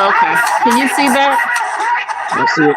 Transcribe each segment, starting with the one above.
Okay. Can you see that? I see it.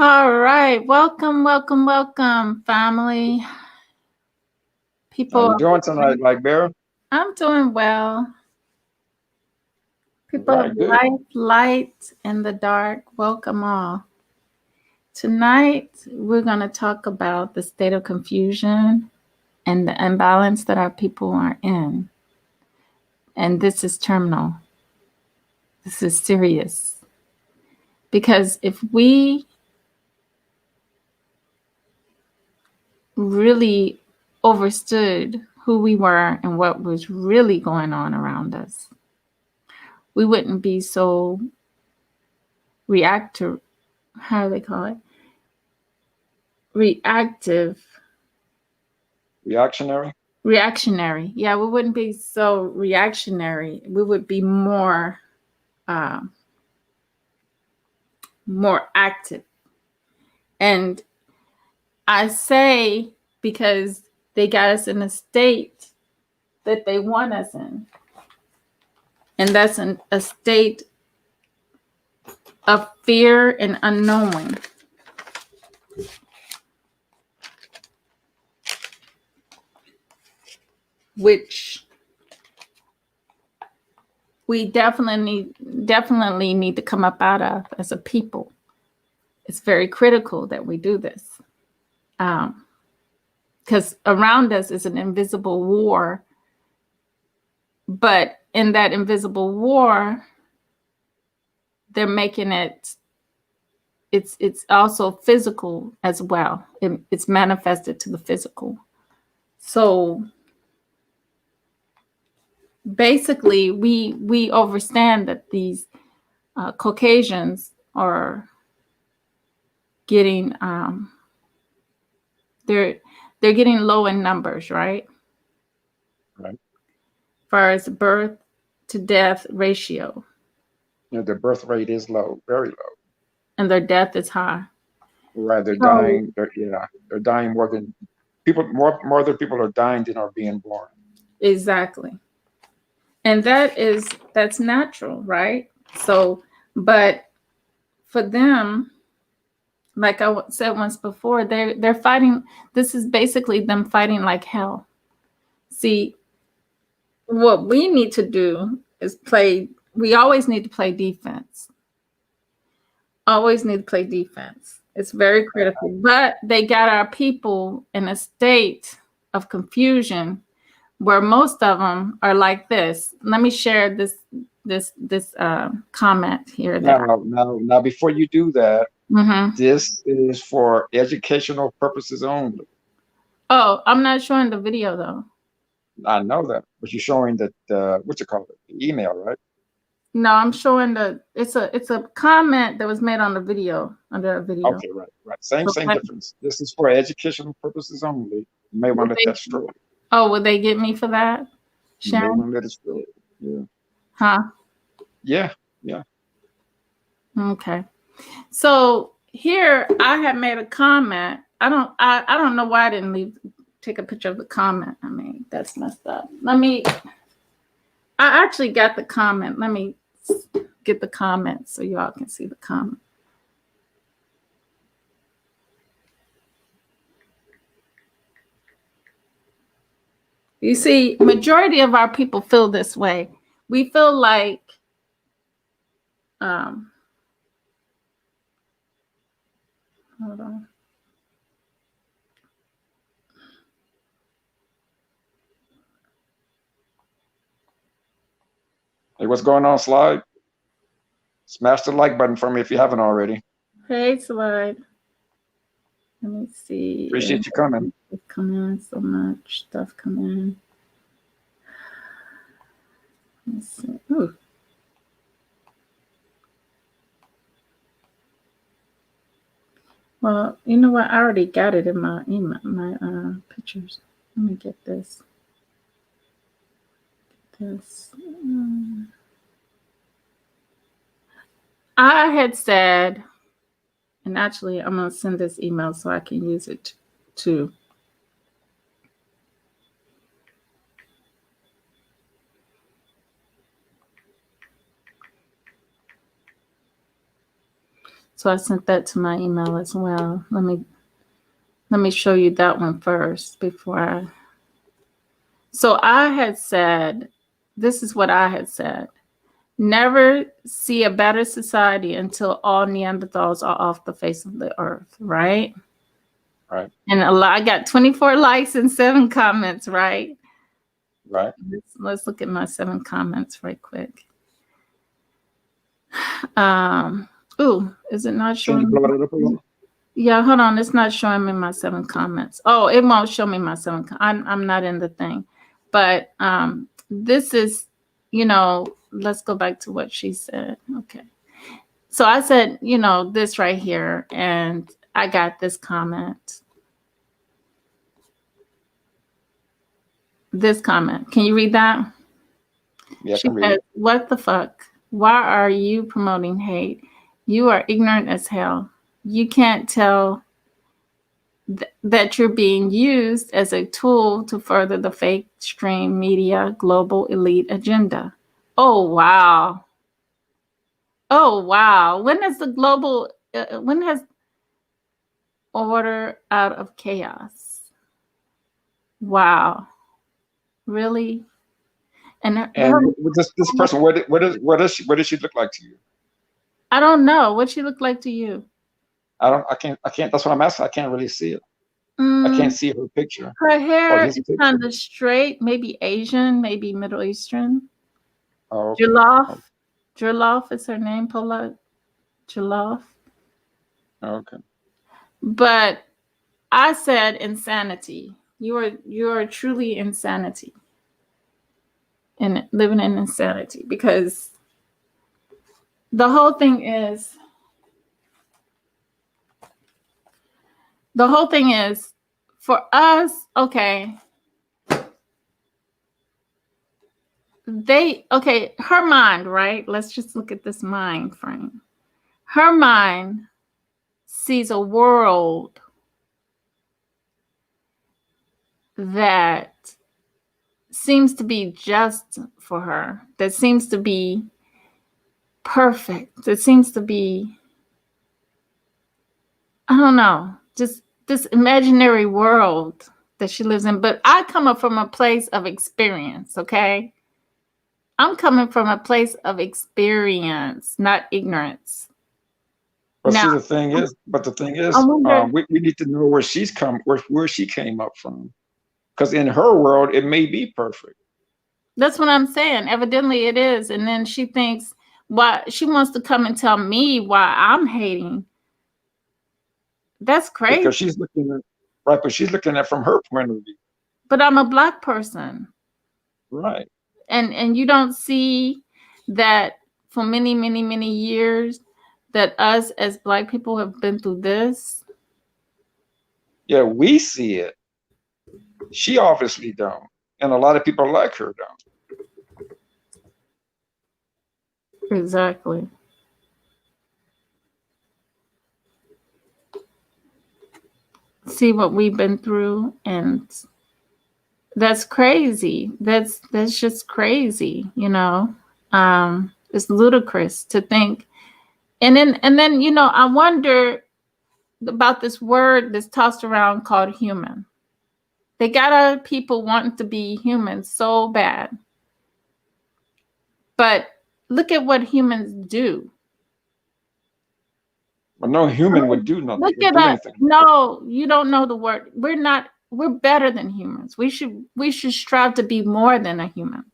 All right. Welcome, family. How People, you doing tonight, like Bear? I'm doing well. All People of right, good. life, light, and the dark, welcome all. Tonight, we're going to talk about the state of confusion and the imbalance that our people are in. And this is terminal. This is serious. Because if we really understood who we were and what was really going on around us, we wouldn't be so reactive. How do they call it? Reactive. Reactionary. Reactionary. Yeah, we wouldn't be so reactionary. We would be more uh, more active. And I say because they got us in a state that they want us in. And that's a state of fear and unknowing. Which we definitely need to come up out of as a people. It's very critical that we do this. Because around us is an invisible war. But in that invisible war, they're making it's also physical as well. It's manifested to the physical. So basically, we understand that these Caucasians are getting they're getting low in numbers, right? Right. As far as birth to death ratio. The birth rate is low, very low. And their death is high. Right. They're So, dying. They're dying more than people. More than people are dying than are being born. exactly. And that's natural, right? So, but for them, like I said once before, they're fighting. This is basically them fighting like hell. See, what we need to do is play. We always need to play defense. Always need to play defense. It's very critical. But they got our people in a state of confusion where most of them are like this. Let me share this comment here that. Now, before you do that, Mhm. this is for educational purposes only. Oh, I'm not showing the video though. I know that, but you're showing that what you call it, the email, right? No, I'm showing it's a comment that was made on the video under a video. Okay, right. Same So, difference. This is for educational purposes only. You may want to let that stroll. would they get me for that, You may Sharon? want to let it stroll. Yeah. Huh? Yeah. Okay. So here I have made a comment. I don't know why I didn't take a picture of the comment. I mean, that's messed up. I actually got the comment. Let me get the comment so y'all can see the comment. You see, majority of our people feel this way. We feel like hold on. Hey, what's going on, Slide? Smash the like button for me if you haven't already. Hey, Slide. Let me see. Appreciate you coming. Come in so much stuff come in. Let's see. Ooh. Well, you know what? I already got it in my email, my pictures. Let me get this. I had said, and actually, I'm going to send this email so I can use it too. So I sent that to my email as well. Let me show you that one first before I. So I had said, this is what I had said. Never see a better society until all Neanderthals are off the face of the earth, right? Right. And I got 24 likes and 7 comments, right? Right. Let's look at my 7 comments right quick. Ooh, is it not showing? Can you blow it up a little? Yeah, hold on. It's not showing me my 7 comments. Oh, it won't show me my 7. I'm not in the thing. But this is, let's go back to what she said. Okay. So I said, this right here, and I got this comment. This comment. Can you read that? Yeah, She says, what the fuck? Why are you promoting hate? You are ignorant as hell. You can't tell that you're being used as a tool to further the fake stream media global elite agenda. Oh, wow. Oh, wow. When has the global, when has order out of chaos? Wow. Really? And her, And with this person, what does she look like to you? I don't know. What she look like to you? I can't. That's what I'm asking. I can't really see it. I can't Mm, see her picture her or hair his is picture. kind of straight, maybe Asian, maybe Middle Eastern. Oh, okay. Jollof. Oh, Jollof is her name, Paula Jollof. okay. But I said insanity. You are truly insanity and living in insanity because the whole thing is the whole thing is for us, okay, her mind, right? Let's just look at this mind frame. Her mind sees a world that seems to be just for her, that seems to be perfect, that seems to be, I don't know, just this imaginary world that she lives in. But I come up from a place of experience, okay? I'm coming from a place of experience, not ignorance. But Now, see, the thing I is, wonder, we need to know where she came up from. Because in her world, it may be perfect. that's what I'm saying. Evidently it is. And then she thinks, why she wants to come and tell me why I'm hating. That's crazy. Because she's looking at right, but she's looking at from her point of view. But I'm a black person. Right. And you don't see that for many, many, many years that us as black people have been through this. Yeah, we see it. She obviously don't. And a lot of people like her don't. Exactly. See what we've been through, and that's crazy. That's just crazy, you know. It's ludicrous to think. And then I wonder about this word that's tossed around called human. They got our people wanting to be human so bad. But look at what humans do. But no I human would mean, do nothing, look would at do us. anything. No, you don't know the word. We're better than humans. We should strive to be more than a human.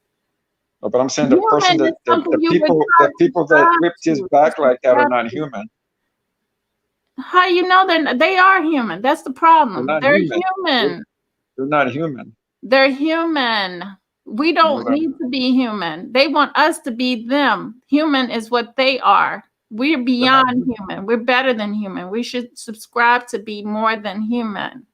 But I'm saying the person Human is something you would try that to people that strive whipped his to back like that are subscribe not to. human. How you know they are human? That's the They're problem. not They're human. They're, human. they're not human. They're human. We No, don't they're need not. to be human. They want us to be them. Human is what they are. We're They're not beyond human. human. We're better than human. We should subscribe to be more than human.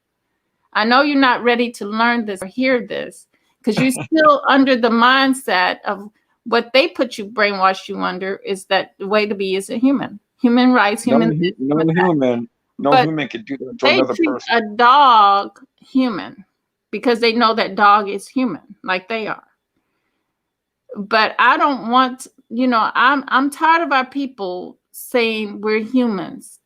I know you're not ready to learn this or hear this because you're still under the mindset of what they put you, brainwashed you under, is that the way to be is a human. Human rights, No, human this, human that. no But human can do that to they another treat person. a dog human because they know that dog is human, like they are. But I don't want, I'm tired of our people saying we're humans.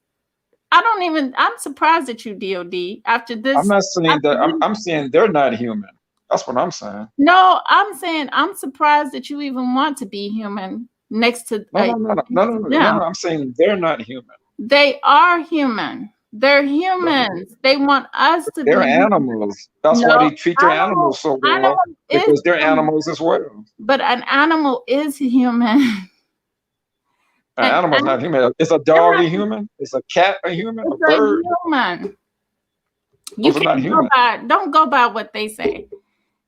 I'm surprised at you, DOD, after I'm this. not saying After that. this I'm saying they're not human. That's what I'm saying. No, I'm saying I'm surprised that you even want to be human No, no, no, no, no, next no, to no, no, them. no. I'm saying they're not human. They are human. They're No, humans. They want us to they're be human. animals. That's why No, they treat their animals so well animal is because they're human, animals as well. but an animal is human. An An animal's not human. Is a dog a animal human? Is a cat a human? A is a bird? human. You Those are not can't go human. by, don't go by what they say.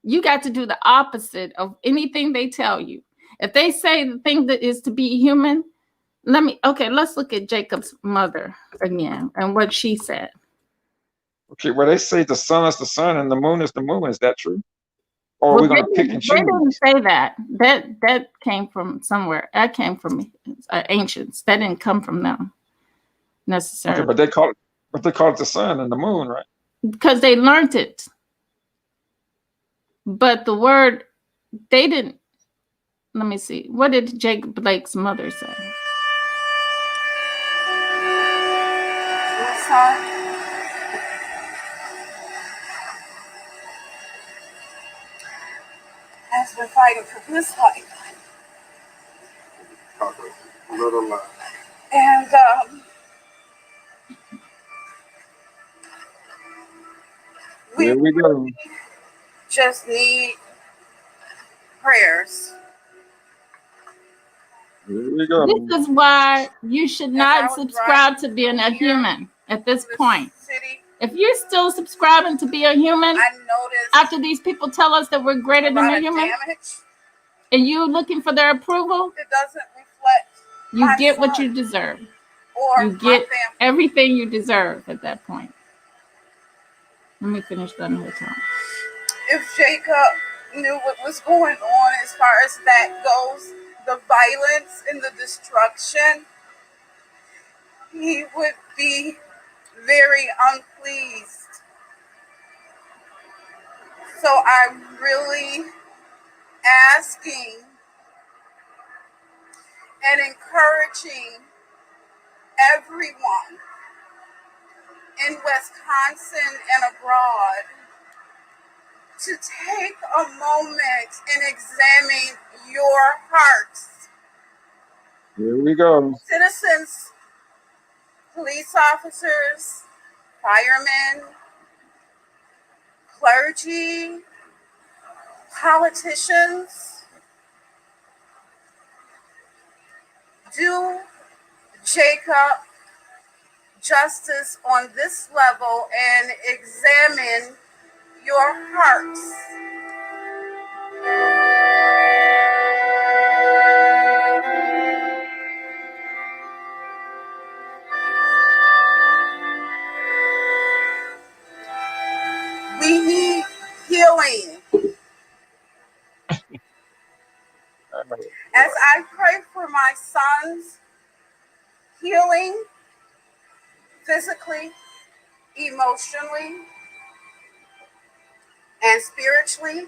You got to do the opposite of anything they tell you. If they say the thing that is to be human, let's look at Jacob's mother again and what she said. Okay, well, they say the sun is the sun and the moon is the moon. Is that true? or are Well, we going to pick and they didn't choose? say that. That came from somewhere. That came from ancients. That didn't come from them Okay, necessarily but they call it the sun and the moon, right? because they learned it. But the word they didn't. Let me see. What did Jake Blake's mother say? My son has been fighting for his life. A little lie. And we Here we go. just need prayers. Here we This go. is why you should As I not was subscribe driving to being a here human at this through the point. city, If you're still subscribing to be a human I noticed after these people tell us that we're greater a than lot a of human, damage. and you looking for their approval, It doesn't reflect you my get what you son deserve. or You my get family. everything you deserve at that point. Let me finish letting her talk. If Jacob knew what was going on as far as that goes, the violence and the destruction, he would be very unpleased. So I'm really asking and encouraging everyone in Wisconsin and abroad to take a moment and examine your hearts. Here we go. Citizens, police officers, firemen, clergy, politicians, do Jacob justice on this level and examine your hearts. We need healing. As I pray for my son's healing physically, emotionally, and spiritually,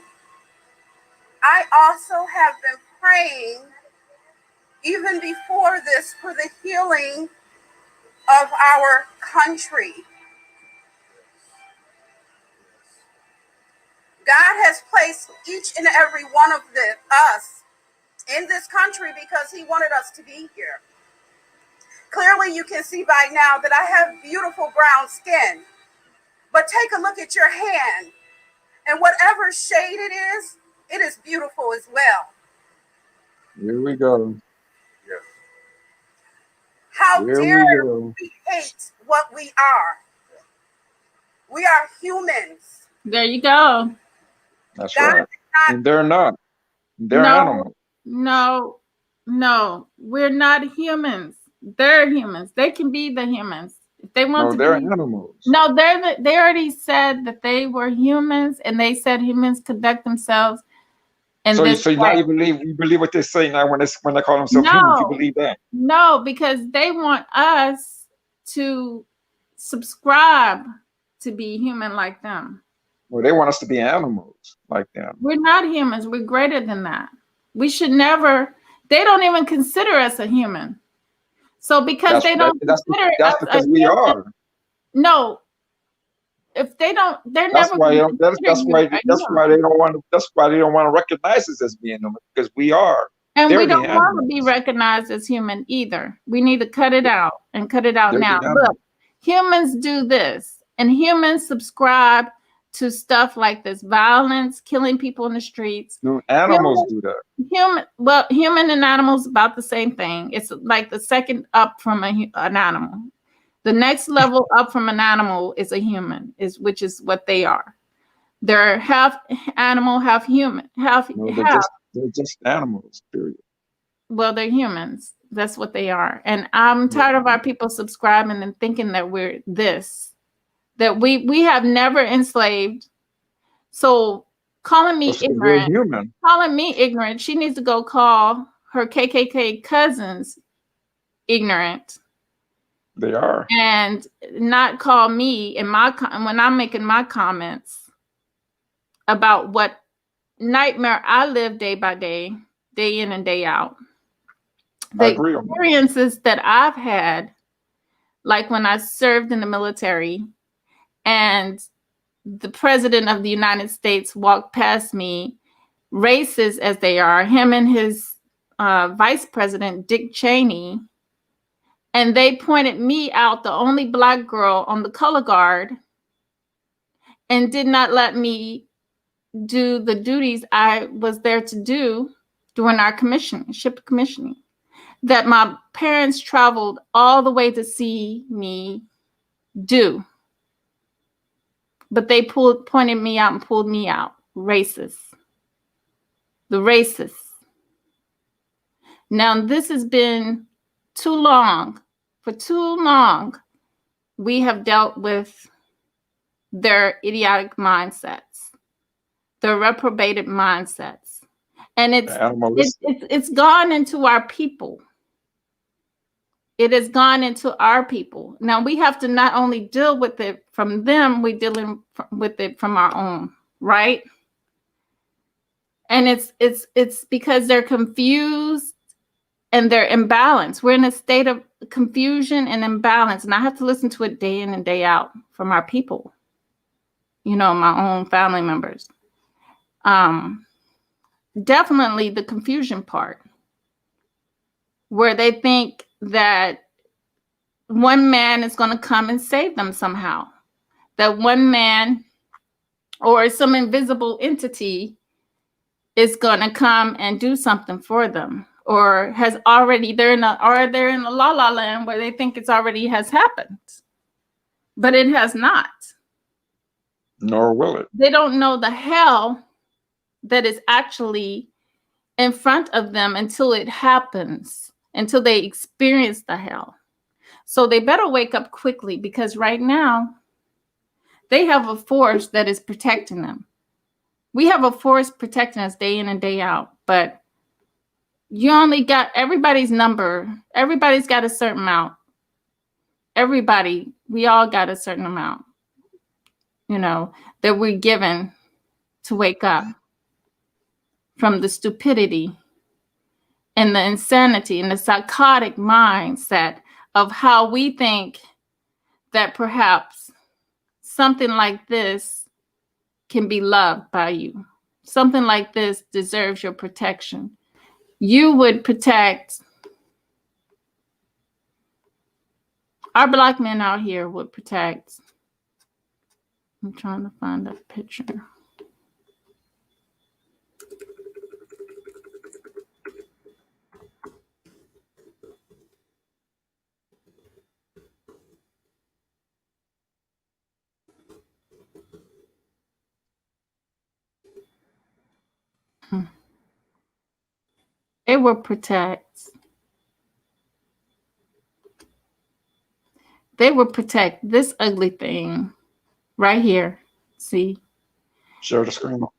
I also have been praying even before this for the healing of our country. God has placed each and every one of us in this country because he wanted us to be here. Clearly, you can see by now that I have beautiful brown skin. But take a look at your hand, and whatever shade it is beautiful as well. Here we go. How Here dare we go. we hate what we are? We are humans. There you go. That's God right. did not. And they're not. They're No, animals. no, no. We're not humans. They're humans. They can be the humans if they want No, to they're be. animals. No, they already said that they were humans, and they said humans conduct themselves in this So now way. you believe what they say now when they call themselves humans. You No, believe that? no, because they want us to subscribe to be human like them. Well, they want us to be animals like them. We're not humans. We're greater than that. We should never. They don't even consider us a human. So because they don't consider That's us a because we human, are. no, if they don't, they're That's never why going to consider you a that's human. why they don't want to. That's why they don't want to recognize us as being human because we are. And we They're the don't want to be animals. recognized as human either. We need to cut it out and cut it out They're now. the animals. Look, humans do this, and humans subscribe to stuff like this violence, killing people in the streets. No, animals do that. Human and animals about the same thing. It's like the second up from an animal. The next level up from an animal is a human, which is what they are. They're half animal, half human, No, half. they're just animals. Period. Well, they're humans. That's what they are. And I'm tired of our people subscribing and thinking that we're this, that we have never enslaved. So calling me So we're ignorant, human. she needs to go call her KKK cousins ignorant They are. and not call me in when I'm making my comments about what nightmare I live day by day, day in and day out. I The agree on that. experiences that I've had, like when I served in the military and the president of the United States walked past me, racist as they are, him and his vice president, Dick Cheney, and they pointed me out, the only Black girl on the color guard, and did not let me do the duties I was there to do during our ship commissioning, that my parents traveled all the way to see me do. But they pointed me out and pulled me out. Racists. The racists. Now, this has been too long. For too long, we have dealt with their idiotic mindsets, their reprobated mindsets. And it's gone into our people. It has gone into our people. Now we have to not only deal with it from them, we're dealing with it from our own, right? And it's because they're confused and they're imbalanced. We're in a state of confusion and imbalance. And I have to listen to it day in and day out from our people, my own family members. Definitely the confusion part, where they think that one man is going to come and save them somehow. That one man or some invisible entity is going to come and do something for them, or they're in a la la land where they think it's already has happened, but it has not. Nor will it. They don't know the hell that is actually in front of them until it happens, until they experience the hell. So they better wake up quickly, because right now they have a force that is protecting them. We have a force protecting us day in and day out, but you only got everybody's number. Everybody's got a certain amount. We all got a certain amount, that we're given to wake up from the stupidity and the insanity and the psychotic mindset of how we think that perhaps something like this can be loved by you. Something like this deserves your protection. You would protect, our Black men out here would protect. I'm trying to find a picture. They will protect. They will protect this ugly thing right here. See? Share the screen. Oh,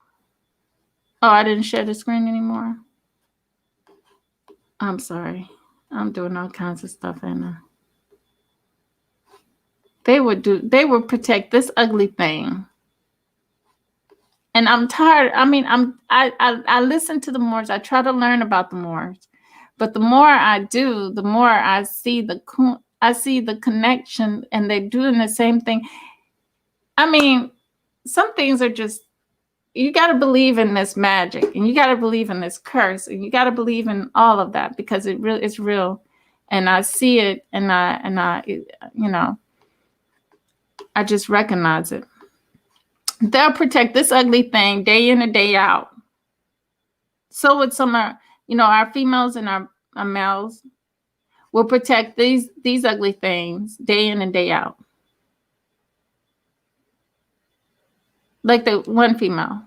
I didn't share the screen anymore. I'm sorry. I'm doing all kinds of stuff, Anna. They would protect this ugly thing. And I'm tired. I mean, I listen to the Moors. I try to learn about the Moors. But the more I do, the more I see the connection, and they're doing the same thing. I mean, some things are just, you got to believe in this magic, and you got to believe in this curse, and you got to believe in all of that, because it's real. And I see it, and I just recognize it. They'll protect this ugly thing day in and day out. So would some, our females and our males will protect these ugly things day in and day out. Like the one female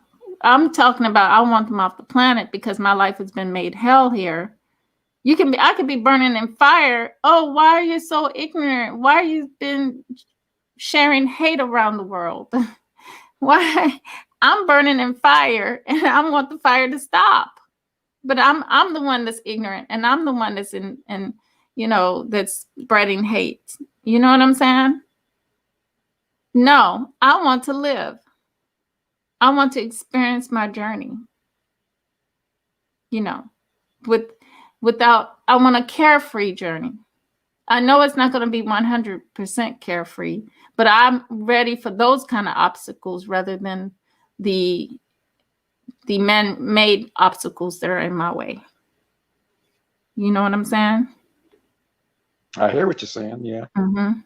I'm talking about, I want them off the planet because my life has been made hell here. I could be burning in fire. Oh, why are you so ignorant? Why you been sharing hate around the world? Why? I'm burning in fire and I want the fire to stop. But I'm the one that's ignorant, and I'm the one that's in that's spreading hate. You know what I'm saying? No, I want to live. I want to experience my journey. You know, without I want a carefree journey. I know it's not going to be 100% carefree, but I'm ready for those kind of obstacles rather than the man-made obstacles that are in my way. You know what I'm saying? I hear what you're saying. Yeah. Mm-hmm.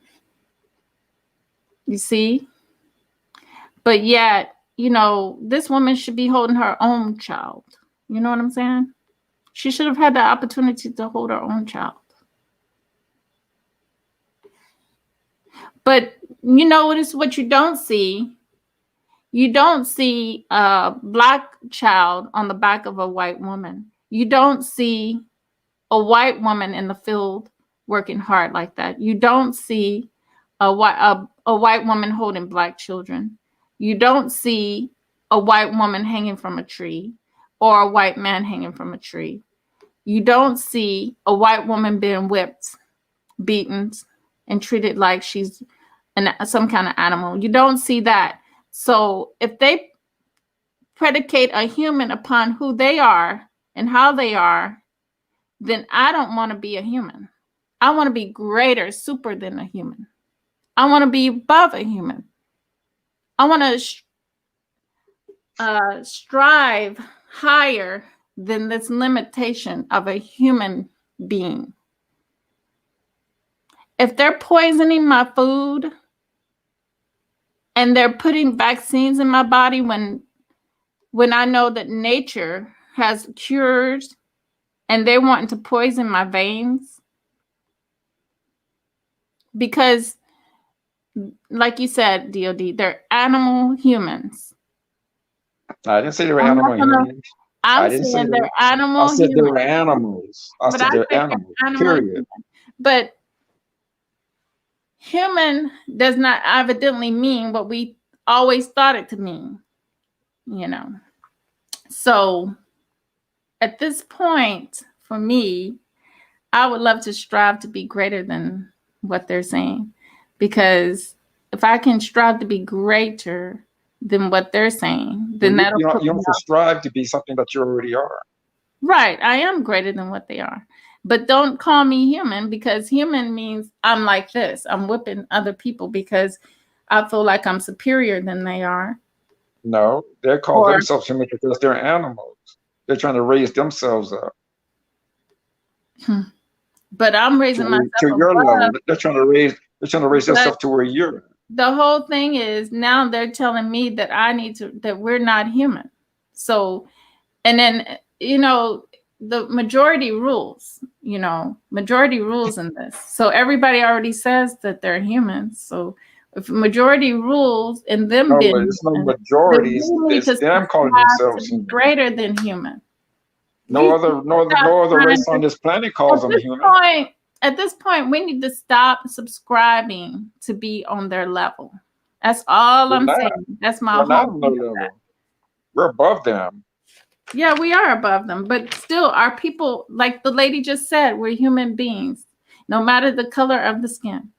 You see? But yet, this woman should be holding her own child. You know what I'm saying? She should have had the opportunity to hold her own child. But you know what you don't see? You don't see a black child on the back of a white woman. You don't see a white woman in the field working hard like that. You don't see a white woman holding black children. You don't see a white woman hanging from a tree or a white man hanging from a tree. You don't see a white woman being whipped, beaten, and treated like she's some kind of animal. You don't see that. So if they predicate a human upon who they are and how they are, then I don't want to be a human. I want to be greater, super than a human. I want to be above a human. I want to strive higher than this limitation of a human being. If they're poisoning my food and they're putting vaccines in my body when I know that nature has cures and they want to poison my veins, because like you said, DOD, they're animal humans. I didn't say they were animal humans. I'm saying they're animal humans. I said they were animals. I said they're animals, period. But human does not evidently mean what we always thought it to mean, So at this point, for me, I would love to strive to be greater than what they're saying. Because if I can strive to be greater than what they're saying, then you don't have to strive to be something that you already are. Right. I am greater than what they are. But don't call me human, because human means I'm like this. I'm whipping other people because I feel like I'm superior than they are. No, they call themselves human because they're animals. They're trying to raise themselves up. But I'm raising myself to your level. They're trying to raise themselves to where you're. The whole thing is now they're telling me that that we're not human. So, and then, the majority rules, majority rules in this. So everybody already says that they're humans. So if majority rules and them being, it's no majority. It's them calling themselves human. Greater than human. No other race on this planet calls them human. At this point, we need to stop subscribing to be on their level. That's all I'm saying. That's my whole level. We're above them. Yeah, we are above them. But still, our people, like the lady just said, we're human beings, no matter the color of the skin.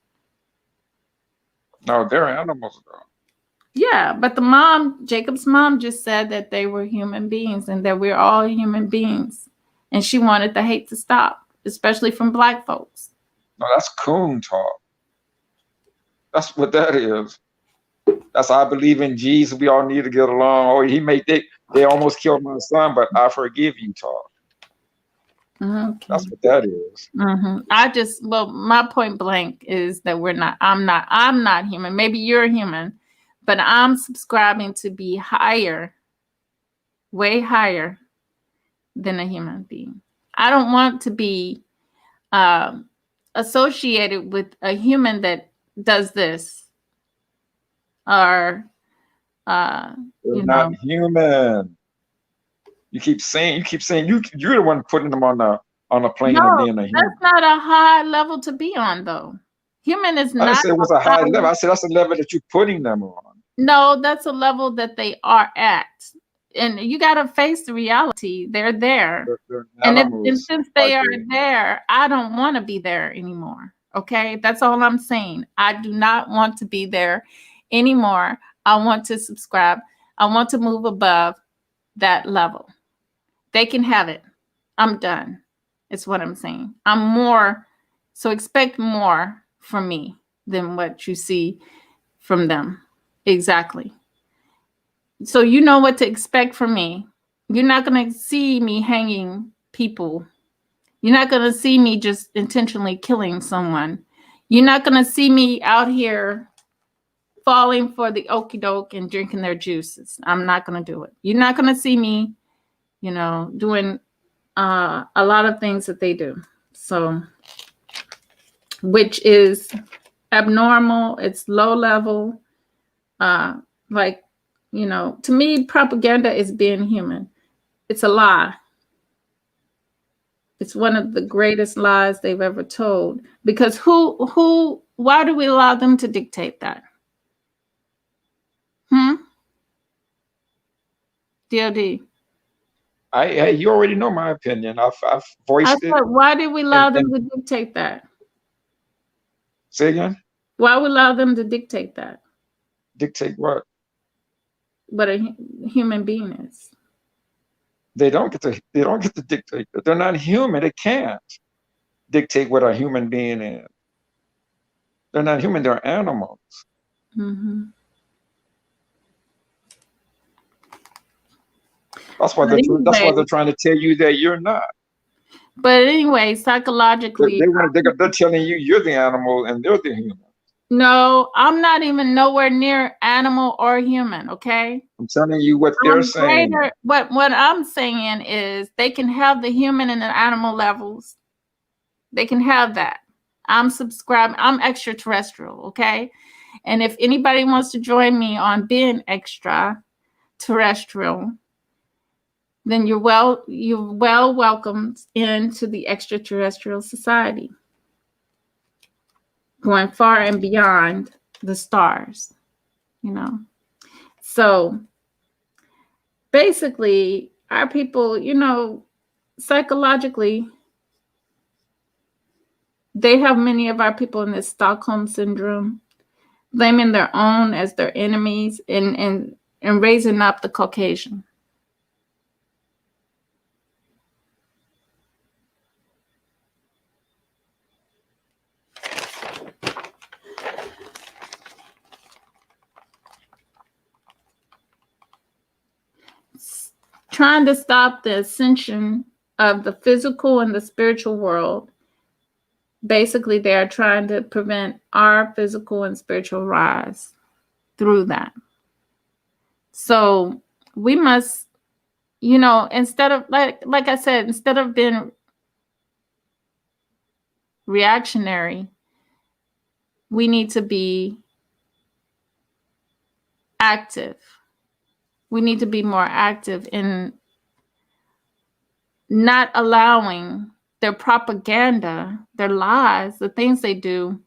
No, they're animals, though. Yeah, but Jacob's mom just said that they were human beings and that we're all human beings. And she wanted the hate to stop, especially from Black folks. No, that's coon talk. That's what that is. That's I believe in Jesus. We all need to get along. Or they almost killed my son, but I forgive you talk. Okay. That's what that is. My point blank is that I'm not human. Maybe you're human, but I'm subscribing to be higher, way higher than a human being. I don't want to be associated with a human that does this, or they're not human. You keep saying you're the one putting them on a plane of being a human. That's not a high level to be on, though. Human is not. I didn't say it was a high level. I said that's the level that you're putting them on. No, that's a level that they are at. And you got to face the reality. They're there. They're And animals, since they like are they. there, I don't want to be there anymore. Okay? That's all I'm saying. I do not want to be there anymore. I want to subscribe. I want to move above that level. They can have it. I'm done. It's what I'm saying. I'm more, so expect more from me than what you see from them. Exactly. So you know what to expect from me. You're not going to see me hanging people. You're not going to see me just intentionally killing someone. You're not going to see me out here falling for the okey doke and drinking their juices. I'm not going to do it. You're not going to see me, doing a lot of things that they do. So, which is abnormal, it's low level. Uh, like, to me, propaganda is being human. It's a lie. It's one of the greatest lies they've ever told. Because why do we allow them to dictate that? DOD. You already know my opinion. I've I voiced it, thought, why did we allow them and to dictate that? say again. Why we allow them to dictate that? Dictate what? What a human being is. They don't get to. They don't get to dictate. They're not human. They can't dictate what a human being is. They're not human. They're animals. Mm-hmm. That's why But anyway, they're trying to tell you that you're not. Psychologically, They're telling you you're the animal and they're the human. no, I'm not even nowhere near animal or human. Okay, I'm telling you what they're I'm saying. greater. What I'm saying is they can have the human and the animal levels. They can have that. I'm subscribed. I'm extraterrestrial. Okay, and if anybody wants to join me on being extraterrestrial, then you're well welcomed into the extraterrestrial society, going far and beyond the stars, you know. So basically, our people, psychologically, they have many of our people in this Stockholm syndrome, blaming their own as their enemies and raising up the Caucasian. Trying to stop the ascension of the physical and the spiritual world. Basically, they are trying to prevent our physical and spiritual rise through that. So we must, instead of like I said, instead of being reactionary, we need to be active. We need to be more active in not allowing their propaganda, their lies, the things they do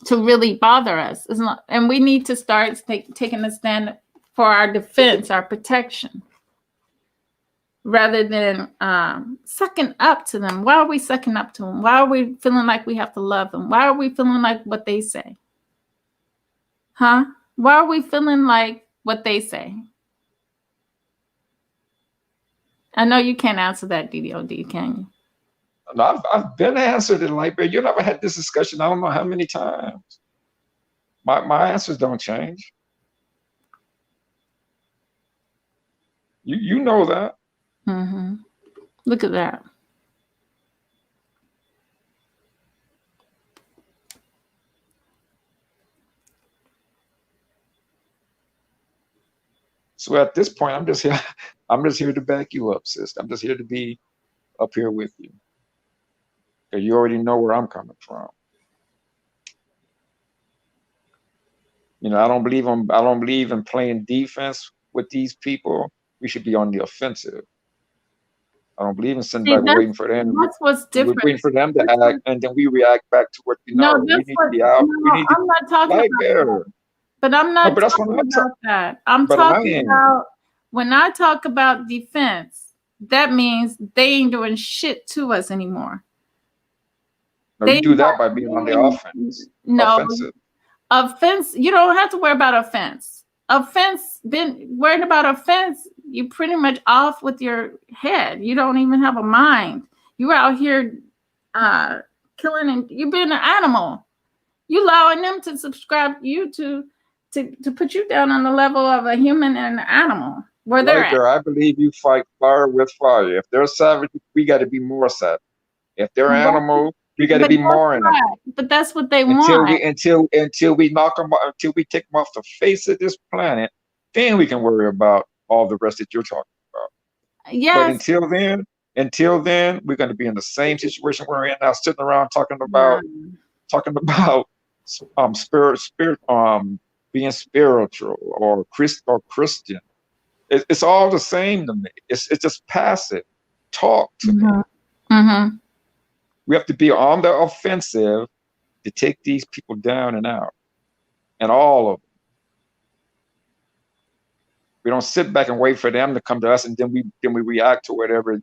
to really bother us. It's not, and we need to start taking a stand for our defense, our protection, rather than sucking up to them. Why are we sucking up to them? Why are we feeling like we have to love them? Why are we feeling like what they say? Huh? Why are we feeling like what they say? I know you can't answer that, DDOD, can you? No, I've been answered it like, but you never had this discussion. I don't know how many times. My answers don't change. You know that. Mm-hmm. Look at that. So at this point, I'm just here. I'm just here to back you up, sis. I'm just here to be up here with you. Because you already know where I'm coming from. I don't believe in playing defense with these people. We should be on the offensive. I don't believe in sitting See, back waiting for them. that's what's We're different. waiting for them to act, and then we react back to what we No, know. We that's need to what. be out. We No, need to I'm not talking like about that. better. But I'm No, not but that's what talking about that. I'm but I talking am. about when I talk about defense, that means they ain't doing shit to us anymore. No, They you do ain't that got- by being on the offense. no Offensive. offense. You don't have to worry about offense. Offense, been worried about offense, you pretty much off with your head. You don't even have a mind. You're out here uh killing, and you've been an animal. You allowing them to subscribe you to put you down on the level of a human and an animal where they're Right at. there, I believe you fight fire with fire. If they're savage, we got to be more savage. If they're animal, we got to But be guess more animal. what? But that's what they Until want. we until we knock them until we take them off the face of this planet, then we can worry about all the rest that you're talking about. But Yes. until then, we're going to be in the same situation we're in now, sitting around No. talking about spirit being spiritual or Christian. It's all the same to me. It's just passive talk to me. Mm-hmm. We have to be on the offensive to take these people down and out, and all of them. We don't sit back and wait for them to come to us, and then we react to whatever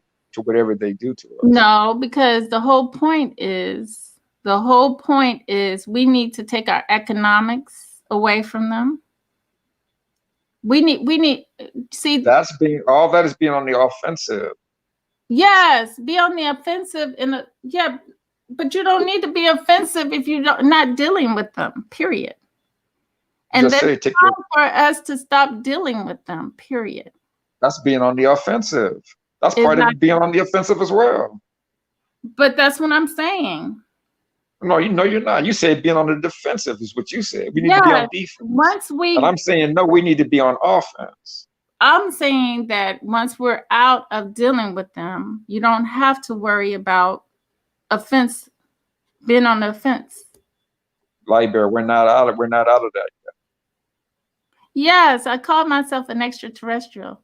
they do to us. No, because the whole point is we need to take our economics away from them. We need see All that is being on the offensive. yes, be on the offensive yeah, but you don't need to be offensive if you're not dealing with them, period. And Just then say it's time for us to stop dealing with them, period. that's being on the offensive. That's It's part not, of being on the offensive as well. but that's what I'm saying. No, you're not. You said being on the defensive is what you said. We need to be Yeah, on defense. once And we I'm saying no, we need to be on offense. I'm saying that once we're out of dealing with them, you don't have to worry about offense, being on the offense. Liber, we're not out of that yet. Yes, I call myself an extraterrestrial.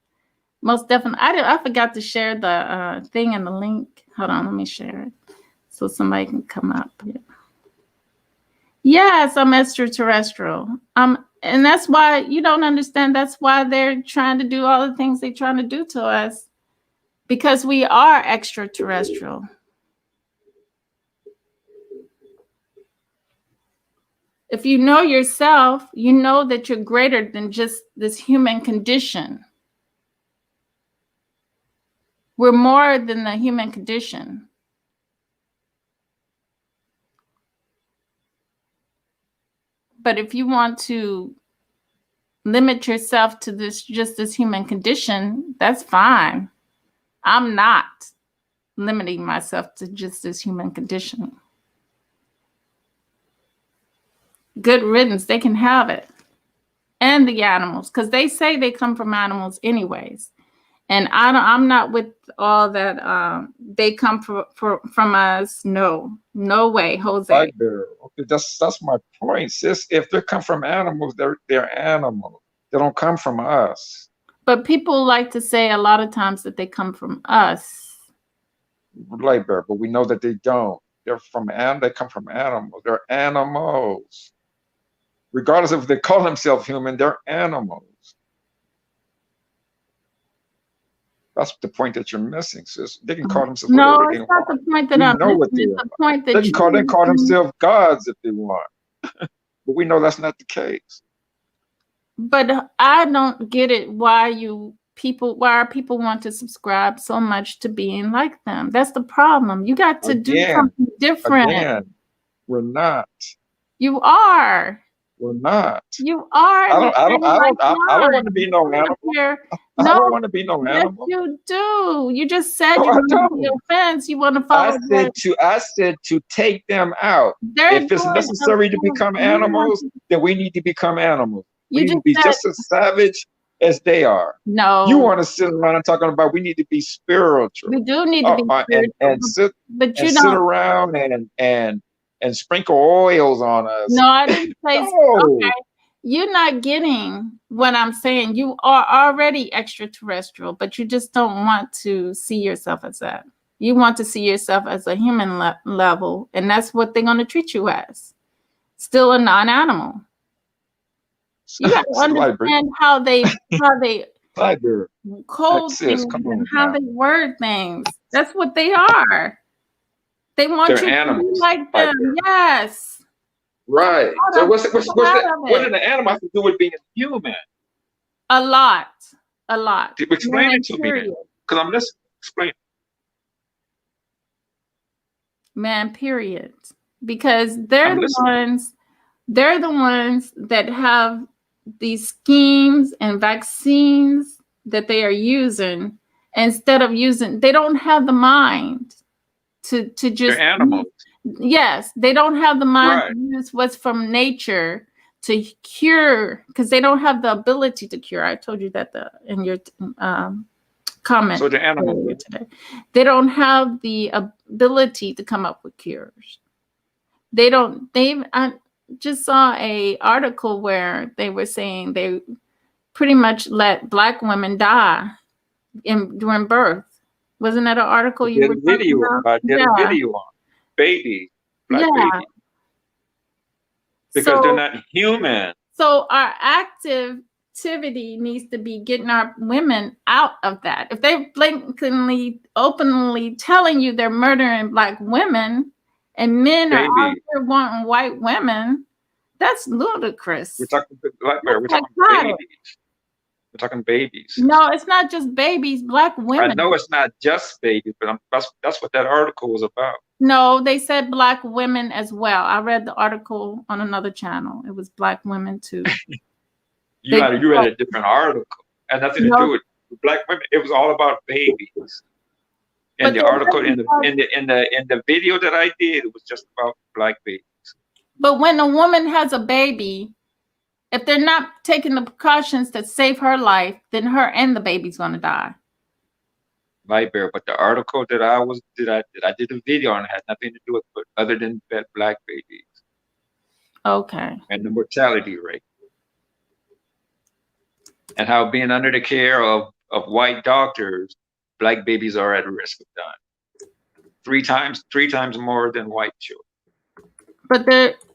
Most definitely. I forgot to share the thing and the link. Hold on, let me share it so somebody can come up. Yes, I'm extraterrestrial. And that's why you don't understand. That's why they're trying to do all the things they're trying to do to us, because we are extraterrestrial. If you know yourself, you know that you're greater than just this human condition. We're more than the human condition. But if you want to limit yourself to this human condition, that's fine. I'm not limiting myself to just this human condition. Good riddance, they can have it. And the animals, because they say they come from animals anyways. And I'm not with all that they come from us. No way, Jose. Liber, okay, that's my point, sis. If they come from animals, they're animals. They don't come from us. But people like to say a lot of times that they come from us. Liber, but we know that they don't. They come from animals. They're animals. Regardless of if they call themselves human, they're animals. That's the point that you're missing, sis. They can call themselves No, whatever they it's not want. the point that We I'm know what missing. they It's are. the point that They can call themselves gods if they want. But we know that's not the case. But I don't get it why our people want to subscribe so much to being like them. That's the problem. You got to do something different. Again, we're not. You are. We're not. You are. I don't want to be no animal. I don't want to be no Yes, animal. you do. You just said No, you I want to don't. be offense. You want to follow. I said to take them out. If it's necessary to become animals, then we need to become animals. We need to be just as savage as they are. No. You want to sit around and talking about we need to be spiritual. We do need to be spiritual. And sit around and sprinkle oils on us. No, I didn't say no. Okay. You're not getting what I'm saying. You are already extraterrestrial, but you just don't want to see yourself as that. You want to see yourself as a human level, and that's what they're going to treat you as. Still a non-animal. You got to Library. understand how they Library. code Sis, things come and on how now. they word things. That's what they are. They want They're you to be animals. like them. Library. Yes. Right. Out So of, what's out that? of What it. did the animal have to do with being human? A lot. A lot. Explain Man, it to me then. period. Because I'm listening. Explain. Man, period. Because I'm listening. they're the ones that have these schemes and vaccines that they are using instead of using, they don't have the mind to They're just, animals. yes, they don't have the mind Right. to use what's from nature to cure, because they don't have the ability to cure. I told you that in your comment So they're animals. earlier today. They don't have the ability to come up with cures. They don't. I just saw a article where they were saying they pretty much let Black women die during birth. Wasn't that an article you were talking about? I did a Yeah, video on babies, Black yeah. babies, because they're So not human. So our activity needs to be getting our women out of that. If they're blatantly, openly telling you they're murdering Black women, and men are out Babies. here wanting white women, that's We're ludicrous. talking Blackberry. We're That's talking psychotic. babies. We're talking babies. No, it's not just babies, Black I women. know it's not just babies, but that's what that article was about. No, they said Black women as well. I read the article on another channel. It was Black women too. You read a different article. It had nothing to do with Black women. It was all about babies. In But the article, in the video that I did, it was just about Black babies. But when a woman has a baby, if they're not taking the precautions to save her life, then her and the baby's gonna die. Library, but the article that I did a video on had nothing to do with other than Black babies. Okay. And the mortality rate. And how being under the care of white doctors, Black babies are at risk of dying. Three times more than white children. But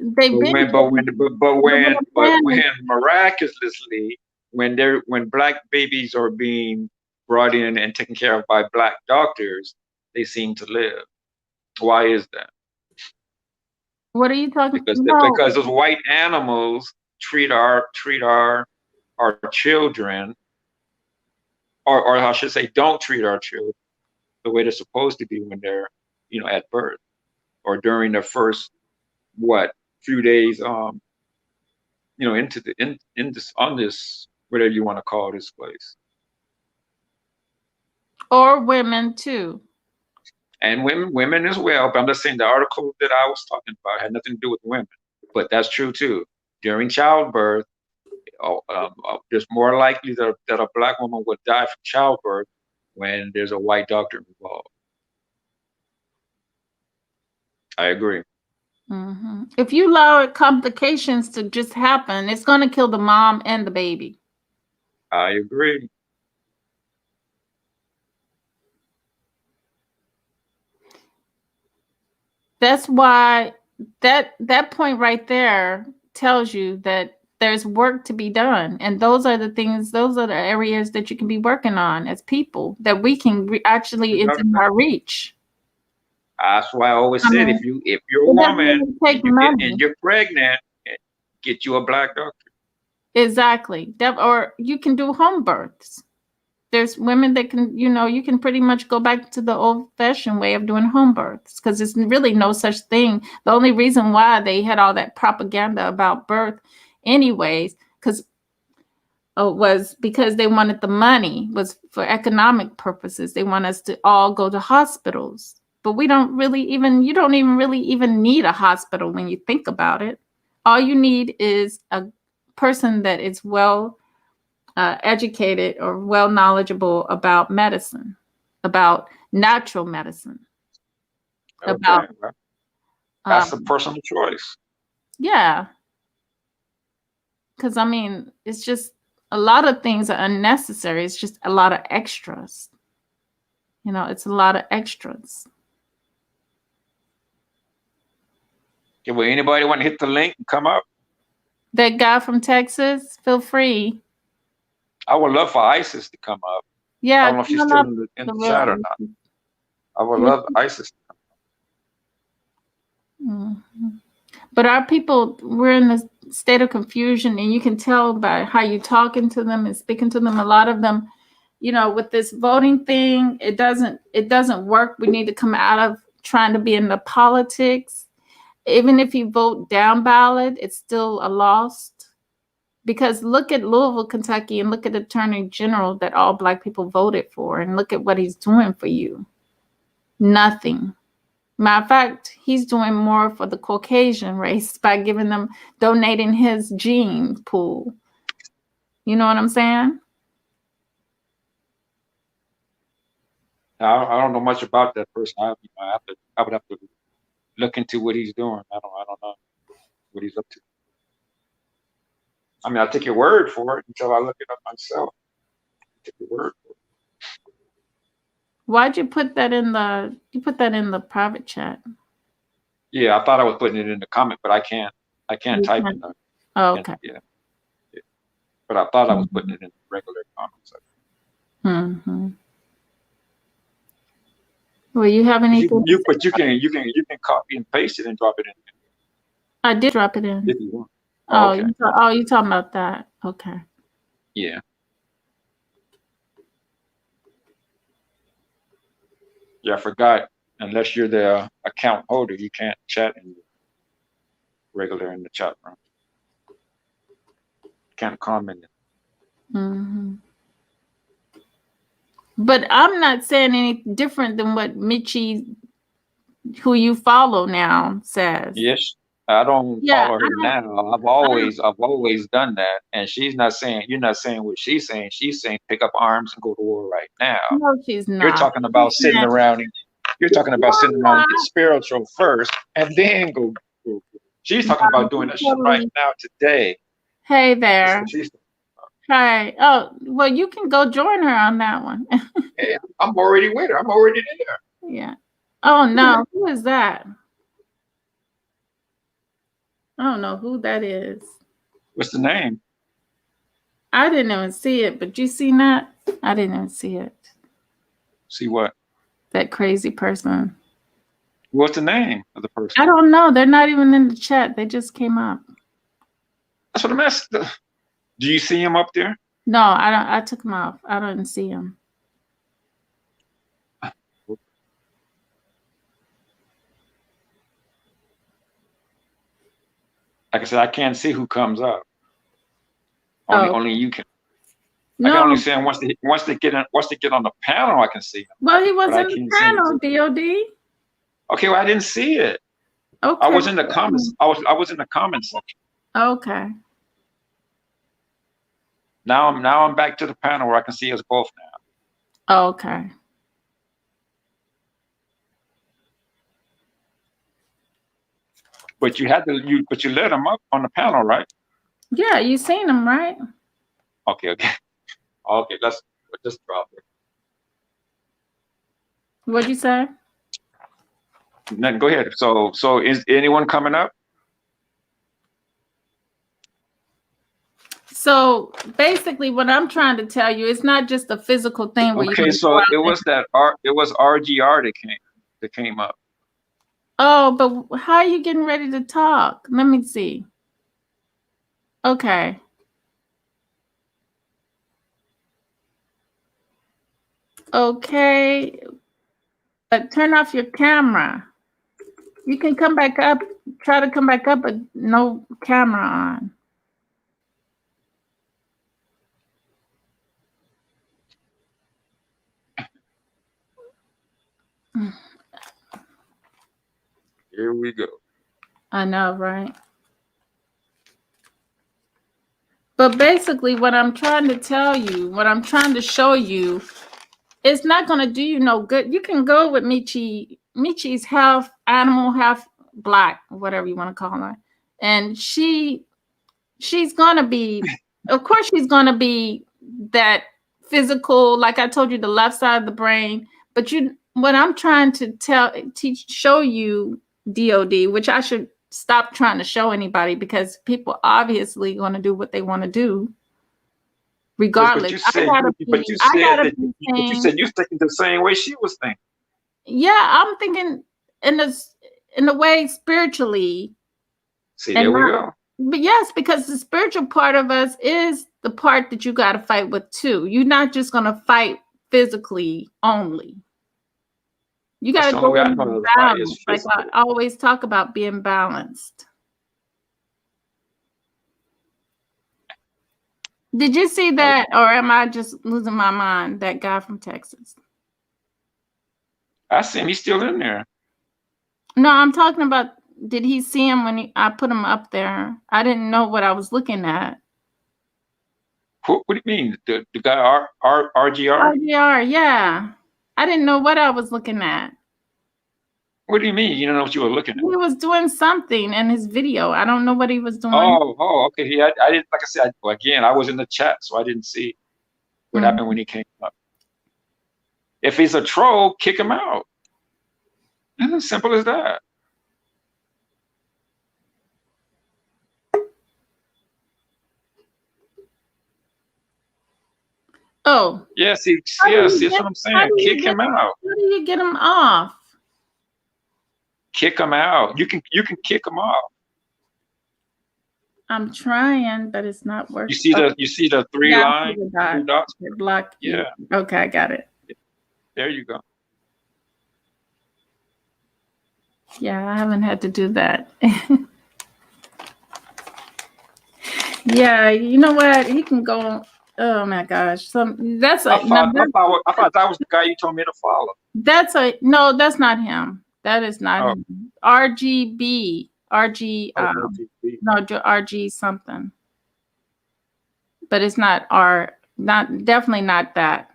when miraculously when Black babies are being brought in and taken care of by Black doctors, they seem to live. Why is that? What are you talking? Because those white animals treat our children, or I should say, don't treat our children the way they're supposed to be when they're at birth or during their first few days into this whatever you want to call this place. Or women too. And women as well. But I'm just saying the article that I was talking about had nothing to do with women. But that's true too. During childbirth, there's more likely that a Black woman would die from childbirth when there's a white doctor involved. I agree. Mm-hmm. If you allow complications to just happen, it's going to kill the mom and the baby. I agree. That's why that point right there tells you that there's work to be done, and those are the areas that you can be working on as people, that we can actually, it's in our reach. That's why I always said, if you're a woman and you're pregnant, get you a Black doctor. Exactly. Or you can do home births. There's women that can, you can pretty much go back to the old-fashioned way of doing home births, because there's really no such thing. The only reason why they had all that propaganda about birth anyways, was because they wanted the money, was for economic purposes. They want us to all go to hospitals. But you don't even really need a hospital when you think about it. All you need is a person that is well educated or well knowledgeable about medicine, about natural medicine. Okay. That's a personal choice. Yeah. Because, it's just a lot of things are unnecessary. It's just a lot of extras. It's a lot of extras. Okay, will anybody want to hit the link and come up? That guy from Texas, feel free. I would love for ISIS to come up. I Yeah, don't know if she's come still up in the the chat or real. not. I would love ISIS. Mhm. But our people, we're in this state of confusion, and you can tell by how you talking to them and speaking to them. A lot of them, with this voting thing, it doesn't work. We need to come out of trying to be in the politics. Even if you vote down ballot, it's still a loss. Because look at Louisville, Kentucky, and look at the Attorney General that all Black people voted for, and look at what he's doing for you. Nothing. Matter of fact, he's doing more for the Caucasian race by donating his gene pool. You know what I'm saying? I don't know much about that person. I would have to look into what he's doing. I don't know what he's up to. I mean, I'll take your word for it until I look it up myself. I'll take your word for it. Why'd you put that in the private chat? Yeah, I thought I was putting it in the comment, but I can't You type can't. in the, Oh, okay. yeah. But I thought I was putting it in the regular comments. Mm-hmm. Well, you have anything? But you can copy and paste it and drop it in I did drop it in. if you want. Oh, Oh, okay. you talking about that? Okay. Yeah. Yeah, I forgot. Unless you're the account holder, you can't chat in the chat room. Can't comment. Mm-hmm. But I'm not saying any different than what Michi, who you follow now, says. Yes, I don't Yeah, follow her now. I've always done that, and you're not saying what she's saying. She's saying pick up arms and go to war right now. no, she's You're not. talking about sitting around and get spiritual first and then go. She's talking about doing that shit right now today. Hey That's there. what she's talking Hi. Oh, well, you can go join her on that one. about. Hey, I'm already with her. I'm already there. Yeah. Oh no, who is that? I don't know who that is. What's the name? I didn't even see it, but you seen that? I didn't even see it. See what? That crazy person. What's the name of the person? I don't know. They're not even in the chat. They just came up. That's what I'm asking. Do you see him up there? No, I don't. I took him off. I don't see him. Like I said, I can't see who comes up. Only you can. No. I can only see him once they get on the panel. I can see him. Well, he was in the panel. DOD. Okay, well, I didn't see it. Okay. I was in the comments. I was in the comments section. Okay. Now I'm back to the panel where I can see us both now. Okay. But you let him up on the panel, right? Yeah, you seen him, right? Okay. Let's just drop it. What'd you say? Then go ahead. So is anyone coming up? So basically, what I'm trying to tell you, it's not just a physical thing. Where Okay, so it was RGR that came up. Oh, but how are you getting ready to talk? Let me see. Okay. Okay. But turn off your camera. You can come back up. Try to come back up, but no camera on. Here we go. I know, right? But basically, what I'm trying to tell you, what I'm trying to show you, it's not going to do you no good. You can go with Michi. Michi's half animal, half Black, whatever you want to call her. And she's going to be, of course, she's going to be that physical, like I told you, the left side of the brain. But what I'm trying to show you, DOD, which I should stop trying to show anybody, because people obviously going to do what they want to do regardless. But you said you're thinking the same way she was thinking. Yeah, I'm thinking in the way spiritually. See, there we go. But yes, because the spiritual part of us is the part that you got to fight with too. You're not just going to fight physically only. You got to go in balance. Like I always talk about being balanced. Did you see that, or am I just losing my mind? That guy from Texas. I see him. He's still in there. No, I'm talking about. Did he see him when I put him up there? I didn't know what I was looking at. What do you mean? The guy RGR? RGR, yeah. I didn't know what I was looking at. What do you mean? You don't know what you were looking at? He was doing something in his video. I don't know what he was doing. Oh, okay. I didn't, like I said, again, I was in the chat, so I didn't see what happened when he came up. If he's a troll, kick him out. It's as simple as that. Oh. Yes, that's what I'm saying. Kick him out. How do you get him off? Kick him out. You can kick him off. I'm trying, but it's not working. You see the three lines, three dots? Block. Yeah. Okay, I got it. There you go. Yeah, I haven't had to do that. Yeah, you know what? He can go. Oh my gosh! I thought that was the guy you told me to follow. That's not him. That is not him. RGB. RG. No, RG something. But it's not R. Definitely not that.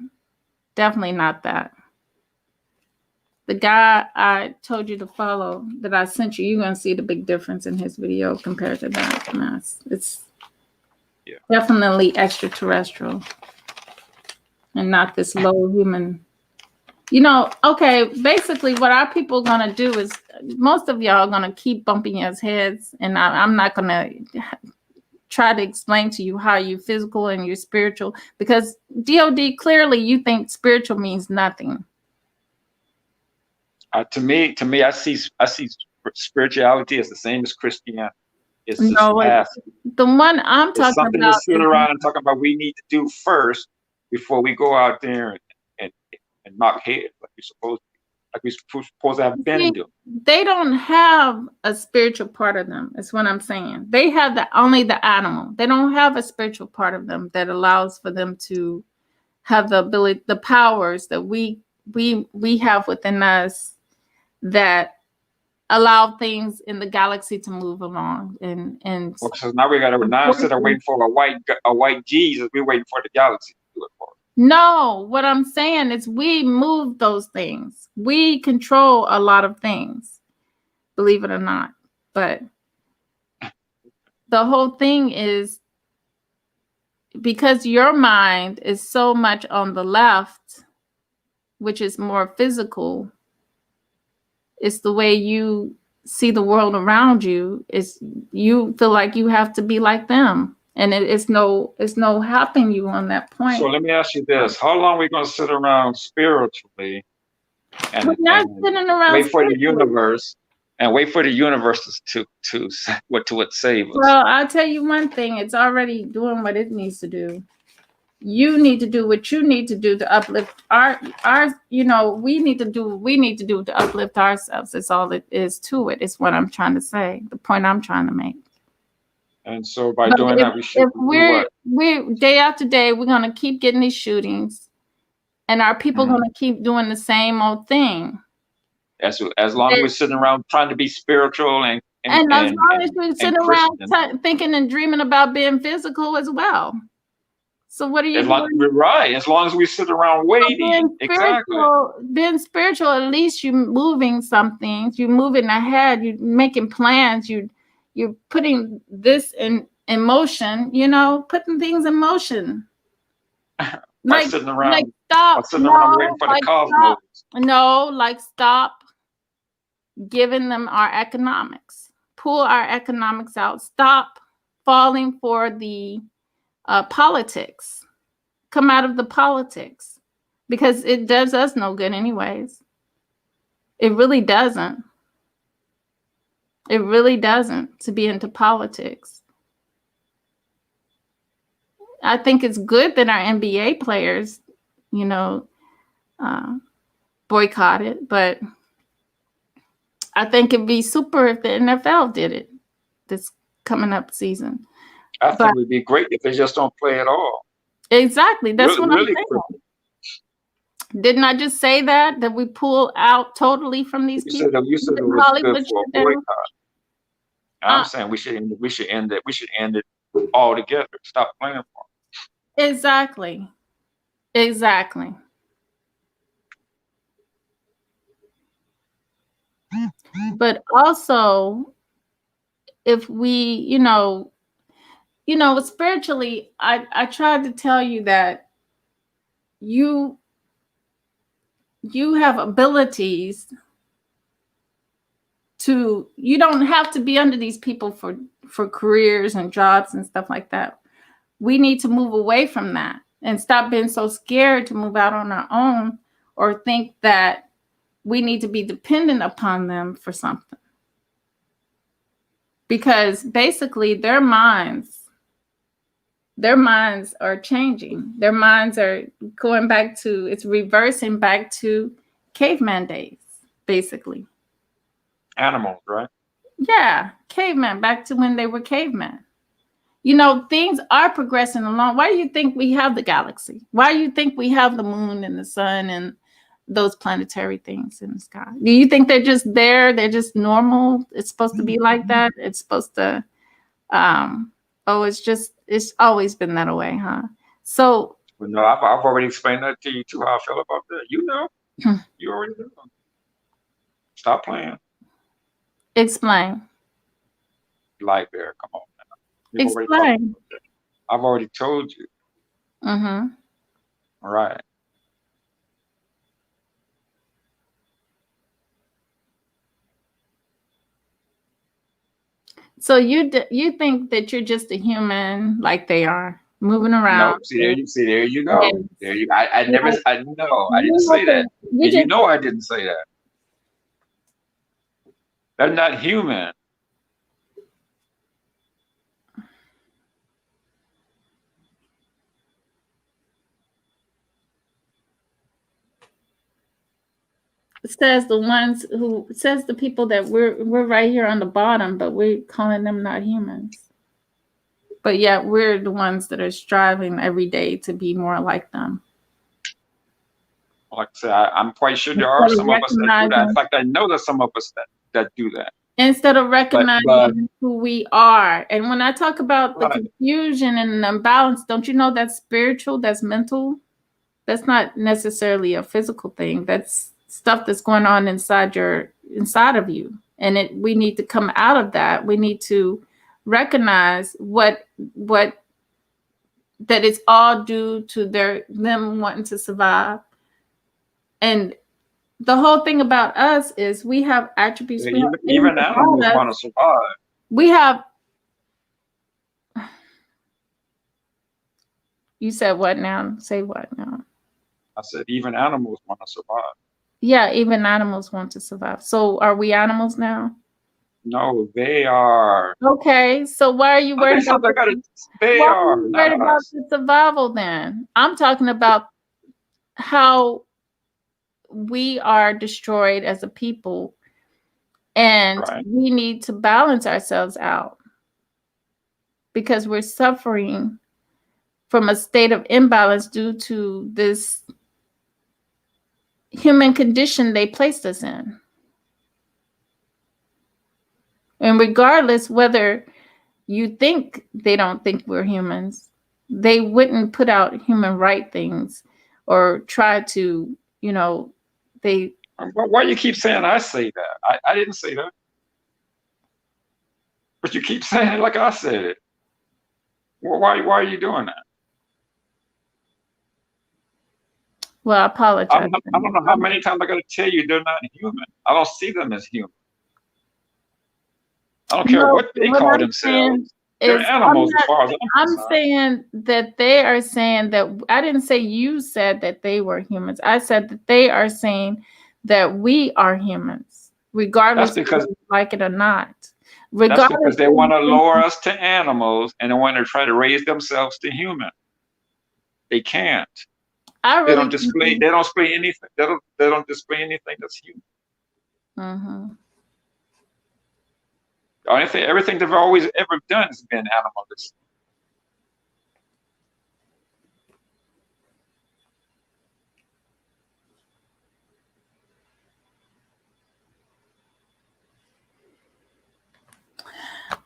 Definitely not that. The guy I told you to follow that I sent you, you're gonna see the big difference in his video compared to that mess. It's definitely extraterrestrial and not this low human. Okay, basically what our people gonna do is most of y'all gonna keep bumping your heads, and I'm not gonna try to explain to you how you physical and you're spiritual, because DOD, clearly you think spiritual means nothing. To me, I see spirituality as the same as Christianity. It's the one I'm talking something about. To sit around and talk about we need to do first before we go out there and knock heads like we're supposed to have been doing. They don't have a spiritual part of them. Is what I'm saying. They have only the animal. They don't have a spiritual part of them that allows for them to have the ability, the powers that we have within us that allow things in the galaxy to move along. So now instead of waiting for a white Jesus, we're waiting for the galaxy to do it for us. No, what I'm saying is we move those things. We control a lot of things, believe it or not. But the whole thing is because your mind is so much on the left, which is more physical. It's the way you see the world around you. You feel like you have to be like them. And it's no helping you on that point. So let me ask you this. How long are we going to sit around spiritually and wait for the universe to save us? Well, I'll tell you one thing. It's already doing what it needs to do. You need to do what you need to do to uplift we need to do what we need to do to uplift ourselves. That's all it is to it. It's what I'm trying to say. The point I'm trying to make. And so by doing that, we should we're day after day, we're going to keep getting these shootings, and our people going to keep doing the same old thing. As long as we're sitting around trying to be spiritual and as long as we're sitting around thinking and dreaming about being physical as well. So what are you doing? Right. As long as we sit around waiting. Being spiritual, at least you're moving some things. You're moving ahead. You're making plans. You're putting this in motion, putting things in motion. Like sitting around, waiting for the cosmos. Stop giving them our economics. pull our economics out, stop falling for the politics, come out of the politics, because it does us no good anyways. It really doesn't. It really doesn't to be into politics. I think it's good that our NBA players, you know, boycott it, but I think it'd be super if the NFL did it this coming up season. I think it would be great if they just don't play at all. Exactly. That's really, what I'm really saying. Didn't I just say that we pull out totally from these people? You said it was Hollywood good for a boycott. I'm saying we should end it. We should end it altogether. Stop playing for them. Exactly. Exactly. But also, if we, spiritually, I tried to tell you that you have abilities to, you don't have to be under these people for careers and jobs and stuff like that. We need to move away from that and stop being so scared to move out on our own or think that we need to be dependent upon them for something. Because basically their minds are changing. Their minds are going back to, it's reversing back to caveman days, basically. Animals, right? Yeah, cavemen, back to when they were cavemen. Things are progressing along. Why do you think we have the galaxy? Why do you think we have the moon and the sun and those planetary things in the sky? Do you think they're just there? They're just normal? It's supposed to be like that? It's supposed to, it's always been that way, huh? So. Well, no, I've already explained that to you too, how I feel about that. You already know. Stop playing. Explain. Light Bear, come on now. Explain. I've already told you. Mm-hmm. All right. So you think that you're just a human like they are, moving around? No, there you go. There you. I didn't say that. I didn't say that. They're not human. It says the people that we're right here on the bottom, but we're calling them not humans. But yet we're the ones that are striving every day to be more like them. Like I said, I'm quite sure there are some of us that do that. In fact, I know there's some of us that do that. Instead of recognizing who we are. And when I talk about the confusion and the imbalance, don't you know that's spiritual, that's mental? That's not necessarily a physical thing. That's stuff that's going on inside of you. And we need to come out of that. We need to recognize what that it's all due to them wanting to survive. And the whole thing about us is we have attributes. Even animals want to survive. We have. You said what now? Say what now? I said even animals want to survive. Yeah, even animals want to survive. So are we animals now? No, they are. Okay, so why are you worried about the survival then? I'm talking about how we are destroyed as a people, and we need to balance ourselves out because we're suffering from a state of imbalance due to this human condition they placed us in. And regardless whether you think they don't think we're humans, they wouldn't put out human right things or try to, they. Why you keep saying I say that? I didn't say that. But you keep saying it like I said it. Well, why are you doing that? Well, I apologize. I don't know how many times I got to tell you they're not human. I don't see them as human. I don't care No, what they what call I'm saying themselves. They're is, animals as far as I'm I'm concerned. saying that they are saying that, I didn't say you said that they were humans. I said that they are saying that we are humans, That's regardless of because whether you like it or not. that's Regardless because they want to of, lower us to animals and they want to try to raise themselves to human. They can't. I They really don't display. They don't display anything. They don't display anything that's human. Mhm. Everything they've always ever done has been animalistic.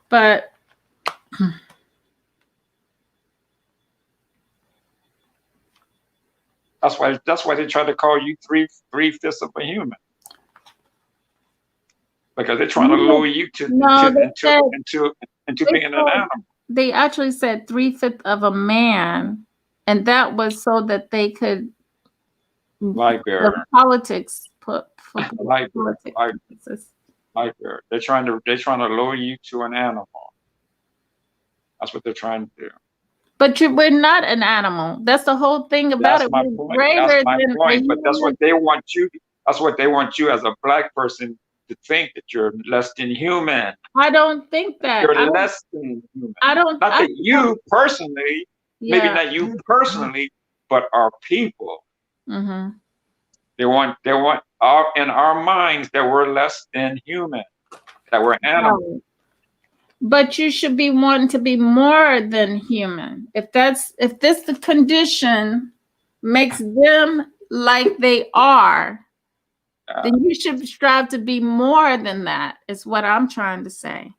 But That's why they try to call you three-fifths of a human, because they're trying to lure you to no, into they being an said animal. they actually said 3/5 of a man, and that was so that they could Light the bearer, politics put for light bearer, politics purposes. light bearer. They're trying to lure you to an animal. That's what they're trying to do. But we're not an animal. That's the whole thing about That's it. my We're point. That's greater my than a point. But that's what human. they want you. That's what they want you as a black person to think, that you're less than human. I don't think that. You're less than human. I don't. Not I that you personally, maybe yeah. not you personally, but our people. Mm-hmm. They want in our minds that we're less than human, that we're animals. Right. But you should be wanting to be more than human. If this the condition makes them like they are, then you should strive to be more than that, is what I'm trying to say.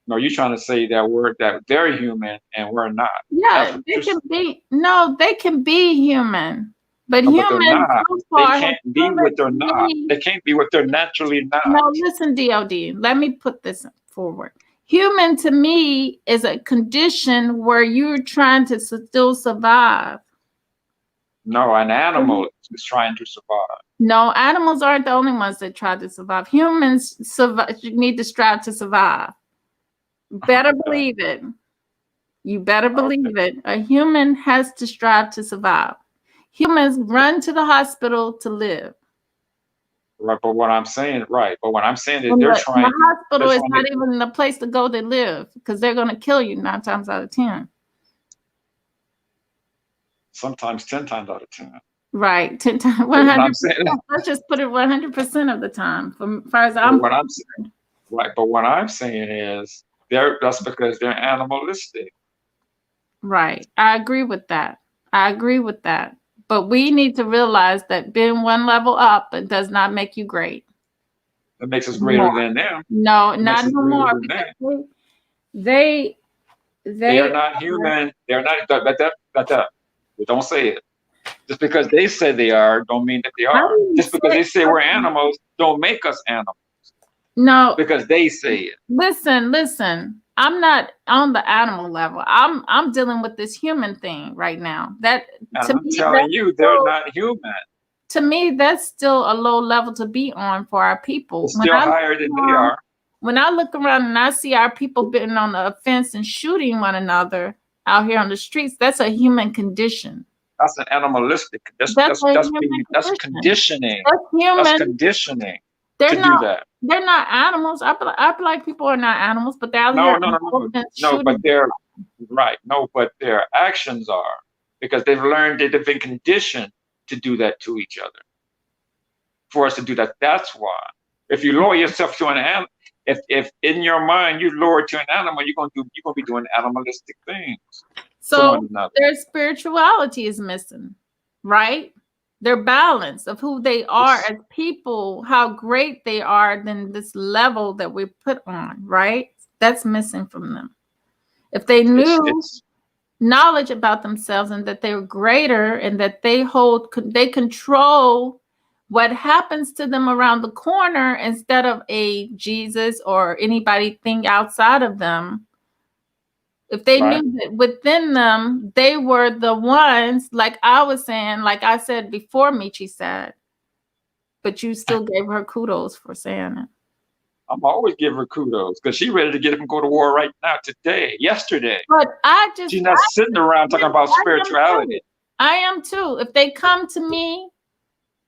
No, you're trying to say that they're human and we're not. Yeah, they can be, no, they can be human. But No, but they're humans not. so They far have can't be proven what they're to not. me. They can't be what they're naturally not. No, listen, DOD, let me put this forward. Human to me is a condition where you're trying to still survive. No, an animal is trying to survive. No, animals aren't the only ones that try to survive. Humans need to strive to survive. Better believe it. You better believe it. A human has to strive to survive. Humans run to the hospital to live. Right, but what I'm saying is And they're the trying. hospital They're is trying not to, even the place to go to live, because they're going to kill you 9 times out of 10. sometimes 10 times out of 10. Right, 10 times, But what 100%. I'm saying, Let's just put it 100% of the time, from as far as but I'm what I'm concerned. right, but what I'm saying is that's because they're animalistic. Right, I agree with that. I agree with that. But we need to realize that being one level up, it does not make you great. It makes us greater than them. No, It makes not us no greater more, than them. because they They are not human. They're not. Don't say it. Just because they say they are, don't mean that they are. Just because they say we're animals, don't make us animals. No, because they say it. Listen. I'm not on the animal level. I'm dealing with this human thing right now. That And to I'm me, telling you, they're not human. to me, that's still a low level to be on for our people. It's still higher than they are. When I look around and I see our people being on the fence and shooting one another out here on the streets, that's a human condition. That's an animalistic. That's conditioning. That's human. That's conditioning. They're to not. Do that. They're not animals. I feel like people are not animals, but they're out here. No, but they're right. No, but their actions are, because they've learned that they've been conditioned to do that to each other. For us to do that, that's why. If you lower yourself to an animal, if in your mind you lower to an animal, you're gonna be doing animalistic things. So their spirituality is missing, right? Their balance of who they are as people, how great they are than this level that we put on, right? That's missing from them. If they knew knowledge about themselves and that they were greater and that they control what happens to them around the corner instead of a Jesus or anybody thing outside of them. If they knew that within them, they were the ones, like I was saying, like I said before Michi said, but you still gave her kudos for saying it. I'm always giving her kudos because she's ready to get up and go to war right now, today, yesterday. But She's not sitting around talking about spirituality. I am too. If they come to me,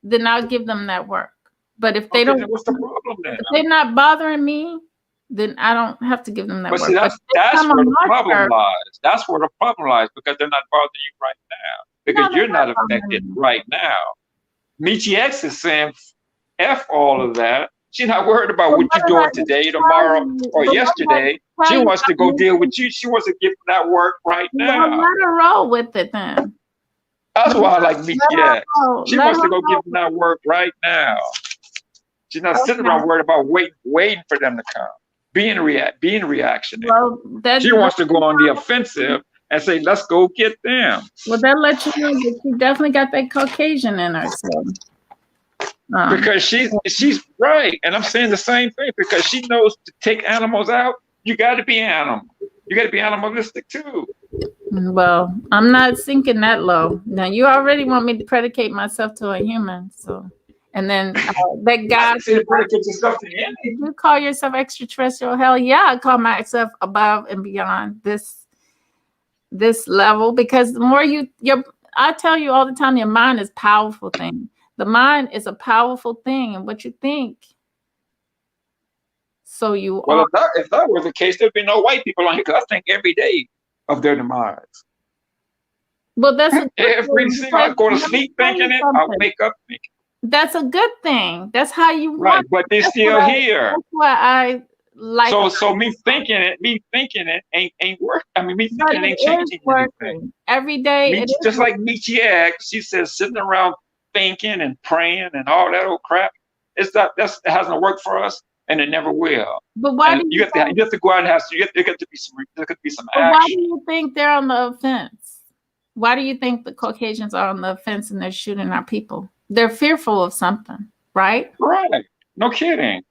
then I'll give them that work. But if they Okay, don't, then what's the problem then? if they're not bothering me, then I don't have to give them that But work. see, But that's come where on the my problem turf, lies. That's where the problem lies because they're not bothering you right now. Because no, they're you're not bothering affected me. right now. Michi X is saying F all of that. She's not worried about But what you're what doing about this today, tomorrow, party? or But what about yesterday. this She party? wants to go deal with you. She wants to get that work right Well, now. let her roll with it then. That's why I like Michi Let her X. roll. She Let wants her to go give roll. them that work right now. She's not sitting Okay. around worried about waiting for them to come, being reactionary. Well, She wants to go on the offensive and say, let's go get them. well, that let you know that she definitely got that Caucasian in her. So, Because she's right. And I'm saying the same thing because she knows to take animals out, you got to be animal. You got to be animalistic too. well, I'm not sinking that low. Now, you already want me to predicate myself to a human. So, and then that I guy, didn't say to predicate yourself to any. you call yourself extraterrestrial? Hell yeah, I call myself above and beyond this level because the more I tell you all the time, your mind is a powerful thing. The mind is a powerful thing, and what you think, so you Well, are. if that were the case, there'd be no white people on here because I think every day of their demise. Well, that's a Every single, I go to sleep thinking it, I'll wake up thinking. That's a good thing. That's how you want. Right, but they're still here. That's why I like. So me thinking it ain't work. I mean, me thinking it ain't changing anything. Every day. Just like Michi X, she says sitting around thinking and praying and all that old crap. It's not it hasn't worked for us, and it never will. But why do you have to go out and there got to be some action. Why do you think they're on the offense? Why do you think the Caucasians are on the offense and they're shooting our people? They're fearful of something, right? Right. No kidding.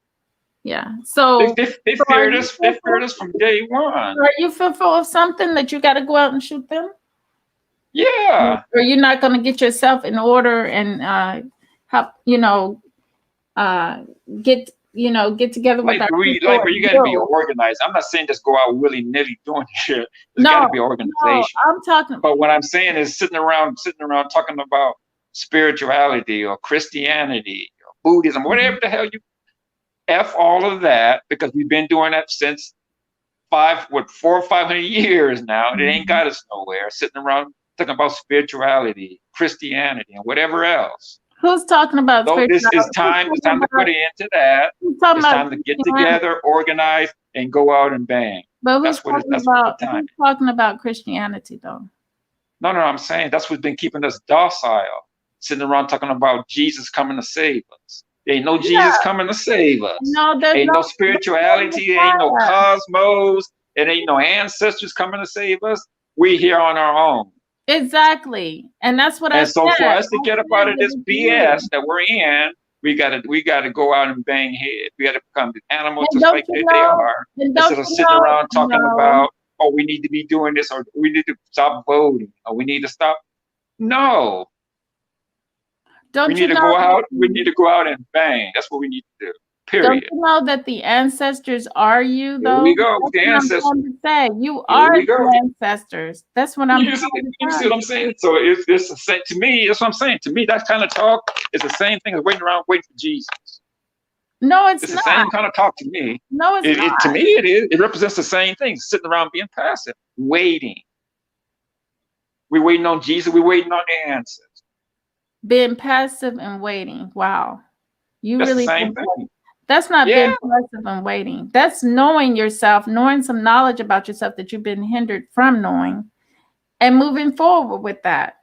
Yeah. So they feared us. They feared us from day one. Are you fearful of something that you got to go out and shoot them? Yeah. Or you're not going to get yourself in order and help, get together with our people. But you got to be organized. I'm not saying just go out willy nilly doing shit. There's got to be organization. No, I'm talking. But what I'm saying is sitting around talking about spirituality or Christianity or Buddhism, whatever the hell you F all of that, because we've been doing that since 400 or 500 years now. And it ain't got us nowhere. Sitting around talking about spirituality, Christianity, and whatever else. Who's talking about spirituality? It's time to put an end to that. It's time to get together, organize, and go out and bang. But who's talking about Christianity, though? No, I'm saying that's what's been keeping us docile. Sitting around talking about Jesus coming to save us. There ain't no Jesus coming to save us. No, there's ain't no spirituality. There ain't no cosmos. It ain't no ancestors coming to save us. We here on our own. Exactly, and that's what I said. And so for us to get up out of this BS that we're in, we gotta go out and bang head. We gotta become the animals just like they are. Instead of sitting around talking about, oh, we need to be doing this, or we need to stop voting, or we need to stop. No. We need to go out and bang. That's what we need to do. Period. Don't you know that the ancestors are you, though? Here we go. The ancestors. You are the ancestors. That's what I'm saying. You see what I'm saying? So it's to me, that's what I'm saying. To me, that kind of talk is the same thing as waiting for Jesus. No, it's not. It's the same kind of talk to me. No, it's not. To me, it is. It represents the same thing. Sitting around being passive, waiting. We're waiting on Jesus. We're waiting on the ancestors. Being passive and waiting. Wow. That's the same thing. That's not being passive and waiting. That's knowing yourself, knowing some knowledge about yourself that you've been hindered from knowing, and moving forward with that.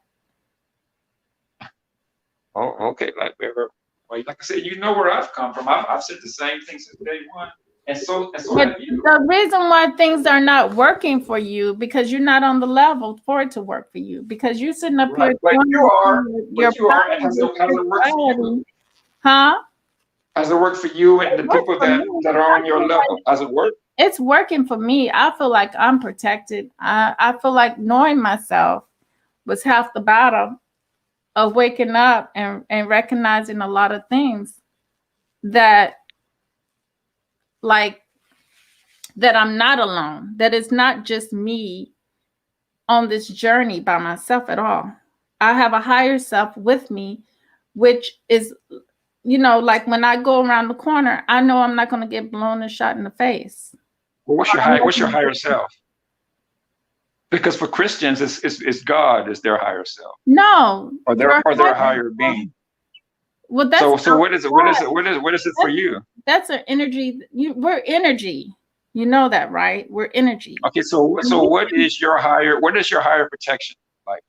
Oh, okay. Like I said, you know where I've come from. I've said the same thing since day one. And so have you. The reason why things are not working for you because you're not on the level for it to work for you. Because you're sitting up here. But you are. Has it worked for you? Huh? Has it worked for you and the people that are on your level? Has it worked? It's working for me. I feel like I'm protected. I feel like knowing myself was half the battle of waking up and recognizing a lot of things that like that I'm not alone, that it's not just me on this journey by myself at all. I have a higher self with me, which is, like when I go around the corner, I know I'm not going to get blown and shot in the face. Well, what's your higher self? Because for Christians, it's God is their higher self, No, or their higher being. Well, that's so what is it? What is it for you? That's an energy. We're energy. You know that, right? We're energy. Okay, so what is your higher protection like?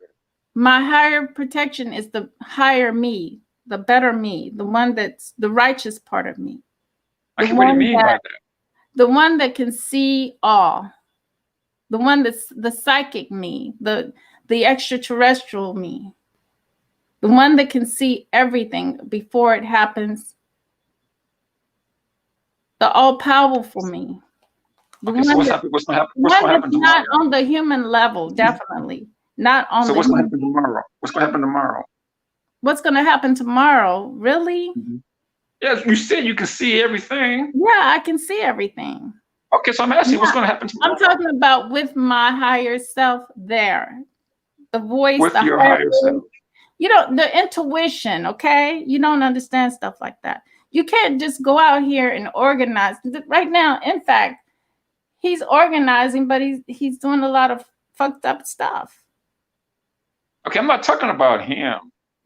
My higher protection is the higher me, the better me, the one that's the righteous part of me. Okay, what do you mean by that? The one that can see all. The one that's the psychic me, the extraterrestrial me. The one that can see everything before it happens. The all-powerful me. So what's going to happen tomorrow? Not on the human level, definitely. Not on so what's going to happen tomorrow? What's going to happen tomorrow? What's going to happen tomorrow? Really? Mm-hmm. Yeah, you said you can see everything. Yeah, I can see everything. Okay, so I'm asking, what's going to happen tomorrow? I'm talking about with my higher self there. The voice. With your higher self. The intuition, okay? You don't understand stuff like that. You can't just go out here and organize. Right now, in fact, he's organizing, but he's doing a lot of fucked up stuff. Okay, I'm not talking about him.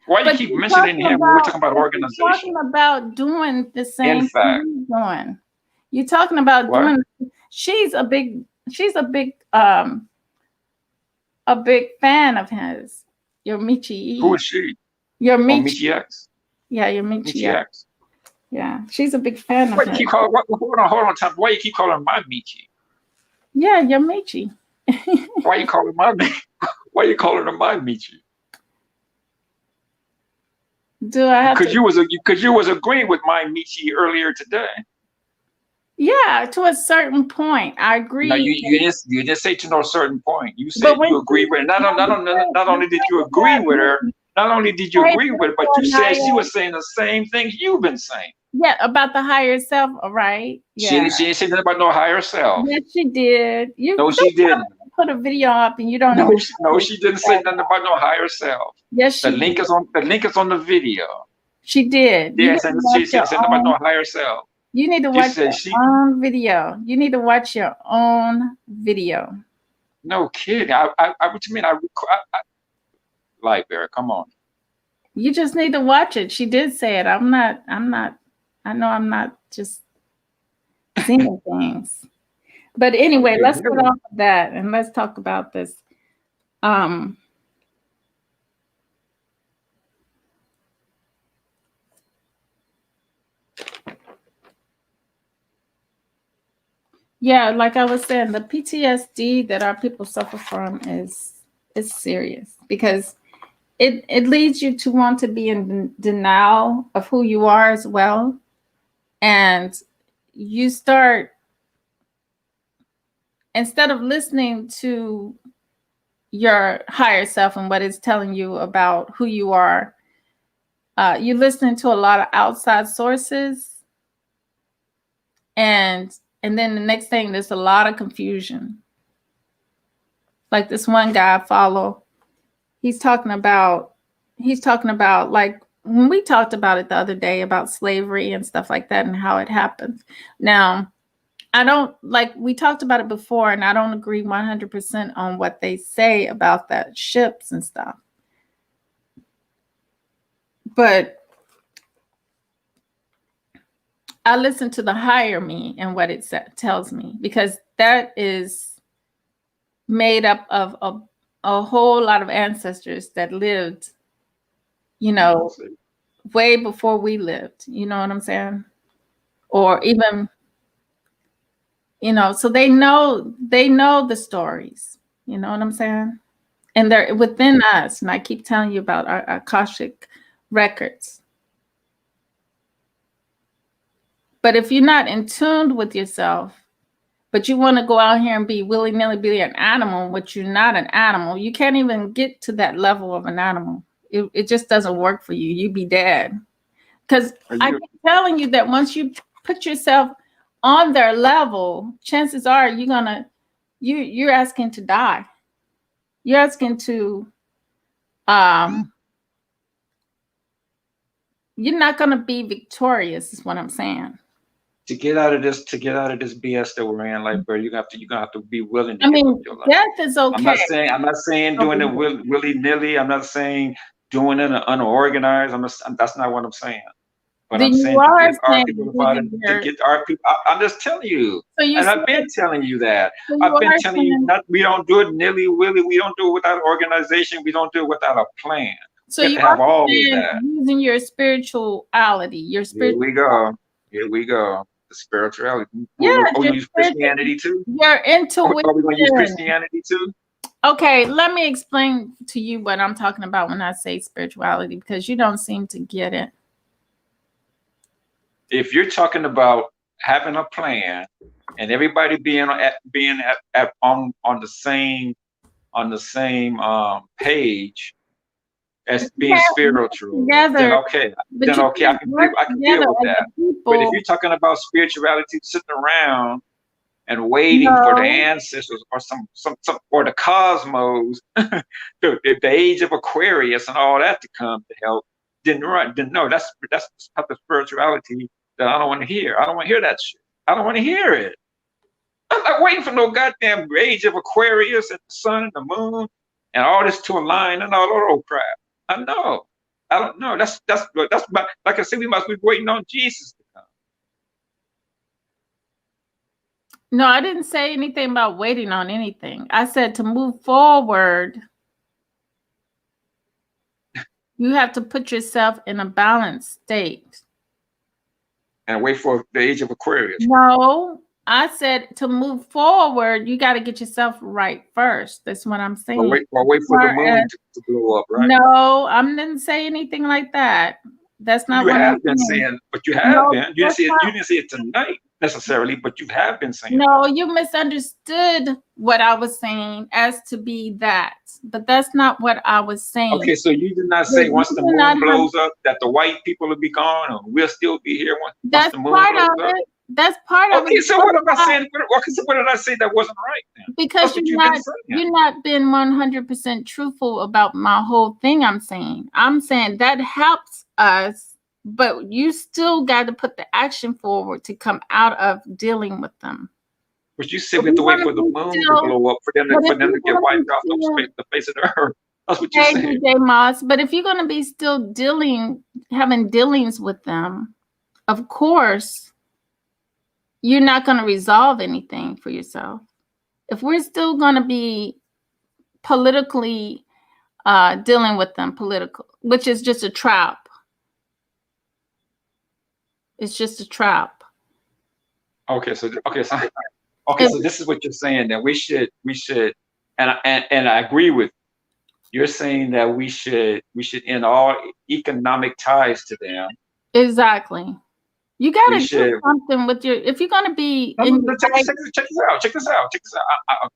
Why do you keep mentioning him when we're talking about organization? You're talking about doing the same thing he's doing. You're talking about doing. She's a big fan of his. Your Michi. Who is she? Your Michi. Michi X. Yeah, your Michi X. Yeah, she's a big fan of his. Hold on, Tom. Why you keep calling my Michi? Yeah, your Michi. Why you calling her my Michi? Do I have to? Because you was agreeing with my Michi earlier today. Yeah, to a certain point, I agree. No, you didn't say to no certain point. You said you agree with her. Not only did you agree with her, not only did you agree with her, but you said she was saying the same thing you've been saying. Yeah, about the higher self, right? Yeah. She didn't say nothing about no higher self. Yes, she did. No, she didn't. Put a video up and you don't know. No, she didn't say nothing about no higher self. Yes, she did. The link is on the video. She did. Yes, and she said something about no higher self. You need to watch your own video. You need to watch your own video. No kidding. What you mean? Lightbearer, come on. You just need to watch it. She did say it. I know I'm not just seeing things. But anyway, let's get off of that and let's talk about this. Yeah, like I was saying, the PTSD that our people suffer from is serious because it leads you to want to be in denial of who you are as well. And you start, instead of listening to your higher self and what it's telling you about who you are, you're listening to a lot of outside sources. And then the next thing, there's a lot of confusion. Like this one guy I follow, he's talking about like when we talked about it the other day about slavery and stuff like that and how it happens. Now, I don't, like we talked about it before, and I don't agree 100% on what they say about that ships and stuff. But I listen to the higher me and what it tells me, because that is made up of a whole lot of ancestors that lived, way before we lived. You know what I'm saying? Or even, so they know the stories. You know what I'm saying? And they're within us. And I keep telling you about our Akashic records. But if you're not in tune with yourself, but you want to go out here and be willy-nilly, be an animal, which you're not an animal, you can't even get to that level of an animal. It just doesn't work for you. You be dead. Because I keep telling you that once you put yourself on their level, chances are you're asking to die. You're asking to you're not gonna be victorious, is what I'm saying. To get out of this BS that we're in, like, bro, you're gonna have to be willing to I give up mean, your life. death is okay. I'm not saying doing it willy-nilly. I'm not saying doing it unorganized. That's not what I'm saying. But Then I'm you saying to are get our people saying about it, using to your, get our people. I'm just telling you, so you and said, I've been telling you that. so you I've been are telling you saying, not. We don't do it nilly-willy. We don't do it without organization. We don't do it without a plan. so We have you to are have all of saying that. using your spirituality, your Here spiritual, we go. Here we go. The spirituality. yeah, Are we your gonna use spiritual, Christianity too? your Are we gonna use intuition. Christianity too? Okay, let me explain to you what I'm talking about when I say spirituality, because you don't seem to get it. If you're talking about having a plan and everybody being on the same page as You being can't work spiritual, then together, okay, but you can't work I can together deal with as that. a But if people. you're talking about spirituality, sitting around and waiting for the No. ancestors or some or the cosmos, the age of Aquarius and all that to come to help, then right, then no, that's the type of spirituality that I don't want to hear. I don't want to hear that shit. I don't want to hear it. I'm not waiting for no goddamn age of Aquarius and the sun and the moon and all this to align and all that old crap. I know. I don't know. That's like I said, we must be waiting on Jesus to come. No, I didn't say anything about waiting on anything. I said to move forward, you have to put yourself in a balanced state. And wait for the age of Aquarius. No, I said to move forward, you got to get yourself right first. That's what I'm saying. Or wait for the moon to blow up, right? No, I didn't say anything like that. That's not You what I'm have been saying. saying, but you have No, been. You didn't that's see it. not. You didn't see it tonight necessarily, but you have been saying. No, you misunderstood what I was saying as to be that, but that's not what I was saying. Okay, so you did not say once the moon blows up that the white people will be gone, or we'll still be here once the moon blows up. That's part of it. Okay, so what am I saying? Okay, so what did I say that wasn't right then? Because That's what you've been saying. you're not been 100% truthful about my whole thing. I'm saying that helps us, but you still got to put the action forward to come out of dealing with them. But you said we have to wait for the moon to blow up for them to get wiped off the face of the earth. That's what you said. DJ Moss, but if you're going to be still having dealings with them, of course, you're not going to resolve anything for yourself. If we're still going to be politically dealing with them, which is just a trap. It's just a trap. Okay, so this is what you're saying, that we should, and I agree with you. You're saying that we should end all economic ties to them. Exactly. You got to do something with if you're going to be check this out.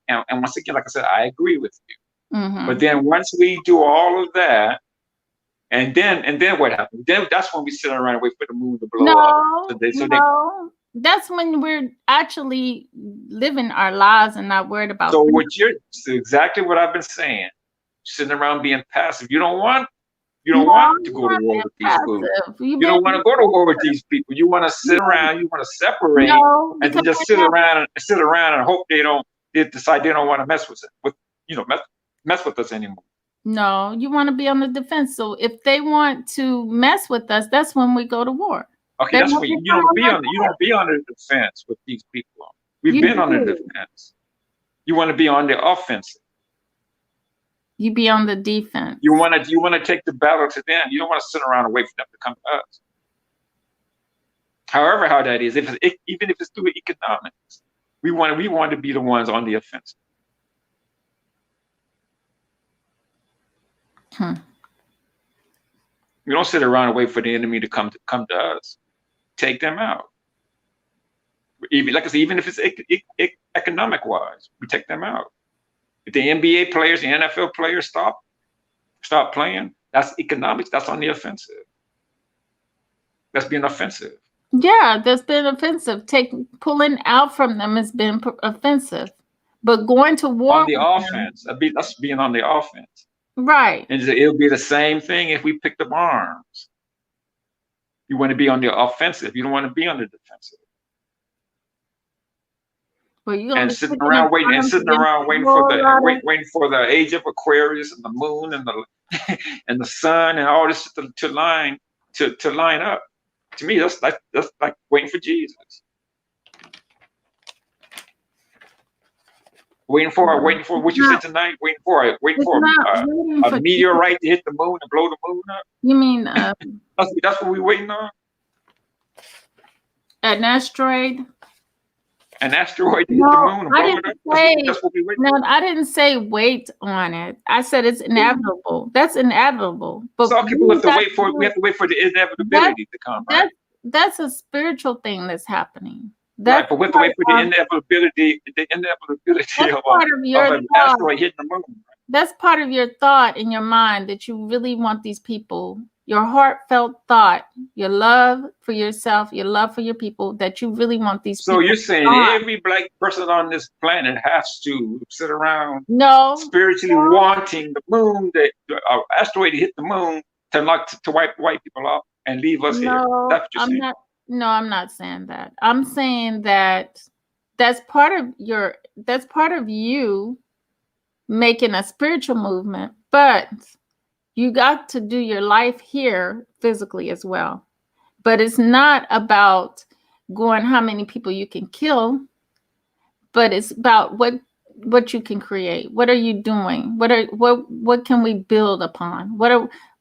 And once again, like I said, I agree with you. Mm-hmm. But then once we do all of that, and then what happens? Then that's when we sit around and wait for the moon to blow up. No. That's when we're actually living our lives and not worried about. So exactly what I've been saying. Sitting around being passive. You don't want to go to war with these people. You don't want to go to war with these people. You want to sit around. You want to separate, and then just sit around and hope they decide they don't want to mess with us anymore. No, you want to be on the defense. So if they want to mess with us, that's when we go to war. Okay, that's when you don't be on the defense with these people. We've been on the defense. You want to be on the offensive. You be on the defense. You want to take the battle to them. You don't want to sit around and wait for them to come to us. However, how that is, even if it's through economics, we want to be the ones on the offensive. We don't sit around and wait for the enemy to come to us. Take them out. Even like I said, even if it's economic wise, we take them out. If the NBA players, the NFL players stop playing, that's economics. That's on the offensive. That's being offensive. Yeah, that's been offensive. Pulling out from them has been offensive. But going to On war the with them, offense. That's being on the offense. right. And it'll be the same thing if we picked up arms. You want to be on the offensive. You don't want to be on the defensive. Well, you're gonna And be sitting picking up around waiting and arms sitting against around a whole lot of. waiting for the age of Aquarius and the moon and the and the sun and all this to line up. To me, that's like waiting for Jesus. Waiting for what It's you said not. tonight. Waiting It's for not waiting a for Jesus. meteorite to hit the moon and blow the moon up. You mean That's what we're waiting on. an asteroid? An asteroid to hit the No, moon and I blow it didn't up. say. That's what we're waiting No, on. I didn't say wait on it. I said it's inevitable. That's inevitable. So But people have we to got wait to for it. We do have to wait for the that. inevitability to come, right? That's a spiritual thing that's happening. Right, That's but we have to wait for part of the inevitability that's part of of your an thought. asteroid hitting the moon. That's part of your thought in your mind that you really want these people, your heartfelt thought, your love for yourself, your love for your people, that you really want these So you're people saying gone. every black person on this planet has to sit around No, spiritually wanting the moon, that asteroid to hit the moon to wipe white people off and leave us here. no, That's what you're I'm saying. not. No, I'm not saying that. I'm saying that that's part of your. That's part of you making a spiritual movement, but you got to do your life here physically as well. But it's not about going how many people you can kill, but it's about what you can create. What are you doing? What can we build upon?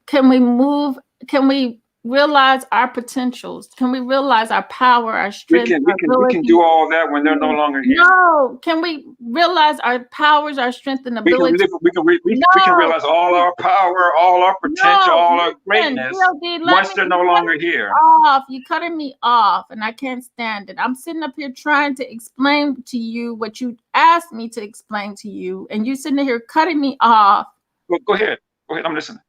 Can we move? Can we realize our potentials? Can we realize our power, our strength, our We can ability? do all that when they're no longer here. No, can we realize our powers, our strength, and We can ability? live. We can No, realize all our power, all our potential, no, all our listen, greatness DLD, let once me, they're no you longer cutting me here. off. You cutting me off, and I can't stand it. I'm sitting up here trying to explain to you what you asked me to explain to you, and you sitting here cutting me off. Go ahead. Go ahead. I'm listening.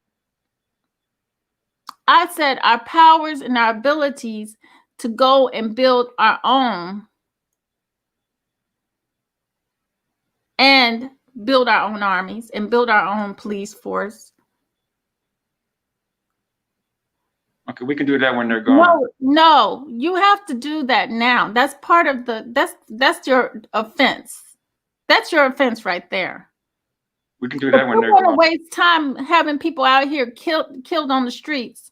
I said our powers and our abilities to go and build our own and build our own armies and build our own police force. Okay, we can do that when they're gone. No, you have to do that now. That's part of that's your offense. That's your offense right there. We can do But that when you they're want to gone. waste time having people out here killed on the streets,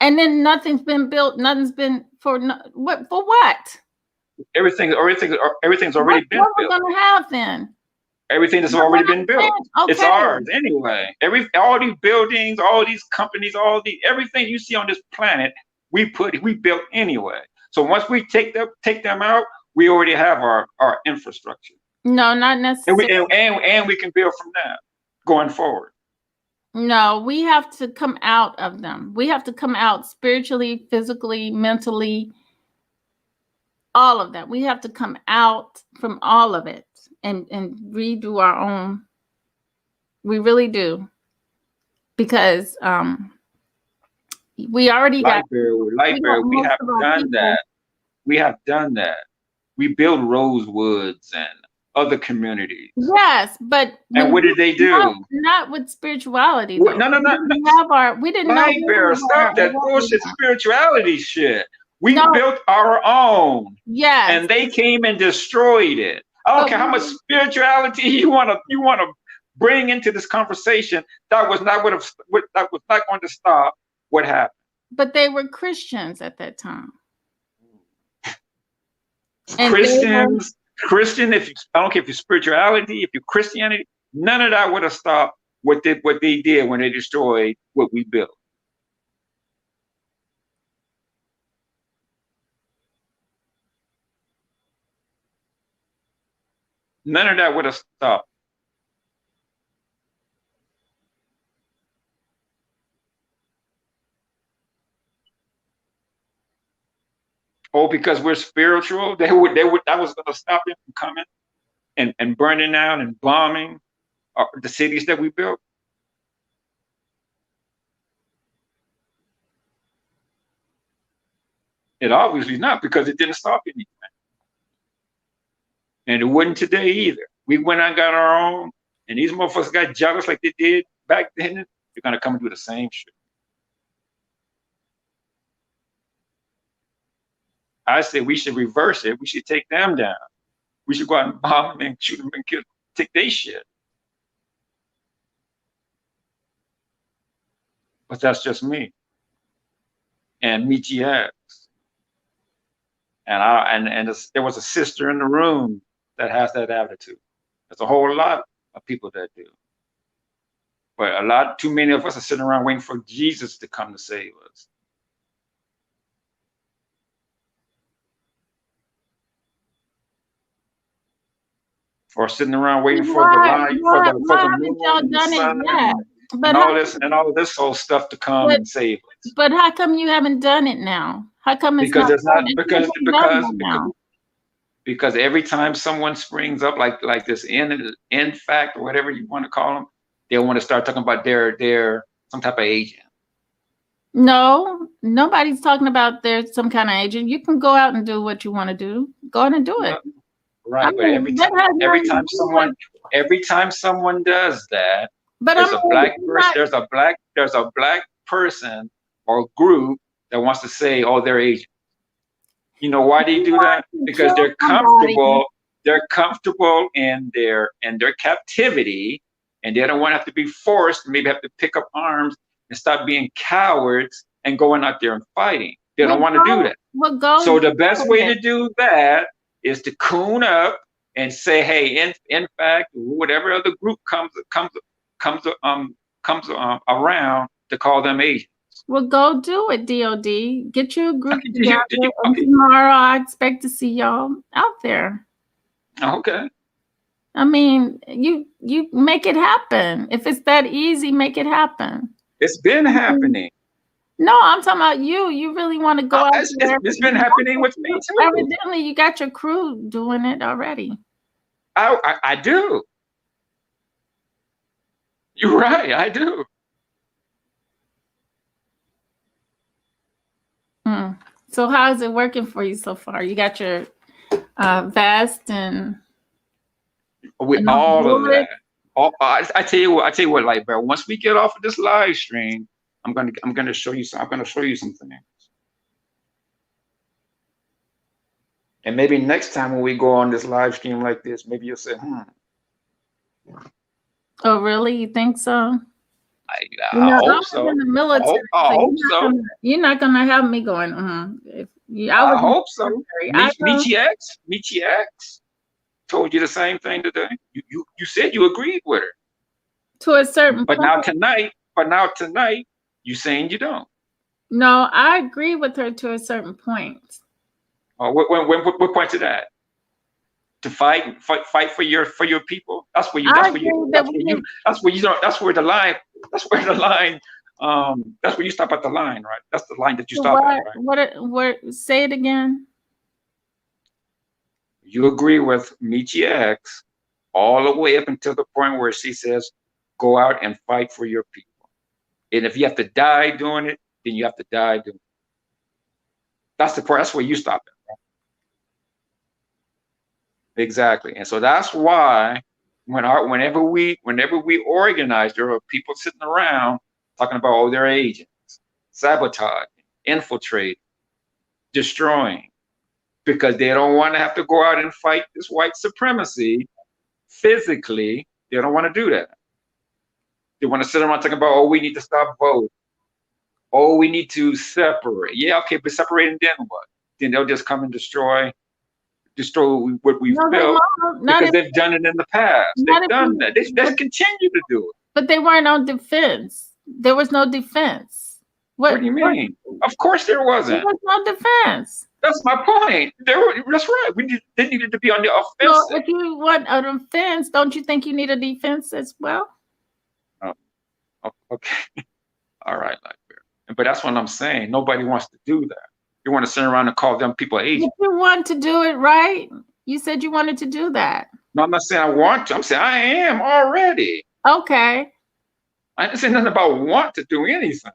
and then nothing's been built. Nothing's been for what? For what? Everything's already been What built. we're gonna have then? Everything has But already what been I'm built. saying, It's okay, ours anyway. All these buildings, all these companies, everything you see on this planet, we built anyway. So once we take them out, we already have our infrastructure. no, not necessarily. And we can build from that going forward. No, we have to come out of them. We have to come out spiritually, physically, mentally, all of that. We have to come out from all of it and redo our own. We really do, because we already got Lightbearer, we most have of our done people. that. We have done that. We built Rosewoods and other communities. Yes, but And what did they do? Not with spirituality though. No. We didn't know Lightbearer, stop that bullshit spirituality shit. We No. built our own. Yes. And they came and destroyed it. I don't care how much spirituality you wanna bring into this conversation. That was not going to stop what happened. But they were Christians at that time. And Christian, I don't care if you're spirituality, if you're Christianity, none of that would have stopped what they did when they destroyed what we built. None of that would have stopped. Oh, because we're spiritual, that was going to stop them from coming and burning down and bombing the cities that we built. It obviously not, because it didn't stop anything. And it wouldn't today either. We went and got our own, and these motherfuckers got jealous like they did back then. They're gonna come and do the same shit. I said we should reverse it. We should take them down. We should go out and bomb them and shoot them and kill, take their shit. But that's just me and me GX. And there was a sister in the room that has that attitude. There's a whole lot of people that do. But too many of us are sitting around waiting for Jesus to come to save us. Or sitting around waiting for the light, for the moon, and the sun, and all of this whole stuff to come and save us. But how come you haven't done it now? How come it's because now? Because every time someone springs up like this end fact or whatever you want to call them, they want to start talking about their some type of agent. No, nobody's talking about there's some kind of agent. You can go out and do what you want to do. Go out and do it. Right, but every time someone does that, there's a black person or group that wants to say, oh, they're agents. You know why they do that? Because they're comfortable. They're comfortable in their captivity, and they don't want to have to be forced. Maybe have to pick up arms and stop being cowards and going out there and fighting. They don't want to do that. So the best way to do that is to coon up and say, hey, in fact, whatever other group comes around, to call them agents. Well, go do it, DOD. Get you a group together, and tomorrow I expect to see y'all out there. Okay. I mean, you make it happen. If it's that easy, make it happen. It's been happening. No, I'm talking about you. You really want to go out there. It's been happening with me too. Evidently, you got your crew doing it already. I do. You're right. I do. So how is it working for you so far? You got your vest and with all of that. I tell you what, like, bro. Once we get off of this live stream, I'm gonna show you some. I'm gonna show you some things. And maybe next time when we go on this live stream like this, maybe you'll say, Oh, really? You think so? I hope so. In the military, I hope so. You're not gonna have me going. I hope so. Michi X told you the same thing today. You said you agreed with her to a certain point. But now tonight, you saying you don't. No, I agree with her to a certain point. What point to that? To fight for your people. That's where you stop at the line, right? That's the line that you stop at, right? What? Say it again. You agree with Michi X all the way up until the point where she says, "Go out and fight for your people," and if you have to die doing it, then you have to die doing it. That's the part. That's where you stop at. Exactly. And so that's why whenever we organize, there are people sitting around talking about, oh, they're agents, sabotaging, infiltrating, destroying, because they don't want to have to go out and fight this white supremacy physically. They don't want to do that. They want to sit around talking about, oh, we need to stop voting. Oh, we need to separate. Yeah, okay, but separating, then what? Then they'll just come and destroy what we've built, because they've done it in the past. They've done that. They continue to do it. But they weren't on defense. There was no defense. What do you mean? Of course there wasn't. There was no defense. That's my point. That's right. They needed to be on the offensive. So if you want a defense, don't you think you need a defense as well? Oh, okay. All right, but that's what I'm saying. Nobody wants to do that. You want to sit around and call them people agents. If you want to do it, right? You said you wanted to do that. No, I'm not saying I want to. I'm saying I am already. Okay. I didn't say nothing about want to do anything.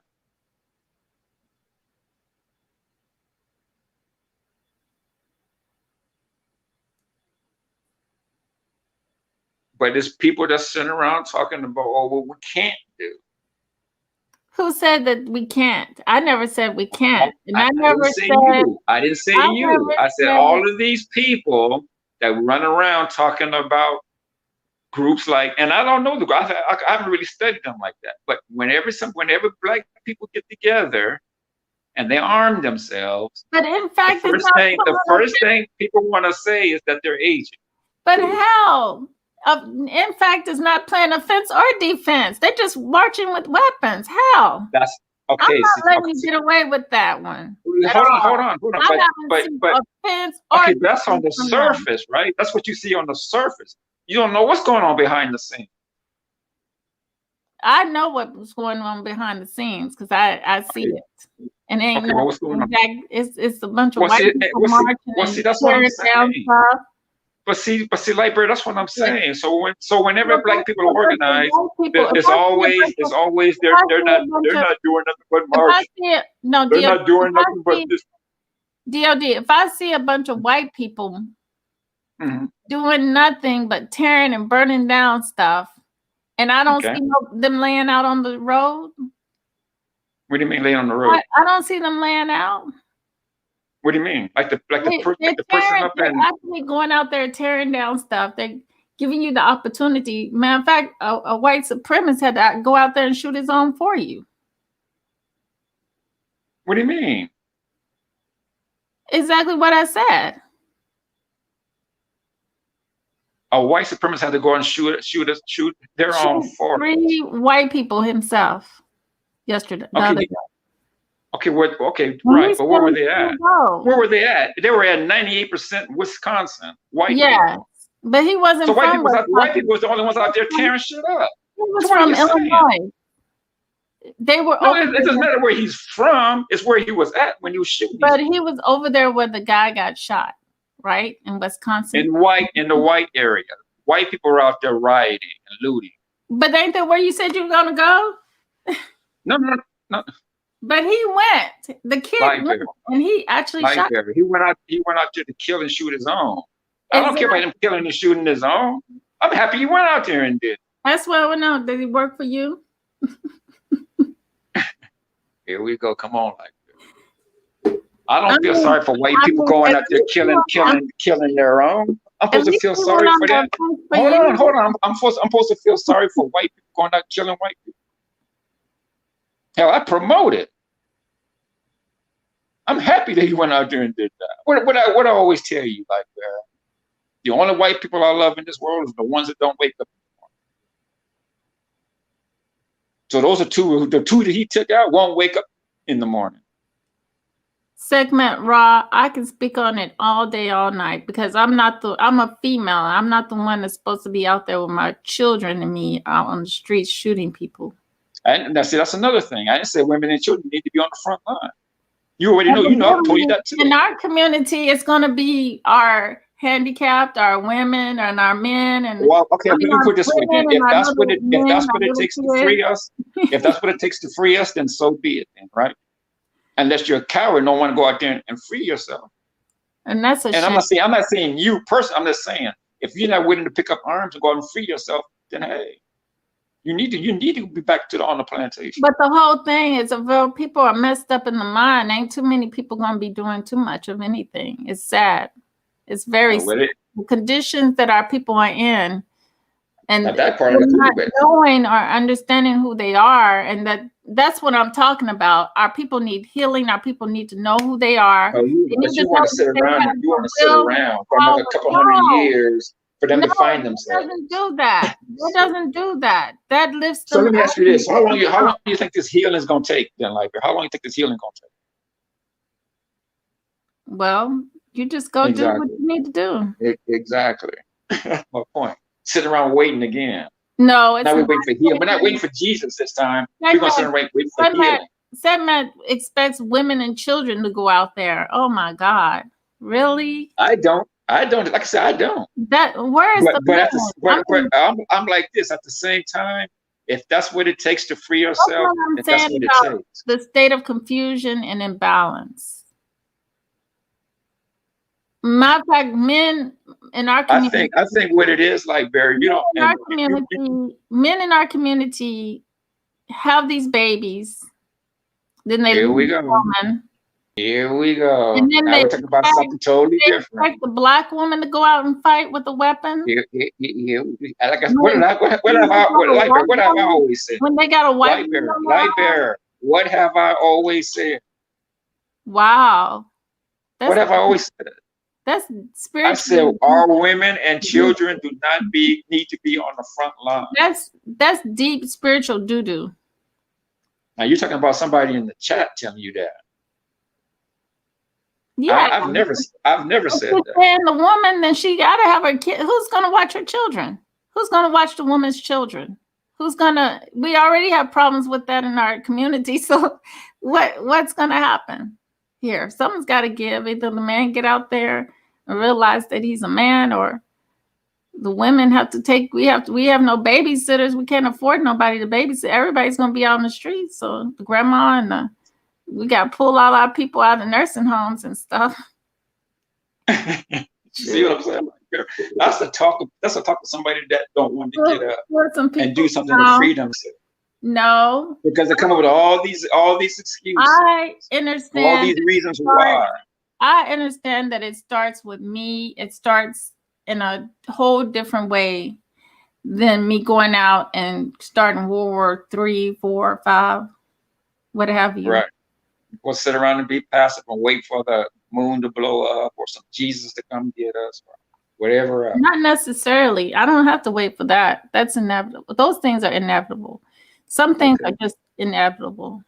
But there's people that's sitting around talking about, oh, well, we can't do. Who said that we can't? I never said we can't. And I I didn't never say said, you. I didn't say I you. never I said said, all of these people that run around talking about groups like, and I don't know the I haven't really studied them like that. But whenever black people get together and they arm themselves, but in the fact, it's first not. thing the first thing people want to say is that they're Asian. But how? In fact, it's not playing offense or defense. They're just marching with weapons. How? That's I'm okay. not See, letting okay, you get away with that one. hold on. I haven't seen But offense or okay, that's on the defense from them. surface, right? That's what you see on the surface. You don't know what's going on behind the scenes. I know what's going on behind the scenes because I see Okay. it. And ain't Okay, well, what's going on? It's a bunch of Well, white see, people marching and that's what I'm tearing down saying. stuff. But see, Lightbird, that's what I'm saying. So whenever Well, black people are organized, if it's I see a always if I they're see a not bunch of doing nothing but if I marching. see it, no, They're DOD, not doing if I nothing but see this. DOD, if I see a bunch of white people doing nothing but tearing and burning down stuff, and I don't Okay. see them laying out on the road. What do you mean laying on the road? I don't see them laying out. What do you mean? Like the person up They're and actually going out there tearing down stuff. They're giving you the opportunity. Matter of fact, a white supremacist had to go out there and shoot his own for you. what do you mean? Exactly what I said. A white supremacist had to go and shoot their own for 3 white people himself yesterday. The other day. Okay, right. But where were they at? Go. Where were they at? They were at 98% Wisconsin. White Yes, people. but he wasn't So from white people was the only ones out there tearing shit up. He was So what are from you saying? Illinois. They were No, over it doesn't matter where he's from. It's where he was at when he was shooting. but he was over there where the guy got shot, right? In Wisconsin. In the white area. White people were out there rioting and looting. But ain't that where you said you were gonna go? No. But he went. The kid went, and he actually shot. He went out there to kill and shoot his own. I don't care about him killing and shooting his own. I'm happy he went out there and did. That's what I want to know. Did he work for you? Here we go. Come on, like I don't feel sorry for white people going out there killing their own. I'm supposed to feel sorry for that. Hold on. I'm supposed to feel sorry for white people going out killing white people. Hell, I promote it. I'm happy that he went out there and did that. What I always tell you, like, the only white people I love in this world is the ones that don't wake up in the morning. So those are the two that he took out won't wake up in the morning. Segment Raw, I can speak on it all day, all night, because I'm a female. I'm not the one that's supposed to be out there with my children and me out on the streets shooting people. And that's another thing. I didn't say women and children need to be on the front line. You already know. I told you that too. In our community, it's going to be our handicapped, our women, and our men. And well, okay, let me put it this way. If that's what it takes to free us, if that's what it takes to free us, then so be it. Then, right? Unless you're a coward, don't want to go out there and free yourself. And that's a shame. I'm not saying you personally. I'm just saying if you're not willing to pick up arms and go out and free yourself, then hey. You need to be back on the plantation. But the whole thing is, if people are messed up in the mind, ain't too many people gonna be doing too much of anything. It's sad. It's very sad. The conditions that our people are in, and that part not knowing or understanding who they are, and that's what I'm talking about. Our people need healing. Our people need to know who they are. You want to sit around. You want to sit around for another couple hundred years. For them to find themselves. It doesn't do that. It doesn't do that. That lifts them. So let me ask you this: How long do you think this healing is going to take? Then, like, how long do you think this healing going to take? Well, you just go do what you need to do. Exactly. My point. Sitting around waiting again. No, it's now we're waiting for healing. We're not waiting for Jesus this time. We're going to sit and wait for healing. Segment expects women and children to go out there. Oh my God, really? I don't. Like I said, I don't. I'm like this. At the same time, if that's what it takes to free yourself, if that's what it takes. The state of confusion and imbalance. Matter of fact, men in our I community, think what it is, like Barry, you men don't, in our and community, men in our community have these babies, then they here leave we the go. woman, Here we go. and then Now we're talking about something totally they different. expect the black woman to go out and fight with a weapon. Like what When, did I, what when have they I, got a Light Bear, white what have I woman, always said? when they got a white Light woman Bear, on their Light arm, Bear, what have I always said? wow, What that's have I always said? that's I said spiritually our women and deep. children do not need to be on the front line. That's deep spiritual doo doo. Now you're talking about somebody in the chat telling you that. Yeah, I've never said if that. saying the woman, then she got to have her kid. Who's going to watch her children? Who's going to watch the woman's children? Who's going to? We already have problems with that in our community. So, what's going to happen here? Something's got to give. Either the man get out there and realize that he's a man, or the women have to take. We have no babysitters. We can't afford nobody to babysit. Everybody's going to be out on the streets. So the grandma and we got to pull all our people out of nursing homes and stuff. You see what I'm saying? That's a talk of somebody that don't want to get up and do something to free themselves. No, because they come up with all these excuses. I understand all these reasons why. I understand that it starts with me. It starts in a whole different way than me going out and starting World War 3, 4, 5, what have you. Right. We'll sit around and be passive and wait for the moon to blow up or some Jesus to come get us or whatever else. Not necessarily. I don't have to wait for that. That's inevitable. Those things are inevitable. Some things are just inevitable.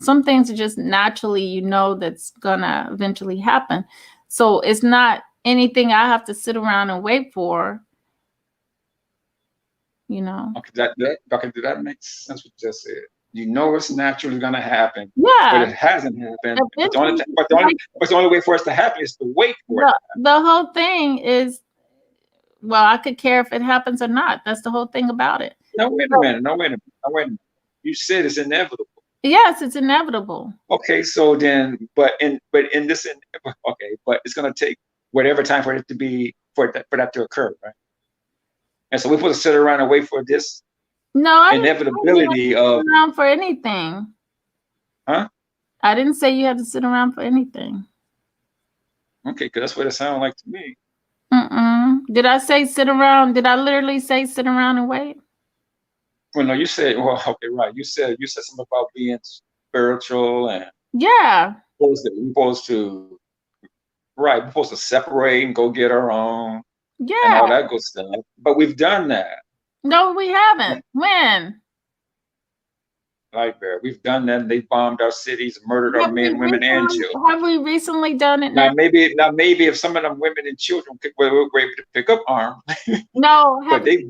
Some things are just naturally, that's gonna eventually happen. So it's not anything I have to sit around and wait for. Okay, that makes sense what you just said. It's naturally gonna happen. Yeah. But it hasn't happened. But the only way for us to happen is to wait for it. The whole thing is, well, I could care if it happens or not. That's the whole thing about it. No, wait a minute. You said it's inevitable. Yes, it's inevitable. Okay, so then, but it's gonna take whatever time for it to be for that to occur, right? And so we're supposed to sit around and wait for this inevitability of sit around for anything. Huh? I didn't say you had to sit around for anything. Okay, because that's what it sounded like to me. Did I say sit around? Did I literally say sit around and wait? Well, no, you said, okay, right. You said something about being spiritual and yeah. We're supposed to separate and go get our own. Yeah. And all that good stuff. But we've done that. No, we haven't. When? Light Bear. We've done that. They bombed our cities, murdered our men, women, and children. Have we recently done it? Now maybe if some of them women and children were able to pick up arms. No. But they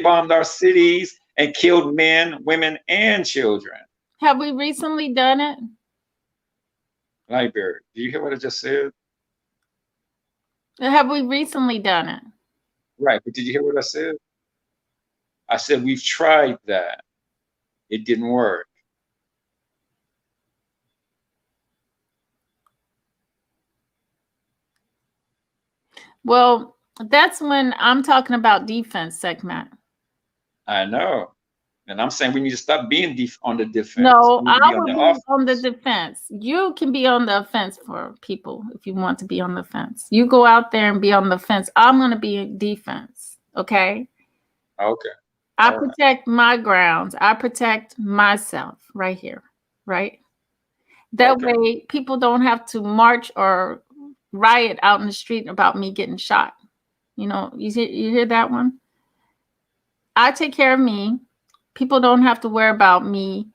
bombed our cities and killed men, women, and children. Have we recently done it? Light Bear, do you hear what I just said? Have we recently done it? Right, but did you hear what I said? I said we've tried that. It didn't work. Well, that's when I'm talking about defense segment. I know. And I'm saying we need to stop being on the defense. No, I will be on the defense. You can be on the offense for people if you want to be on the fence. You go out there and be on the fence. I'm going to be in defense. Okay? Okay. I protect my grounds. I protect myself right here. Right? That way people don't have to march or riot out in the street about me getting shot. You hear that one? I take care of me. People don't have to worry about me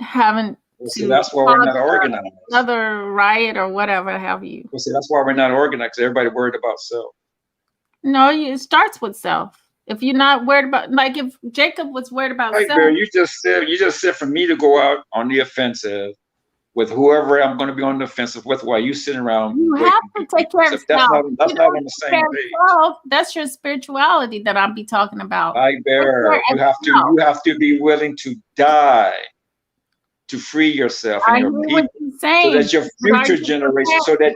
having to that's why we're not organized. Another riot or whatever have you. Well, see, that's why we're not organized. Everybody worried about self. No, it starts with self. If you're not worried about, like if Jacob was worried about self. Bear, you just said for me to go out on the offensive with whoever I'm going to be on the offensive with while you sitting around. You have to take care of self. That's not on the same page. That's your spirituality that I'll be talking about. Bear, you have to be willing to die to free yourself and I your hear what people, you're so saying, that your but are future you generation, prepared?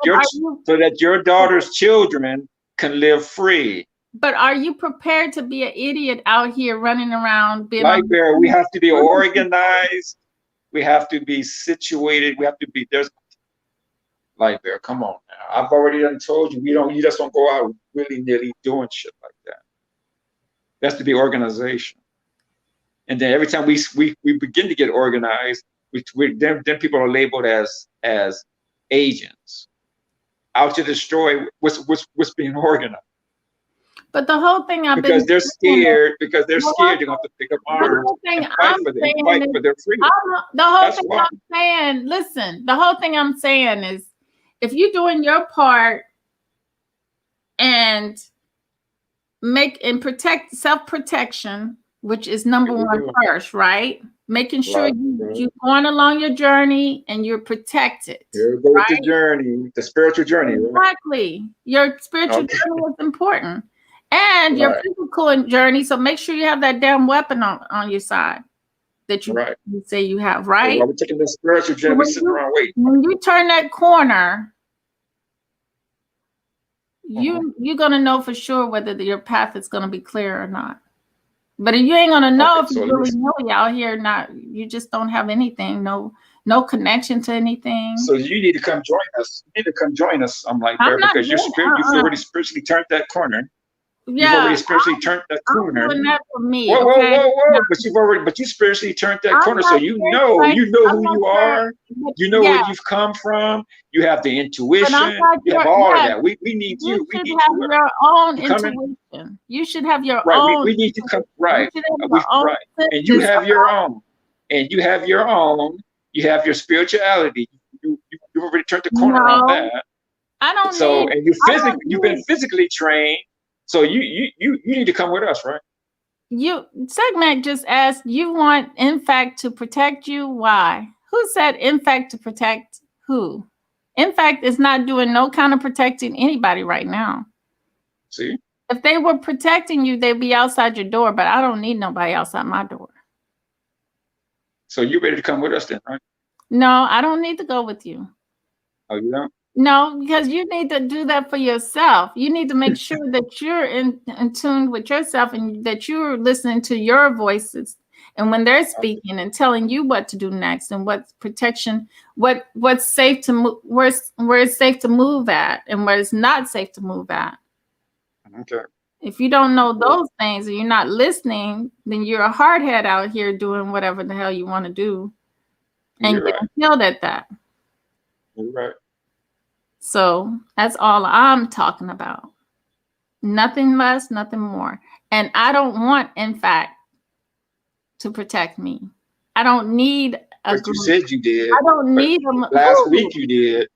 so that your daughter's children can live free. But are you prepared to be an idiot out here running around being on Light bearer, we have to be the organized. We have to be situated. We have to be there's light bearer. Come on now. I've already done told you you just don't go out willy-nilly doing shit like that. There has to be organization. And then every time we begin to get organized, then people are labeled as agents out to destroy what's being organized. But the whole thing I've Because been they're saying is, scared. Because they're scared, they're going to have to pick up the arms whole thing and fight I'm for them, saying fight is, for their freedom. the whole That's thing why. I'm saying, listen, the whole thing I'm saying is, if you're doing your part and protect self-protection, which is number one first, right? Making sure you're going along your journey and you're protected. Here goes right? the journey, the spiritual journey, right? Exactly. Your spiritual journey is important. And your physical journey. So make sure you have that damn weapon on your side that you say you have, right? While we're taking the spiritual journey, we're sitting around waiting. When you turn that corner, you're gonna know for sure whether your path is gonna be clear or not. But you ain't gonna know if you're really out here, you just don't have anything, no connection to anything. So you need to come join us. You need to come join us. I'm like, because you've already spiritually turned that corner. Yeah, you've already spiritually turned that corner. Doing that for me. Whoa, okay? whoa. But you spiritually turned that corner, so you know who you are. You know where you've come from. You have the intuition. You have all of that. We need you. We need you. Your own intuition. You should have your own. We need to come right. And you have your own. And you have your own. You have your spirituality. You've already turned the corner on that. I don't. So and you've been physically trained. So you need to come with us, right? Segment just asked, you want INFACT to protect you? Why? Who said INFACT to protect who? INFACT is not doing no kind of protecting anybody right now. See? If they were protecting you, they'd be outside your door, but I don't need nobody outside my door. So you ready to come with us then, right? No, I don't need to go with you. Oh, you don't? No, because you need to do that for yourself. You need to make sure that you're in tune with yourself and that you're listening to your voices. And when they're speaking and telling you what to do next and what protection, what's safe to move, where it's safe to move at and where it's not safe to move at. Okay. If you don't know those things and you're not listening, then you're a hardhead out here doing whatever the hell you want to do and getting killed at that. You're right. So that's all I'm talking about. Nothing less, nothing more. And I don't want, INFACT, to protect me. I don't need a group. You said you did. I don't need them. Last week you did.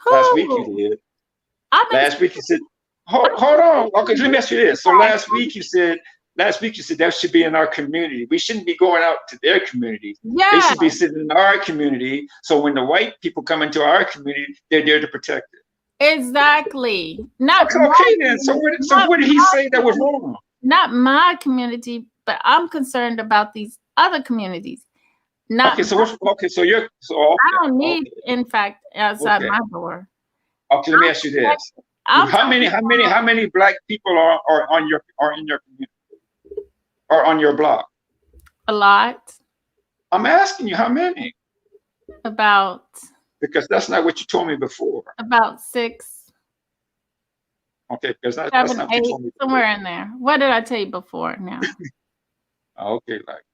Last week you did. Last week you said, hold on. Okay, let me ask you this. So last week you said that should be in our community. We shouldn't be going out to their community. Yeah. They should be sitting in our community. So when the white people come into our community, they're there to protect it. Exactly. Not okay then. So what did he say that was wrong? Not my community, but I'm concerned about these other communities. Not so I don't need INFACT outside my door. Okay, let me ask you this. How many black people are in your community? Or on your block? A lot. I'm asking you how many? About. Because that's not what you told me before. About 6. Okay, because that's not what you told me before. Somewhere in there. What did I tell you before now? Okay, like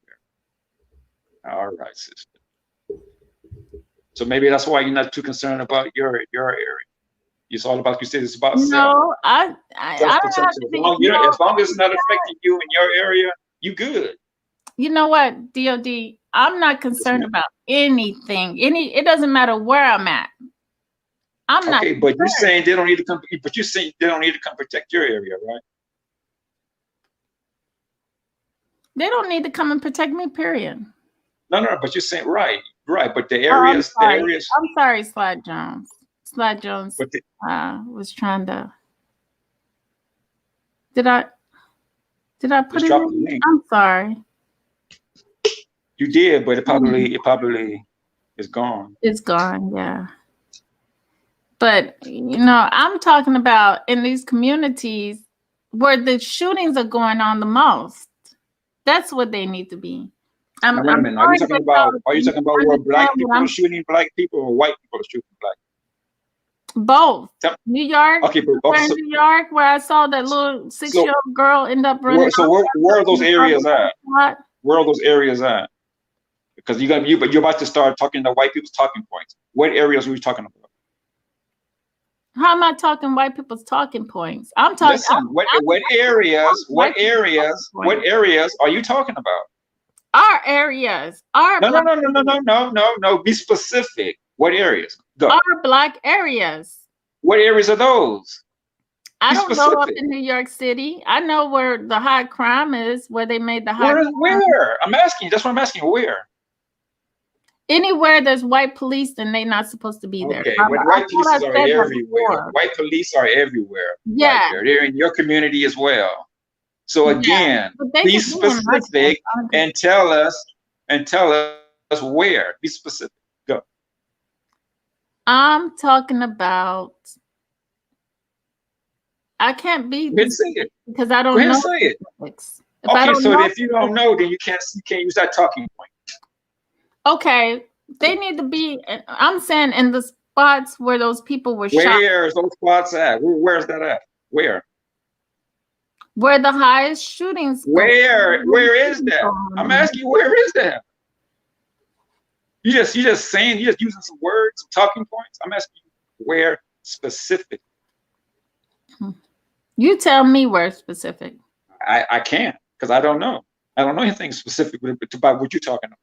that. All right, sister. So maybe that's why you're not too concerned about your area. It's all about, you said it's about self. No, I don't have to be, as long as it's not affecting you in your area, you good. You know what, DOD? I'm not concerned about anything. It doesn't matter where I'm at. I'm not. Okay, but you're saying they don't need to come. But you're saying they don't need to come protect your area, right? They don't need to come and protect me. Period. No. But you're saying right. But the areas, I'm sorry, Slide Jones. Slide Jones was trying to. Did I put it in? I'm sorry. You did, but it probably It's gone. It's gone, yeah. But I'm talking about in these communities where the shootings are going on the most. That's what they need to be. I'm Now, wait a minute. Are you talking about where black people are I'm shooting black people or white people are shooting black? both. Tell- New York, Okay, but where in New York, where I saw that little 6-year-old girl end up running. where are those areas at? Where are those areas at? Because you're about to start talking the white people's talking points. What areas are we talking about? How am I talking white people's talking points? I'm talking. Listen, what areas are you talking about? Our areas. No. Be specific. What areas? Go. Our black areas. What areas are those? I don't know up in New York City. I know where the high crime is, where they made the high crime. Where? I'm asking. That's what I'm asking. Where? Anywhere there's white police, then they're not supposed to be there. Okay, white police are everywhere. White police are everywhere. Yeah. Right, they're in your community as well. So again, be specific and tell us where. Be specific. Go. I'm talking about. I can't be because I don't know. Say it. Okay, so if you don't know, then you can't use that talking point. Okay, they need to be. I'm saying in the spots where those people were shot. Where's those spots at? Where's that at? Where? Where the highest shootings. Where is that? I'm asking you, where is that? You just using some words, some talking points. I'm asking you where specific. You tell me where specific. I can't because I don't know. I don't know anything specific about what you're talking about.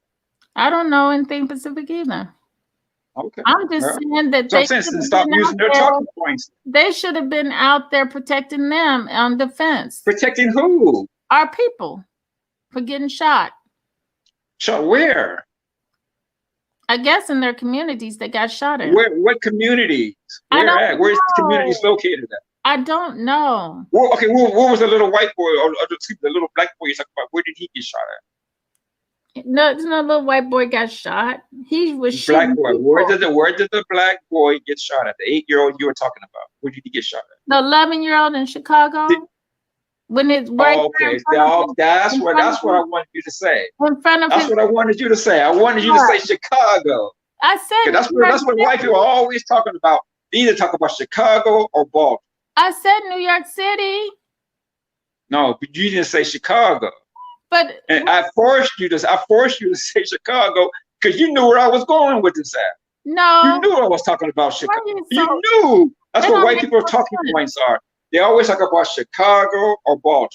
I don't know anything specific either. Okay. I'm just saying that they should stop using their talking points. They should have been out there protecting them on defense. Protecting who? Our people for getting shot. Shot where? I guess in their communities they got shot at. What communities? Where at? Where's the communities located at? I don't know. Well, okay, what was the little white boy or the little black boy you talking about? Where did he get shot at? No, it's not a little white boy got shot. He was black boy. Where did the black boy get shot at? The 8-year-old you were talking about. Where did he get shot at? The 11-year-old in Chicago. When it's okay, that's what I wanted you to say. In front of what I wanted you to say. I wanted you to say Chicago. I said that's what white people are always talking about. They either talk about Chicago or Baltimore. I said New York City. No, but you didn't say Chicago. But I forced you to say Chicago because you knew where I was going with this at. No. You knew I was talking about Chicago. You knew. That's what white people talking points are. They always talk about Chicago or Baltimore.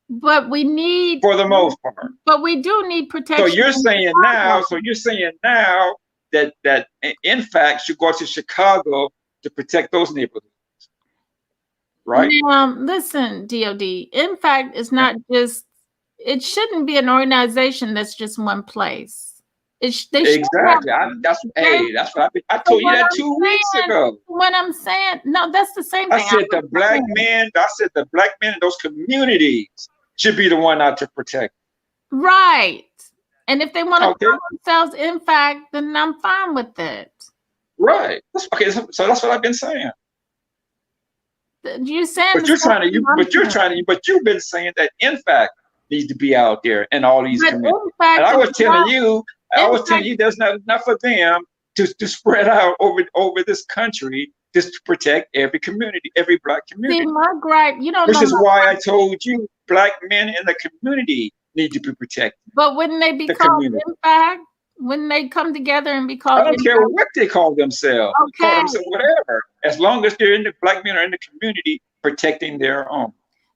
But we need, for the most part. But we do need protection. So you're saying now that in fact should go to Chicago to protect those neighborhoods. Right? Listen, DOD. In fact, it's not just. It shouldn't be an organization that's just one place. Exactly. That's what I told you that 2 weeks ago. What I'm saying, no, that's the same thing. I said the black men in those communities should be the one out to protect. Right. And if they want to call themselves in fact, then I'm fine with it. Right. Okay. So that's what I've been saying. You're saying, but you've been saying that in fact needs to be out there in all these communities. And I was telling you there's not enough of them to spread out over this country just to protect every community, every black community. See, my gripe, which is why I told you black men in the community need to be protected. But wouldn't they be called in fact? When they come together and be called, I don't care what they call themselves. Okay. Call themselves whatever, as long as black men are in the community protecting their own.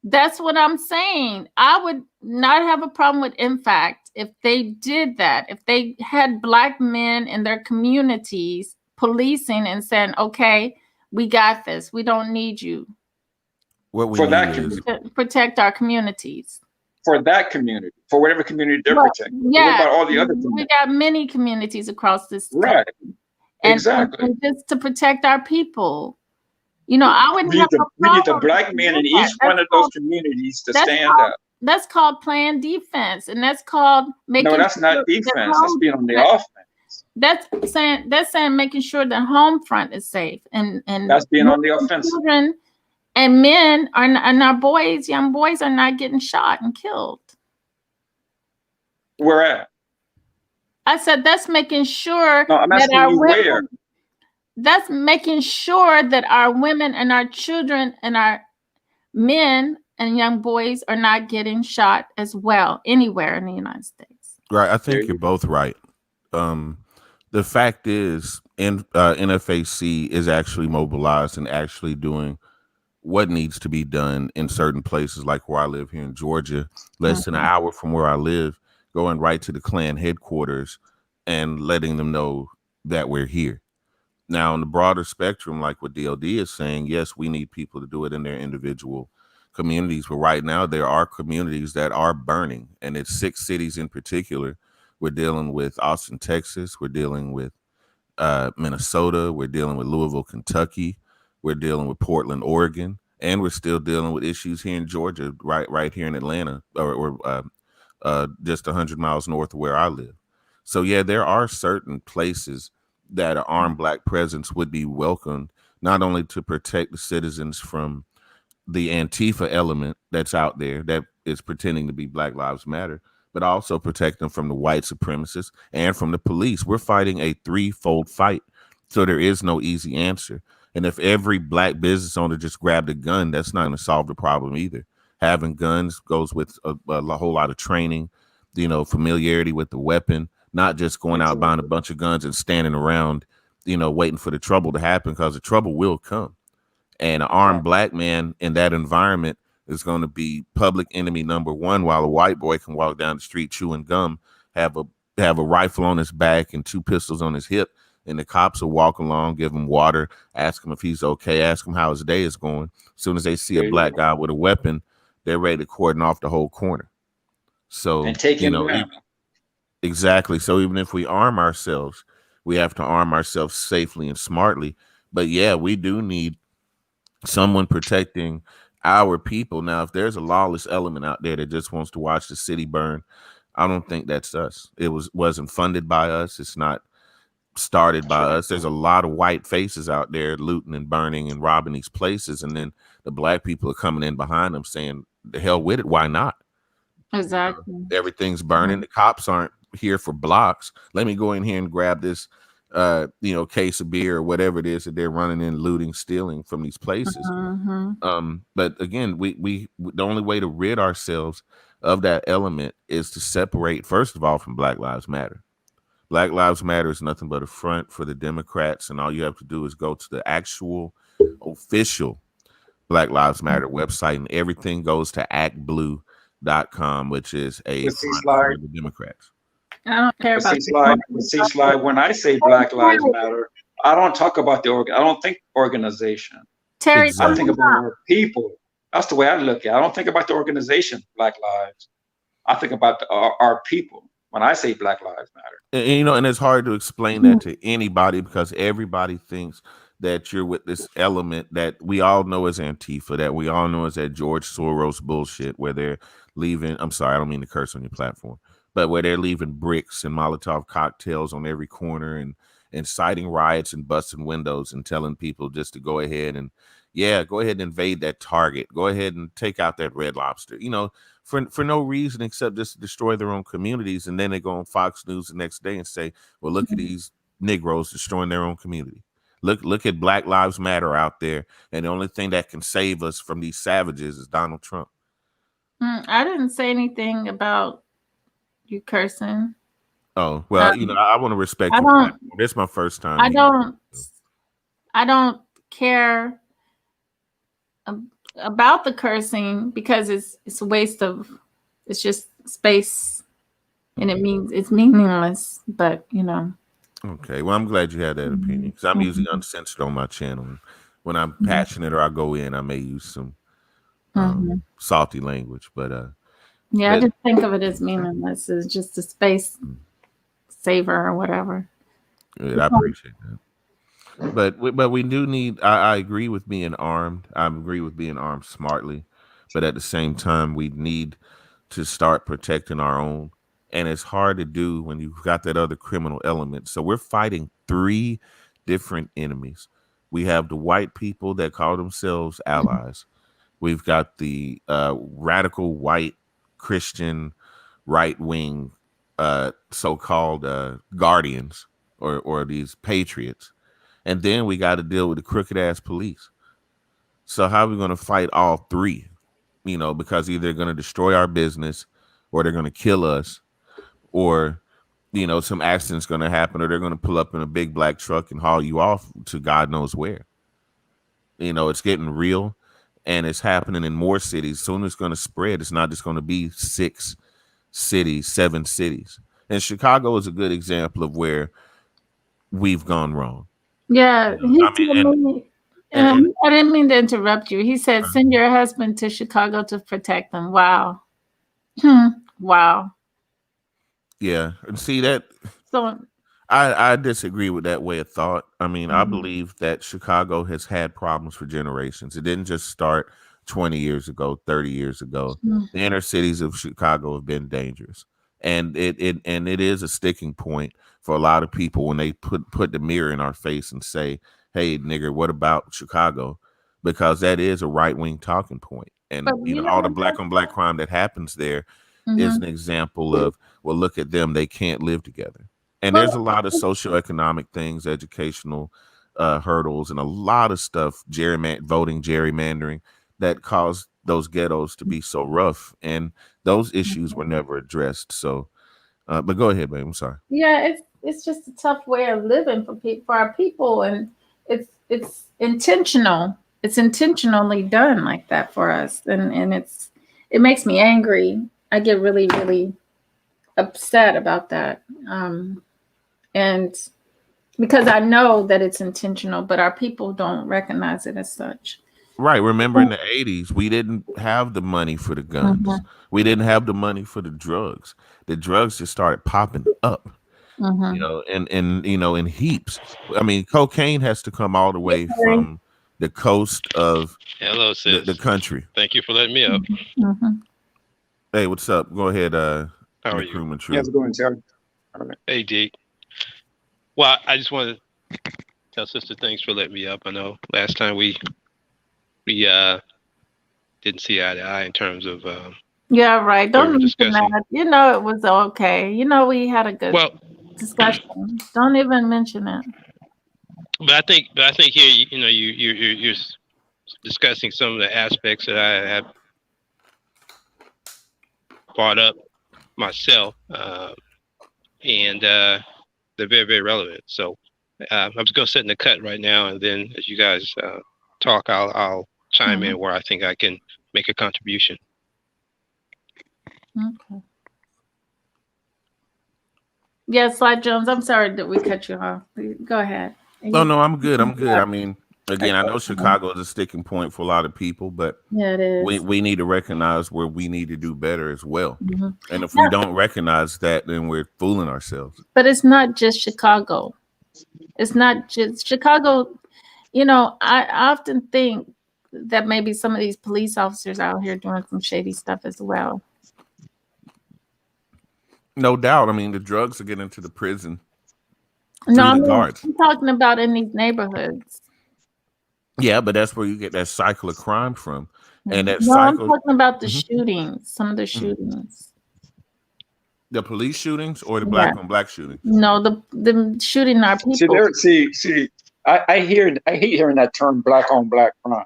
That's what I'm saying. I would not have a problem with in fact if they did that. If they had black men in their communities policing and saying, "Okay, we got this. We don't need you." What we for need that is to protect our communities. For that community, for whatever community they're protecting. Yeah, what about all the other communities? We got many communities across this country. Right. Exactly. And just to protect our people. I wouldn't have a problem. We need the black men in each one of those communities to stand up. That's called playing defense, and that's called making. No, that's not defense. That's being on the offense. That's saying making sure the home front is safe and That's being on the offensive. children and men and our boys, young boys, are not getting shot and killed. Where at? I said that's making sure No, I'm that asking our you where. women. That's making sure that our women and our children and our men and young boys are not getting shot as well anywhere in the United States. Right. I There think you're you go. both right. Um, the fact is, NFAC is actually mobilized and actually doing what needs to be done in certain places, like where I live here in Georgia, less than an Mhm. hour from where I live, going right to the Klan headquarters and letting them know that we're here. Now, on the broader spectrum, like what DOD is saying, yes, we need people to do it in their individual communities. But right now, there are communities that are burning, and it's 6 cities in particular. We're dealing with Austin, Texas. We're dealing with Minnesota. We're dealing with Louisville, Kentucky. We're dealing with Portland, Oregon, and we're still dealing with issues here in Georgia, right here in Atlanta, or just 100 miles north of where I live. So yeah, there are certain places that an armed black presence would be welcomed, not only to protect the citizens from the Antifa element that's out there that is pretending to be Black Lives Matter, but also protect them from the white supremacists and from the police. We're fighting a threefold fight. So there is no easy answer. And if every black business owner just grabbed a gun, that's not going to solve the problem either. Having guns goes with a whole lot of training, familiarity with the weapon, not just going out buying a Exactly. bunch of guns and standing around, waiting for the trouble to happen, because the trouble will come. And an armed Exactly. black man in that environment is going to be public enemy number one, while a white boy can walk down the street chewing gum, have a have a rifle on his back and 2 pistols on his hip, and the cops will walk along, give him water, ask him if he's okay, ask him how his day is going. As soon as they see a There you black go. guy with a weapon, they're ready to cordon off the whole corner. And So, take him down. exactly. So even if we arm ourselves, we have to arm ourselves safely and smartly. But yeah, we do need someone protecting our people. Now, if there's a lawless element out there that just wants to watch the city burn, I don't think that's us. Wasn't funded by us. It's not started That's by right. us. There's a lot of white faces out there looting and burning and robbing these places, and then the black people are coming in behind them saying, "The hell with it. Why not?" Exactly. Everything's burning. The cops aren't here for blocks. Let me go in here and grab this case of beer or whatever it is that they're running in, looting, stealing from these places. Mm-hmm. But again, we the only way to rid ourselves of that element is to separate, first of all, from Black Lives Matter. Black Lives Matter is nothing but a front for the Democrats, and all you have to do is go to the actual official Black Lives Matter website, and everything goes to actblue.com, which is a But see, front Slide, for the Democrats. I don't care but about see, Slide, but see, Slide, when I say Black Lives Matter, I don't talk about I don't think organization. Terry. I think Exactly. about our people. That's the way I look at it. I don't think about the organization, Black Lives. I think about our people when I say Black Lives Matter. And it's hard to explain that to anybody, because everybody thinks that you're with this element that we all know as Antifa, that we all know as that George Soros bullshit, where they're leaving. I'm sorry, I don't mean to curse on your platform, but where they're leaving bricks and Molotov cocktails on every corner, and inciting riots and busting windows and telling people just to go ahead and, yeah, go ahead and invade that Target, go ahead and take out that Red Lobster, for no reason except just to destroy their own communities. And then they go on Fox News the next day and say, well, look at these Negroes destroying their own community. Look at Black Lives Matter out there, and the only thing that can save us from these savages is Donald Trump. I didn't say anything about you cursing. Oh, well, I want to respect your platform. This is my first time. I don't care about the cursing, because it's a waste of, it's just space, and it's meaningless. But Okay, well, I'm glad you had that opinion, because I'm usually uncensored on my channel. When I'm passionate or I go in, I may use some salty language, but I just think of it as meaningless. It's just a space saver or whatever. Good, I appreciate that. But we do need. I agree with being armed. I agree with being armed smartly, but at the same time, we need to start protecting our own. and it's hard to do when you've got that other criminal element. So we're fighting three different enemies. We have the white people that call themselves allies. We've got the radical white Christian right wing so-called guardians or these patriots, and then we got to deal with the crooked ass police. So how are we going to fight all three? You know, because either they're going to destroy our business, or they're going to kill us, or some accident's going to happen, or they're going to pull up in a big black truck and haul you off to God knows where. It's getting real, and it's happening in more cities. Soon it's going to spread. It's not just going to be 6 cities, 7 cities. And Chicago is a good example of where we've gone wrong. Yeah, he I mean, told me. I didn't mean to interrupt you. He said, "Send your husband to Chicago to protect them." Wow. Wow. Yeah, and see that. So, I disagree with that way of thought. I mean, I believe that Chicago has had problems for generations. It didn't just start 20 years ago, 30 years ago. The inner cities of Chicago have been dangerous. And it is a sticking point for a lot of people when they put the mirror in our face and say, "Hey, nigger, what about Chicago?" Because that is a right-wing talking point. And but you know all the what? black on black crime that happens there is an example of, well, look at them, they can't live together. And there's a Well, lot of socioeconomic things, educational hurdles, and a lot of stuff, voting gerrymandering, that caused those ghettos to be so rough. And those issues were never addressed. So, but go ahead, babe. I'm sorry. yeah, it's just a tough way of living for our people, and it's intentional. It's intentionally done like that for us, and it makes me angry. I get really really upset about that, and because I know that it's intentional, but our people don't recognize it as such. Right. Remember in the 80s, we didn't have the money for the guns. Mhm, We didn't have the money for the drugs. The drugs just started popping up, mhm. in heaps. I mean, cocaine has to come all the way Sorry. from the coast of Hello, the sis. country. Thank you for letting me up. Mhm. Hey, what's up? Go ahead, How are the you? crewman How's true. it going, Terry? All right. Hey, D. Well, I just wanted to tell Sister thanks for letting me up. I know last time we didn't see eye to eye in terms of Yeah, right. what we Don't were mention discussing. that. You know it was okay. You know we had a good Well, discussion. Don't even mention it. but I think here, you're discussing some of the aspects that I have brought up myself, and they're very, very relevant. So I'm just gonna sit in the cut right now, and then as you guys talk, I'll chime Mhm. in where I think I can make a contribution. Okay. Yeah, Slide Jones. I'm sorry that we cut you off. Go ahead. Oh no, I'm good. I'm good. Yeah, I mean, again, I know Chicago is a sticking point for a lot of people, but it we, is. we need to recognize where we need to do better as well. Mhm. And if we Yeah, don't recognize that, then we're fooling ourselves. but it's not just Chicago. It's not just Chicago. I often think that maybe some of these police officers out here doing some shady stuff as well. No doubt. I mean, the drugs are getting into the prison No, through the guards. I'm talking about in these neighborhoods. Yeah, but that's where you get that cycle of crime from. And that No, I'm cycle, talking about the Mhm, shootings. Some of the mhm. shootings. The police shootings or the Yeah. black on black shootings. No, the shooting our See people. there. See. I hate hearing that term "black on black crime"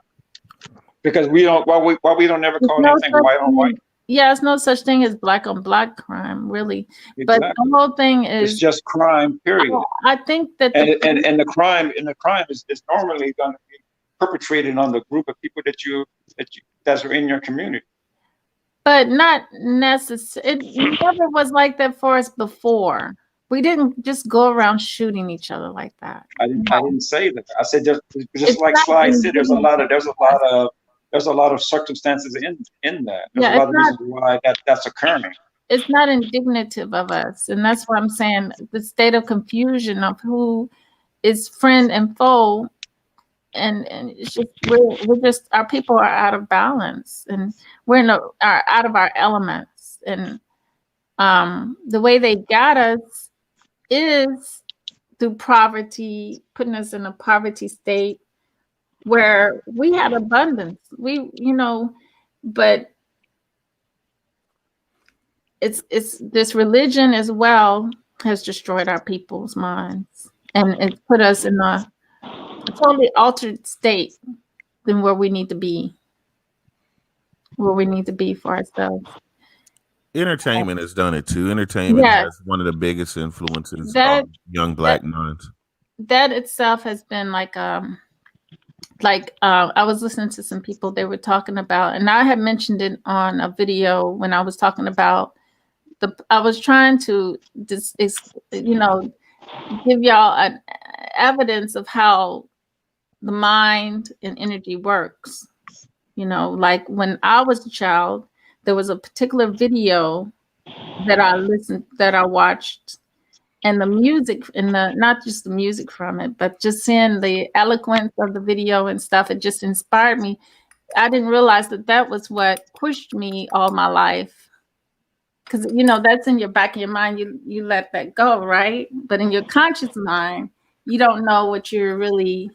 because we don't. Why we don't ever There's call no anything such white on white. thing. Yeah, it's no such thing as black on black crime, really. But the Exactly. whole thing It's is, just crime. Period. I think that And the crime is normally going to be perpetrated on the group of people that are in your community. but not necessarily. It never was like that for us before. We didn't just go around shooting each other like that. I didn't say that. I said just It's like not Sly said, indignant. there's a lot of circumstances in that. There's a Yeah, lot of reasons why that's occurring. it's not indignative of us, and that's what I'm saying. The state of confusion of who is friend and foe, and it's just we're just our people are out of balance, and we're in are out of our elements, and The way they got us is through poverty, putting us in a poverty state where we had abundance. But it's this religion as well has destroyed our people's minds, and it's put us in a totally altered state than where we need to be, for ourselves. Entertainment has done it too. Entertainment Yes, has one of the biggest influences that on young that black minds. that itself has been I was listening to some people, they were talking about, and I had mentioned it on a video when I was talking about I was trying to give y'all an evidence of how the mind and energy works. Like when I was a child, there was a particular video that I watched, and the music, and the not just the music from it, but just seeing the eloquence of the video and stuff, it just inspired me. I didn't realize that was what pushed me all my life, because that's in your back of your mind. You let that go, right? But in your conscious mind, you don't know what you're really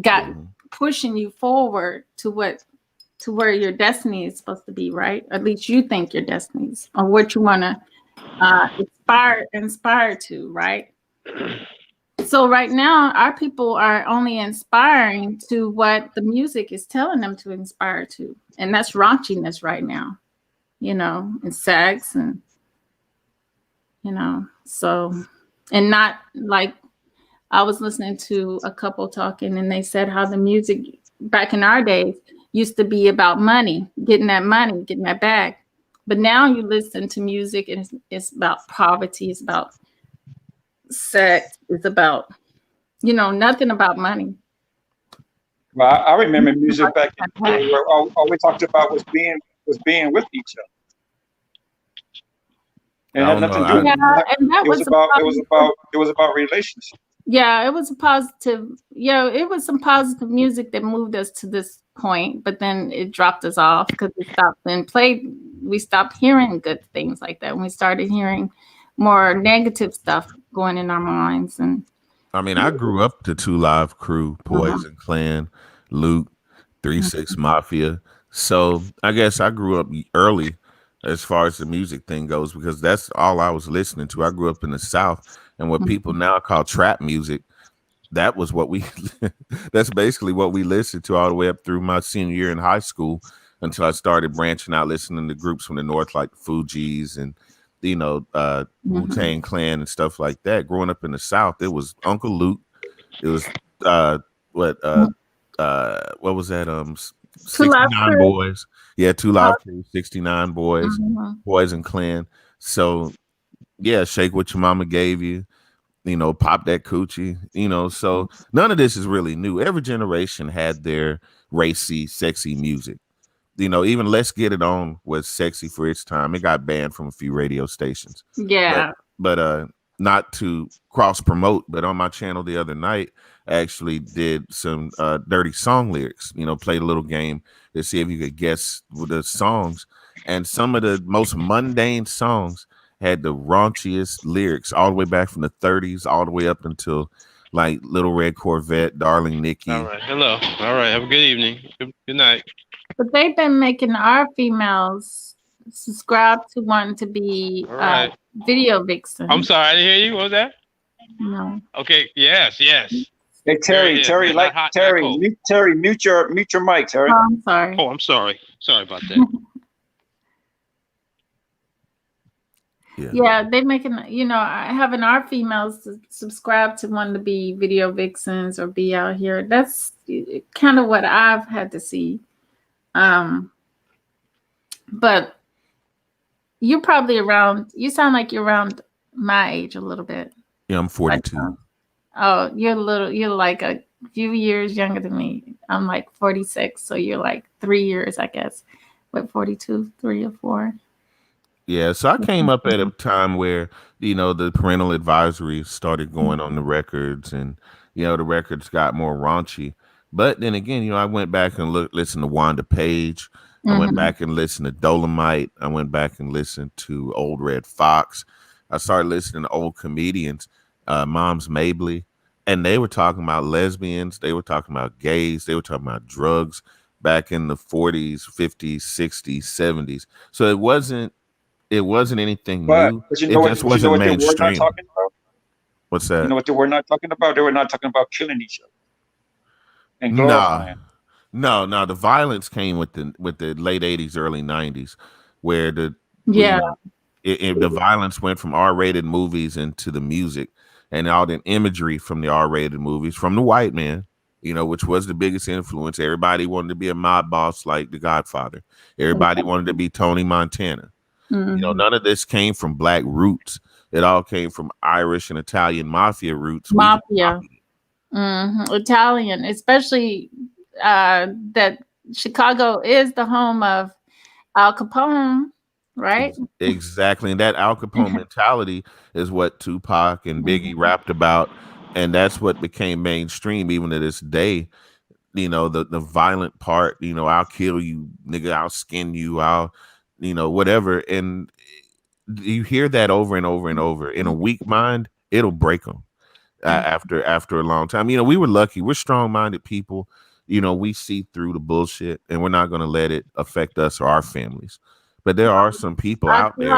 got pushing you forward to where your destiny is supposed to be, right? At least you think your destiny is, or what you want to inspire to, right? So right now, our people are only inspiring to what the music is telling them to inspire to, and that's raunchiness right now, and sex, and so, and not like, I was listening to a couple talking, and they said how the music back in our days used to be about money, getting that bag. But now you listen to music, and it's about poverty, it's about sex, it's about, nothing about money. Well, I remember music back in the day where all we talked about was being with each other. It had nothing to do with and that it was about relationships. Yeah, it was a positive. Yeah, it was some positive music that moved us to this point, but then it dropped us off because we stopped and played. We stopped hearing good things like that, and we started hearing more negative stuff going in our minds. And I mean, I grew up to Two Live Crew, Poison Clan, Luke, 3-6 Mafia. So I guess I grew up early as far as the music thing goes, because that's all I was listening to. I grew up in the South, and what people now call trap music, that was what we that's basically what we listened to all the way up through my senior year in high school, until I started branching out, listening to groups from the North like Fugees and Wu-Tang Clan and stuff like that. Growing up in the South, it was Uncle Luke, it was what was that, 69 Boys. Yeah, Two Live Crew, 69 Boys, Poison Clan. So yeah, Shake What Your Mama Gave You, Pop That Coochie, so none of this is really new. Every generation had their racy, sexy music. Even Let's Get It On was sexy for its time. It got banned from a few radio stations. Yeah. But not to cross promote, but on my channel the other night, I actually did some dirty song lyrics, played a little game to see if you could guess the songs. And some of the most mundane songs had the raunchiest lyrics, all the way back from the 30s, all the way up until like Little Red Corvette, Darling Nikki. All right. Hello. All right. Have a good evening. Good night. But they've been making our females subscribe to wanting to be video vixens. I'm sorry, I didn't hear you. What was that? No. Okay. Yes. Hey Terry, mute your mic, Terry. Oh, I'm sorry. Oh, I'm sorry. Sorry about that. Yeah, they making, having our females subscribe to wanting to be video vixens or be out here. That's kind of what I've had to see. But you're probably you sound like you're around my age a little bit. Yeah, I'm 42. Oh, you're like a few years younger than me. I'm like 46, so you're like 3 years, I guess. What, 42, 3 or 4? Yeah, so I came up at a time where, the parental advisory started going on the records, and, the records got more raunchy. But then again, I went back and listened to Wanda Page, I went Mm-hmm. back and listened to Dolomite. I went back and listened to Old Red Fox. I started listening to old comedians, Moms Mabley, and they were talking about lesbians. They were talking about gays. They were talking about drugs back in the 40s, 50s, 60s, 70s. So it wasn't anything new. But you It know what? just But you know wasn't what they were not mainstream. talking about? What's You that? know what they were not talking about? They were not talking about killing each other and Nah. glorifying. No. The violence came with the late '80s, early '90s, where Yeah. the violence went from R-rated movies into the music, and all the imagery from the R-rated movies from the white man, which was the biggest influence. Everybody wanted to be a mob boss like The Godfather. Everybody wanted to be Tony Montana. Mm-hmm. None of this came from black roots. It all came from Irish and Italian mafia roots. We just Mafia. copied Italian, especially that Chicago is the home of Al Capone, it. right? Exactly. And that Al Capone mentality is what Tupac and Biggie rapped about. And that's what became mainstream even to this day. The violent part, I'll kill you, nigga, I'll skin you, I'll, whatever. And you hear that over and over and over. In a weak mind, it'll break them after a long time. We were lucky. We're strong minded people. We see through the bullshit, and we're not going to let it affect us or our families. But there are some people I out there.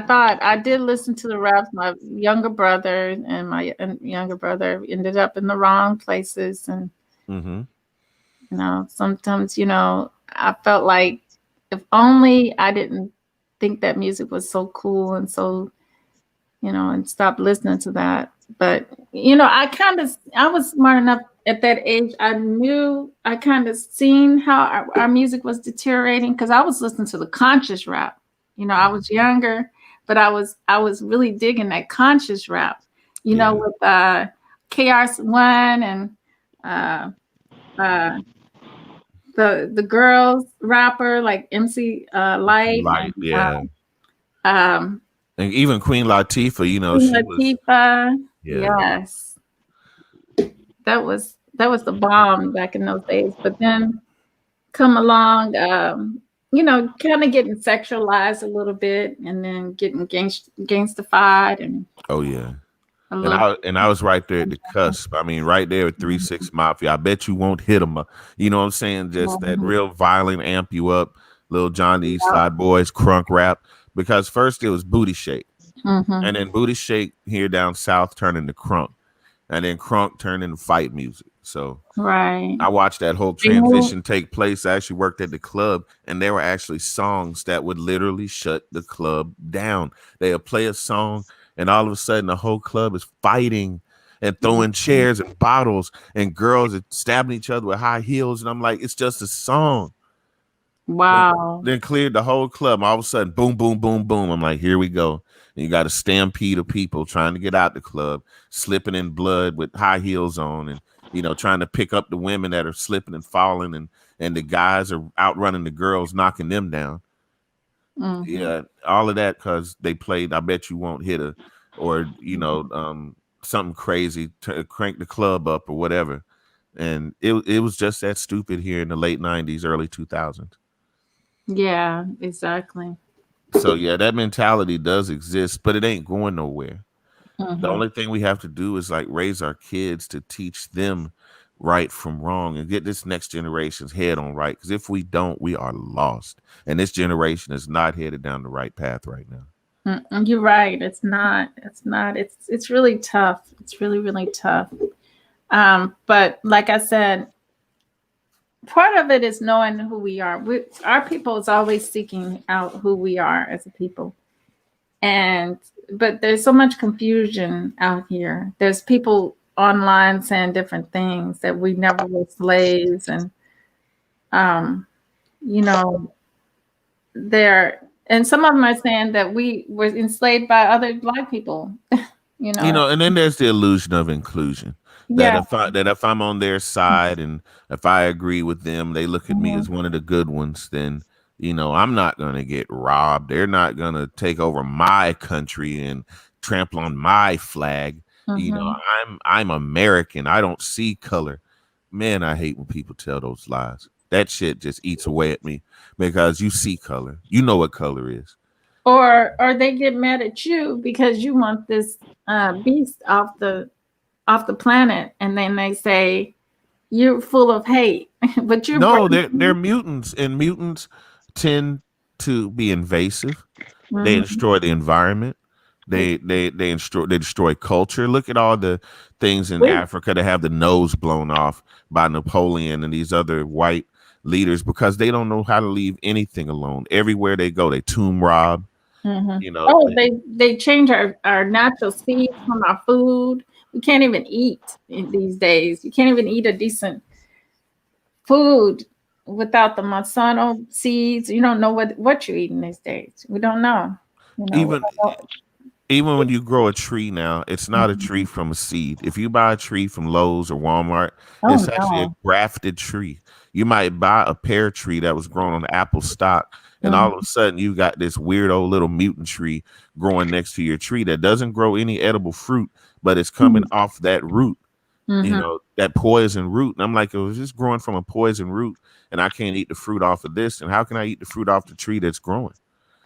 thought, I did listen to the raps. My younger brother and my younger brother ended up in the wrong places, and Hmm. sometimes I felt like if only I didn't think that music was so cool and so and stop listening to that. But I was smart enough at that age. I knew I kind of seen how our music was deteriorating because I was listening to the conscious rap. I was younger, but I was really digging that conscious rap. Yeah. With KRS-One and uh, uh, the girls rapper like MC Light Light. and Yeah. um, And even Queen Latifah, Queen she was, Latifah. yeah. Yes, that was the bomb back in those days. But then come along, kind of getting sexualized a little bit, and then getting gangstified and Oh, yeah. a And little. I was right there at the cusp. I mean, right there at 3 6 Mafia. I bet you won't hit them. You know what I'm saying? Just that Mhm. real violent amp you up, little John the East Side Boys, crunk rap. Because first it was Booty Shake. Mhm. And then Booty Shake here down south turned into crunk. And then crunk turned into fight music. So Right. I watched that whole They moved. transition take place. I actually worked at the club, and there were actually songs that would literally shut the club down. They would play a song, and all of a sudden, the whole club is fighting and throwing chairs and bottles, and girls are stabbing each other with high heels. And I'm like, it's just a song. Then, Wow. then cleared the whole club. All of a sudden, boom, boom, boom, boom. I'm like, here we go. And you got a stampede of people trying to get out the club, slipping in blood with high heels on, and trying to pick up the women that are slipping and falling, and the guys are outrunning the girls, knocking them down. Mhm. Yeah, all of that because they played. I bet you won't hit a, or something crazy to crank the club up or whatever. And it was just that stupid here in the late '90s, early 2000s. Yeah. Exactly. So yeah, that mentality does exist, but it ain't going nowhere. The Mhm. only thing we have to do is like raise our kids to teach them right from wrong and get this next generation's head on right. Because if we don't, we are lost. And this generation is not headed down the right path right now. You're right. It's not. It's not. It's really tough. It's really really tough. But like I said, part of it is knowing who we are. Our people is always seeking out who we are as a people, and but there's so much confusion out here. There's people online saying different things that we never were slaves, and um, you know, and some of them are saying that we were enslaved by other black people. You know, And then there's the illusion of inclusion. That yeah. if I'm on their side and if I agree with them, they look at me Mhm, as one of the good ones, then I'm not gonna get robbed. They're not gonna take over my country and trample on my flag. mhm. I'm American. I don't see color. Man, I hate when people tell those lies. That shit just eats away at me because you see color. You know what color is. Or they get mad at you because you want this beast off the planet, and then they say you're full of hate, but you're No, they're bringing. mutants, and mutants tend to be invasive. They Mhm. destroy the environment. They destroy culture. Look at all the things in Africa that have the nose blown off by Napoleon and these other white leaders because they don't know how to leave anything alone. Everywhere they go, they tomb rob. Mhm. You know, Oh, they change our natural seeds from our food. We can't even eat in these days. You can't even eat a decent food without the Monsanto seeds. You don't know what you're eating these days. We don't know. You know. even even when you grow a tree now, it's not a tree from a seed. If you buy a tree from Lowe's or Walmart, Oh it's actually a no. grafted tree. You might buy a pear tree that was grown on apple stock, and all Mhm. of a sudden you got this weirdo little mutant tree growing next to your tree that doesn't grow any edible fruit, but it's coming off that root, Mhm. that poison root. And I'm like, it was just growing from a poison root, and I can't eat the fruit off of this. And how can I eat the fruit off the tree that's growing?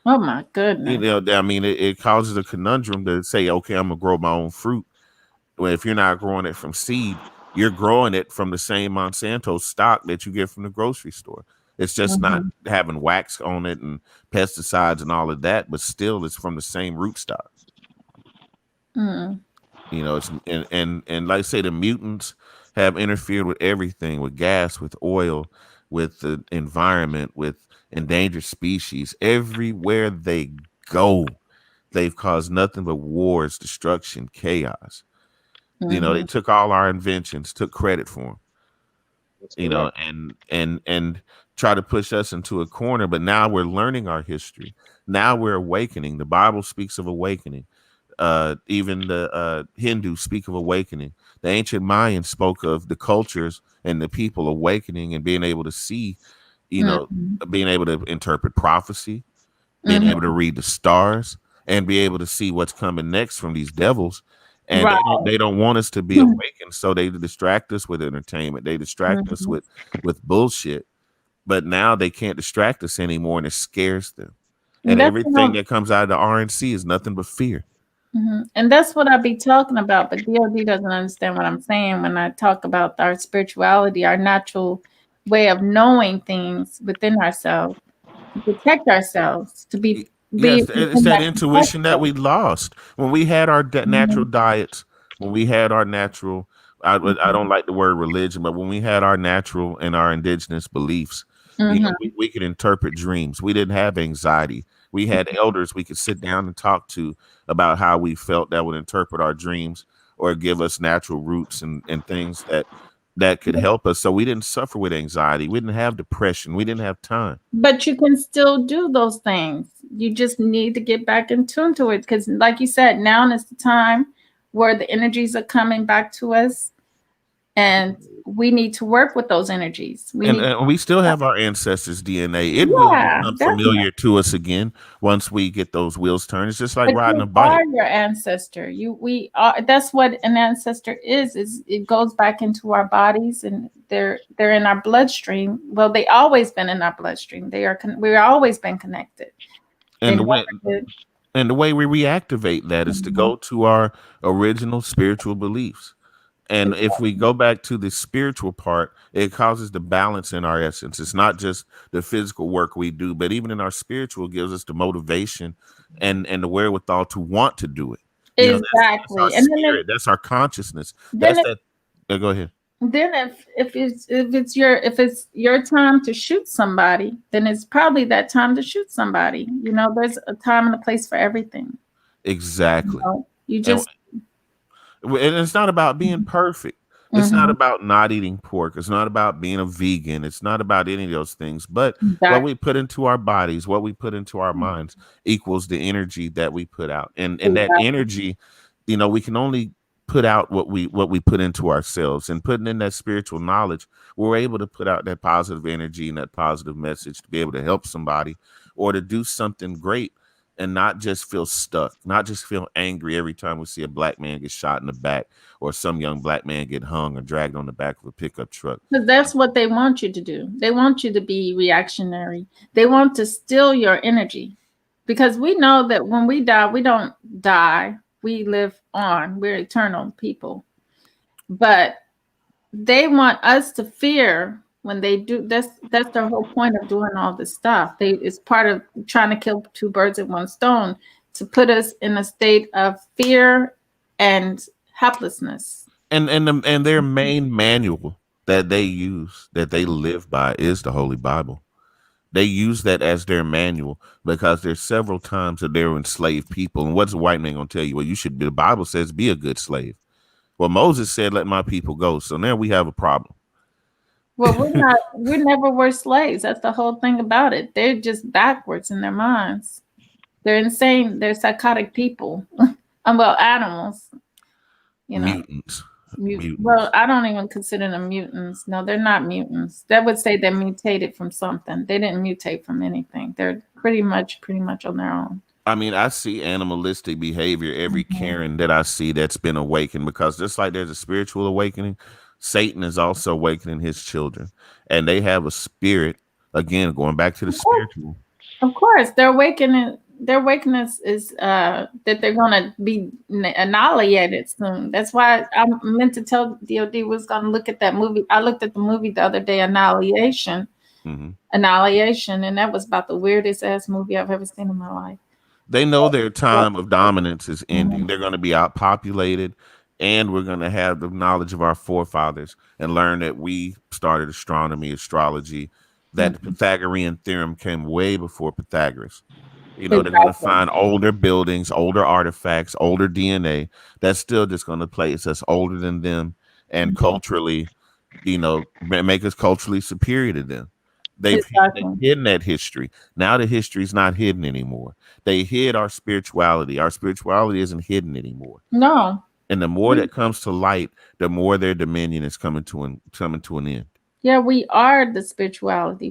Oh my goodness. I mean, it causes a conundrum to say, okay, I'm gonna grow my own fruit. Well, if you're not growing it from seed, you're growing it from the same Monsanto stock that you get from the grocery store. It's just not Mhm. having wax on it and pesticides and all of that, but still, it's from the same root stock. Mm. It's and like I say, the mutants have interfered with everything, with gas, with oil, with the environment, with endangered species. Everywhere they go, they've caused nothing but wars, destruction, chaos. They Mhm. took all our inventions, took credit for them, That's correct. and try to push us into a corner. But now we're learning our history. Now we're awakening. The Bible speaks of awakening. Even the Hindus speak of awakening. The ancient Mayans spoke of the cultures and the people awakening and being able to see, Mhm. being able to interpret prophecy, being able to Mhm. read the stars, and be able to see what's coming next from these devils. And Right. they don't want us to be awakened, so they distract us with entertainment. They distract us Mhm. with bullshit. But now they can't distract us anymore, and it scares them. And And that's everything what that comes out of the RNC is nothing but fear. and that's what I be talking about. But DOD doesn't understand what I'm saying when I talk about our spirituality, our natural way of knowing things within ourselves, to protect ourselves, to be Yes, it's in that that intuition that protection. we lost when we had our natural Mhm. diets. When we had our natural, I Mhm. don't like the word religion, but when we had our natural and our indigenous beliefs, Mhm. we could interpret dreams. We didn't have anxiety. We had elders we could sit down and talk to about how we felt that would interpret our dreams or give us natural roots and things that could help us. So we didn't suffer with anxiety. We didn't have depression. We didn't have time. But you can still do those things. You just need to get back in tune to it because, like you said, now is the time where the energies are coming back to us, and we need to work with those energies. We And, need, and we still have our ancestors' DNA. It will yeah, become definitely. familiar to us again once we get those wheels turned. It's just like But riding a you are bike. your ancestor. We are. That's what an ancestor is. Is it goes back into our bodies, and they're in our bloodstream. Well, they always been in our bloodstream. We're always been connected. They And the way never did. and the way we reactivate that is to Mhm. go to our original spiritual beliefs. And if we go back to the spiritual part, it causes the balance in our essence. It's not just the physical work we do, but even in our spiritual gives us the motivation and the wherewithal to want to do it. That's our Exactly. And spirit. That's our consciousness. then That's if that. Go ahead. then if it's your time to shoot somebody, then it's probably that time to shoot somebody. There's a time and a place for everything. Exactly. You And just and it's not about being perfect. It's not hmm about not eating pork. It's not about being a vegan. It's not about any of those things. But what exactly we put into our bodies, what we put into our minds equals the energy that we put out. And that exactly. energy, we can only put out what we put into ourselves. And putting in that spiritual knowledge, we're able to put out that positive energy and that positive message to be able to help somebody or to do something great. and not just feel stuck, not just feel angry every time we see a black man get shot in the back or some young black man get hung or dragged on the back of a pickup truck. Because that's what they want you to do. They want you to be reactionary. They want to steal your energy. Because we know that when we die, we don't die. We live on. We're eternal people. But they want us to fear when they do. That's their whole point of doing all this stuff. It's part of trying to kill two birds with one stone, to put us in a state of fear and helplessness. And their main manual that they use, that they live by, is the Holy Bible. They use that as their manual because there's several times that they were enslaved people. And what's a white man gonna tell you? Well, you should be. The Bible says be a good slave. Well, Moses said, "Let my people go." So now we have a problem. Well, we're not. We never were slaves. That's the whole thing about it. They're just backwards in their minds. They're insane. They're psychotic people. Well, animals. You know. Mutants. Well, I don't even consider them mutants. No, they're not mutants. That would say they mutated from something. They didn't mutate from anything. They're pretty much on their own. I mean, I see animalistic behavior every Mhm. Karen that I see that's been awakened, because just like there's a spiritual awakening, Satan is also awakening his children, and they have a spirit. Again, going back to the spiritual. Of course, their awakening. Their awakeness is that they're gonna be annihilated soon. That's why I meant to tell DOD was gonna look at that movie. I looked at the movie the other day, Annihilation. Mm-hmm. Annihilation, and that was about the weirdest ass movie I've ever seen in my life. They know their time of dominance is ending. Mhm. They're going to be outpopulated, and we're going to have the knowledge of our forefathers and learn that we started astronomy, astrology, that the Mhm. Pythagorean theorem came way before Pythagoras. You know, they're going to Exactly. find older buildings, older artifacts, older DNA. That's still just going to place us older than them, and Mhm. culturally, make us culturally superior to them. They've Exactly. hidden that history. Now the history is not hidden anymore. They hid our spirituality. Our spirituality isn't hidden anymore. No. And the more that comes to light, the more their dominion is coming to an end. Yeah, we are the spirituality.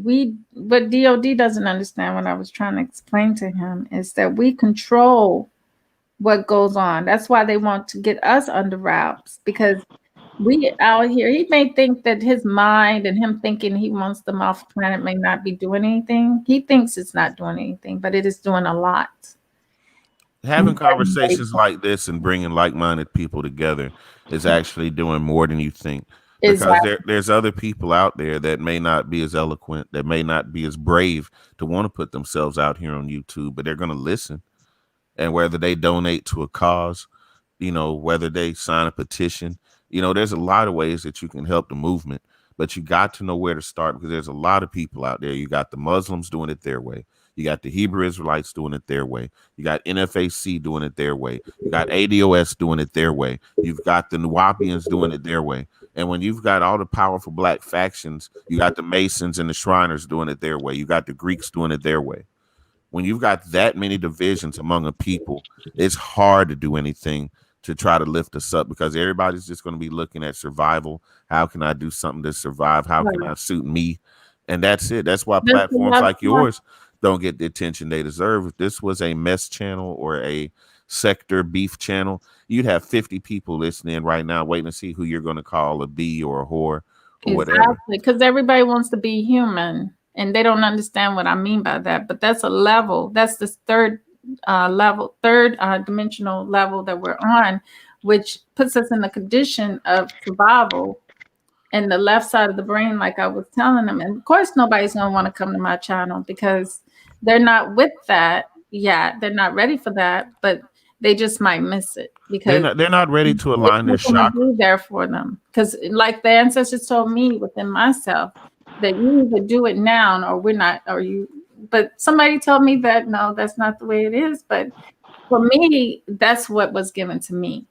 But DOD doesn't understand what I was trying to explain to him is that we control what goes on. That's why they want to get us under wraps, because we out here, he may think that his mind and him thinking he wants them off the planet may not be doing anything. He thinks it's not doing anything, but it is doing a lot. Having conversations like this and bringing like-minded people together is actually doing more than you think, because Exactly. there's other people out there that may not be as eloquent, that may not be as brave to want to put themselves out here on YouTube, but they're going to listen. And whether they donate to a cause, whether they sign a petition, there's a lot of ways that you can help the movement, but you got to know where to start, because there's a lot of people out there. You got the Muslims doing it their way. You got the Hebrew Israelites doing it their way. You got NFAC doing it their way. You got ADOS doing it their way. You've got the Nuwapians doing it their way. And when you've got all the powerful black factions, you got the Masons and the Shriners doing it their way. You got the Greeks doing it their way. When you've got that many divisions among a people, it's hard to do anything to try to lift us up, because everybody's just going to be looking at survival. How can I do something to survive? How can I suit me? And that's it. That's why That's the platforms left like yours don't get the attention they deserve. If this was a mess channel or a sector beef channel, you'd have 50 people listening right now waiting to see who you're going to call a bee or a whore or whatever. Exactly, because everybody wants to be human, and they don't understand what I mean by that. But that's a level. That's the third dimensional level that we're on, which puts us in the condition of survival in the left side of the brain, like I was telling them. And of course, nobody's going to want to come to my channel because they're not with that yet. They're not ready for that, but they just might miss it because They're not ready to it's align their not going chakra. to be there for them. Because, like the ancestors told me within myself, that you either do it now or we're not, or you. But somebody told me that no, that's not the way it is. But for me, that's what was given to me.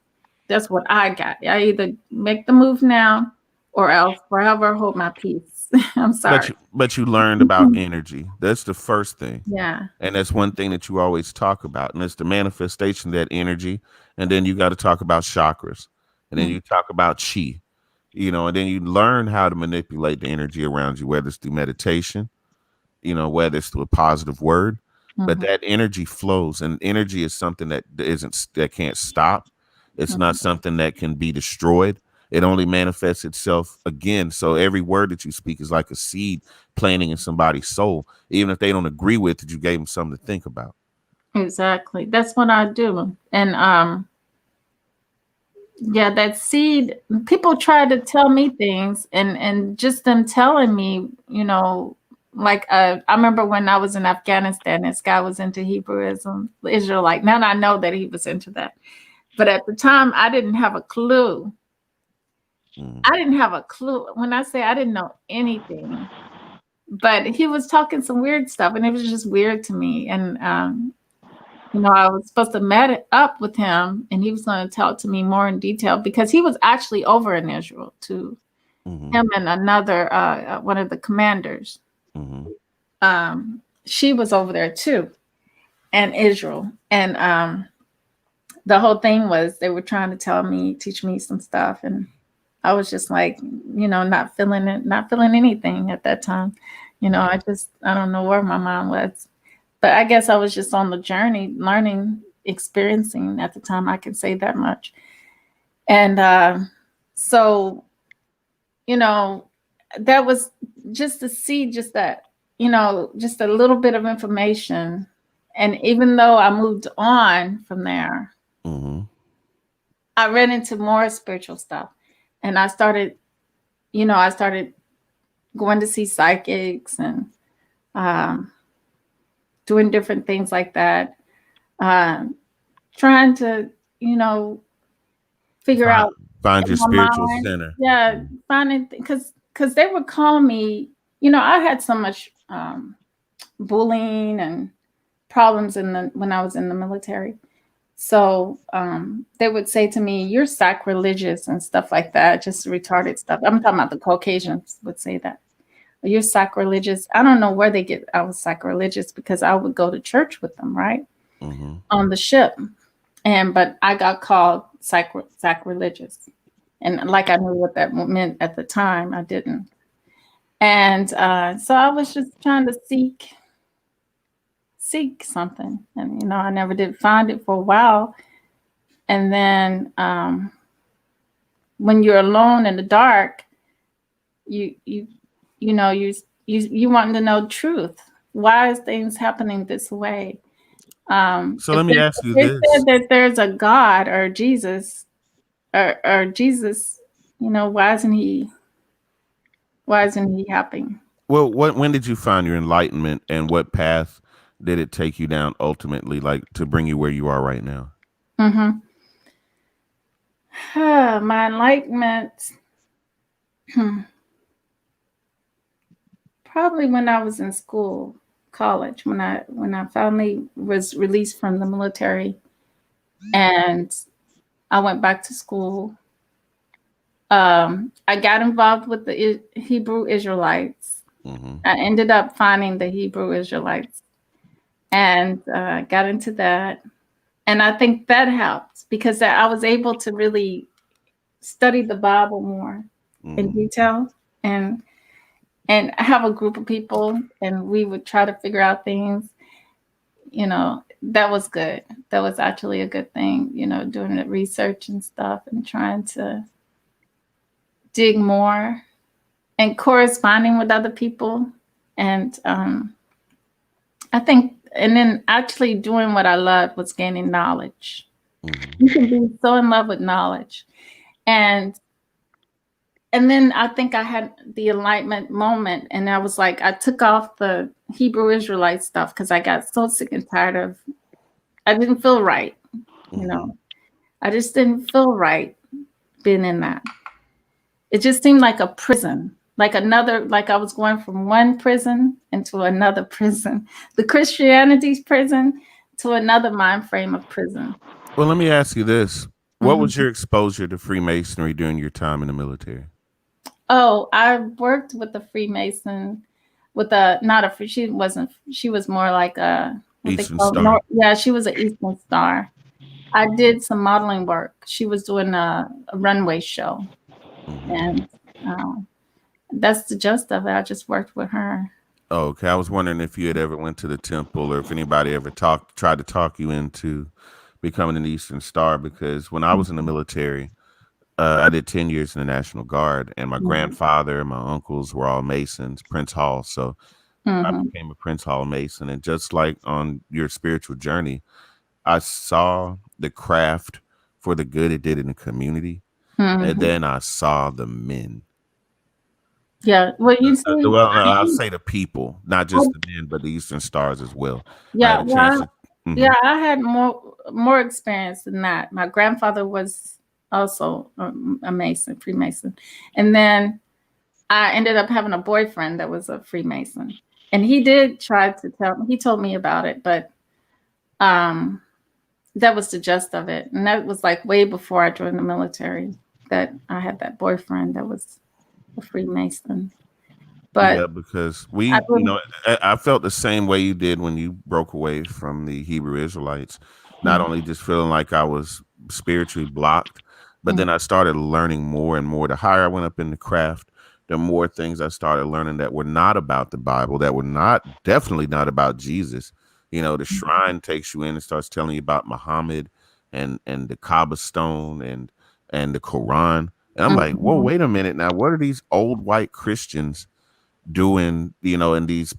That's what I got. I either make the move now or else forever hold my peace. I'm But sorry. you learned about energy. That's the first thing. Yeah. And that's one thing that you always talk about. And it's the manifestation of that energy. And then you got to talk about chakras. And then Mm. you talk about chi, and then you learn how to manipulate the energy around you, whether it's through meditation, whether it's through a positive word. but Mhm. that energy flows, and energy is something that can't stop. It's not Mhm. something that can be destroyed. It only manifests itself again. So every word that you speak is like a seed planting in somebody's soul, even if they don't agree with it. You gave them something to think about. Exactly. That's what I do. And yeah, that seed, people try to tell me things, and just them telling me, like I remember when I was in Afghanistan, this guy was into Hebrewism, Israelite. Now I know that he was into that. But at the time I didn't have a clue. Mm, I didn't have a clue. When I say I didn't know anything, but he was talking some weird stuff, and it was just weird to me. And I was supposed to met up with him, and he was going to talk to me more in detail because he was actually over in Israel too. mm-hmm, Him and another one of the commanders. mm-hmm, She was over there too, and Israel. And the whole thing was they were trying to teach me some stuff, and I was just like, not feeling it, not feeling anything at that time. I don't know where my mind was. But I guess I was just on the journey, learning, experiencing at the time. I can say that much. And so, you know, that was just to see just that, just a little bit of information. And even though I moved on from there, mm-hmm. I ran into more spiritual stuff. And I started going to see psychics and um, doing different things like that. Um, Trying to, you know, figure Find, out find in your my spiritual mind. center. Yeah, Mm, finding because they would call me. I had so much bullying and problems when I was in the military. So they would say to me, "You're sacrilegious" and stuff like that, just retarded stuff. I'm talking about the Caucasians would say that. "You're sacrilegious." I don't know where they get I was sacrilegious because I would go to church with them, right? mm-hmm. On the ship. But I got called sacrilegious. And like I knew what that meant at the time, I didn't. And so I was just trying to seek something. And I never did find it for a while. And then when you're alone in the dark, you you you know you wanting to know truth. Why is things happening this way? So If let me they, ask if you they this. said that there's a God or Jesus, or Jesus, why isn't he happening? Well, when did you find your enlightenment, and what path did it take you down ultimately, like to bring you where you are right now? Mm-hmm. My enlightenment, probably when I was in school, college, when I finally was released from the military and I went back to school. I got involved with the Hebrew Israelites. Mm-hmm. I ended up finding the Hebrew Israelites and got into that. And I think that helped because I was able to really study the Bible more in Mm-hmm. detail and have a group of people, and we would try to figure out things. That was good. That was actually a good thing, doing the research and stuff and trying to dig more and corresponding with other people. And I think, and then actually doing what I loved was gaining knowledge. Mm-hmm. You can be so in love with knowledge. And then I think I had the enlightenment moment, and I was like, I took off the Hebrew Israelite stuff because I got so sick and tired of. I didn't feel right, you Mm-hmm. know. I just didn't feel right being in that. It just seemed like a prison, like I was going from one prison into another prison, the Christianity's prison to another mind frame of prison. Well, let me ask you this: what was Mhm. your exposure to Freemasonry during your time in the military? Oh, I worked with a Freemason, with a not a free. She wasn't. She was more like a what they Eastern call. Star. Yeah, she was an Eastern Star. I did some modeling work. She was doing a runway show, Mm-hmm. and uh, that's the gist of it. I just worked with her. Oh, okay. I was wondering if you had ever went to the temple or if anybody ever tried to talk you into becoming an Eastern Star. Because when I was in the military, I did 10 years in the National Guard, and my Mhm. grandfather and my uncles were all Masons, Prince Hall. So I Mhm. became a Prince Hall Mason. And just like on your spiritual journey, I saw the craft for the good it did in the community. And Mhm. then I saw the men. Yeah. Well, you see, Well, no, I'll say the people, not I, just the men, but the Eastern Stars as well. I had yeah. a chance to. Yeah, Mhm. I had more experience than that. My grandfather was also a Mason, Freemason, and then I ended up having a boyfriend that was a Freemason, and he did try to tell me. He told me about it, but um, that was the gist of it, and that was like way before I joined the military. That I had that boyfriend that was a Freemason, but Yeah, because I we, didn't. I felt the same way you did when you broke away from the Hebrew Israelites. Not Mm, only just feeling like I was spiritually blocked, but mm, then I started learning more and more. The higher I went up in the craft, the more things I started learning that were not about the Bible, that were definitely not about Jesus. The shrine takes you in and starts telling you about Muhammad and the Kaaba stone and the Quran. And I'm like, whoa, mm, wait a minute now. What are these old white Christians doing, in these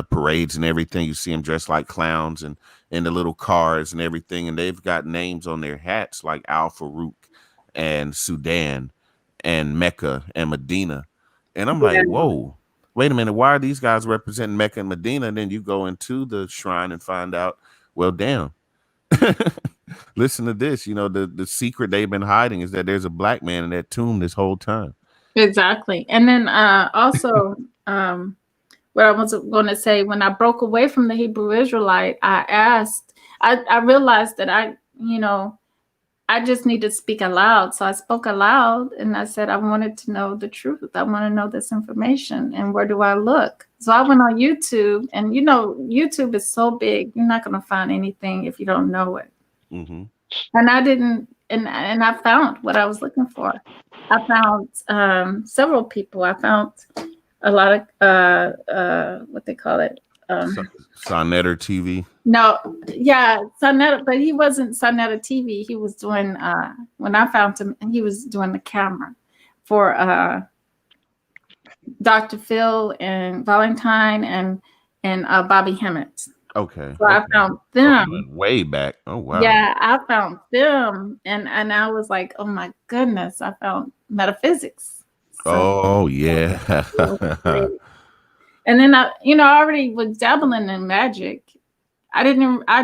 parades and everything? You see them dressed like clowns and in the little cars and everything, and they've got names on their hats like Al Farouk and Sudan and Mecca and Medina. And I'm like, yeah, whoa, wait a minute, why are these guys representing Mecca and Medina? And then you go into the shrine and find out, well, damn. Listen to this. The secret they've been hiding is that there's a black man in that tomb this whole time. exactly. And then also, what I was going to say, when I broke away from the Hebrew Israelite, I realized that I just need to speak aloud. So I spoke aloud and I said, I wanted to know the truth. I want to know this information. And where do I look? So I went on YouTube, and YouTube is so big, you're not going to find anything if you don't know it. Mm-hmm. And I didn't, and I found what I was looking for. I found several people. I found a lot of what they call it. Sonetter TV. No, yeah, Sonetta, but he wasn't Sonetta TV. He was doing when I found him, he was doing the camera for Dr. Phil and Valentine and Bobby Hemmett. Okay. So I Okay. found Oh, you them. went way back. Oh, wow. Yeah, I found them, and I was like, oh my goodness, I found metaphysics. So Oh, that yeah. was great. And then I already was dabbling in magic. I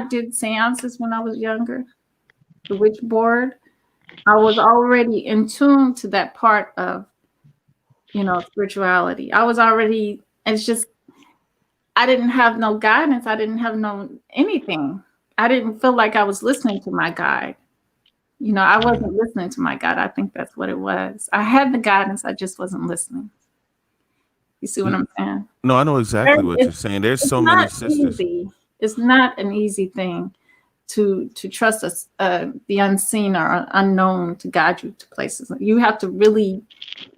did seances when I was younger, the witch board. I was already in tune to that part of, spirituality. I was already, it's just, I didn't have no guidance. I didn't have no anything. I didn't feel like I was listening to my guide. I Yeah. wasn't listening to my guide. I think that's what it was. I had the guidance. I just wasn't listening. You see what N- I'm saying? No, I know exactly what you're It's, saying. There's it's so many not sisters. easy. It's not an easy thing to trust us, the unseen or unknown to guide you to places. You have to really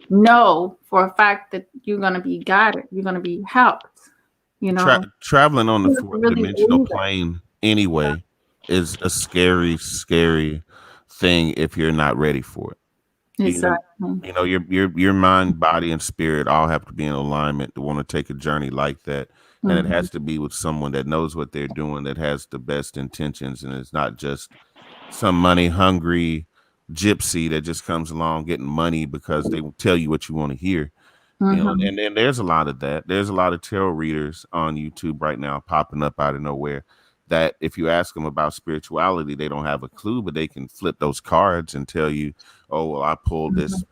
know for a fact that you're going to be guided. You're going to be helped. You know, Traveling on the you have to fourth really dimensional believe it. plane anyway is a scary, scary thing if you're not ready for it. You know, Exactly. your mind, body, and spirit all have to be in alignment to want to take a journey like that. And it Hmm. has to be with someone that knows what they're doing, that has the best intentions, and it's not just some money hungry gypsy that just comes along getting money because they will tell you what you want to hear. Hmm. And there's a lot of that. There's a lot of tarot readers on YouTube right now popping up out of nowhere that if you ask them about spirituality, they don't have a clue, but they can flip those cards and tell you, oh, well, I pulled this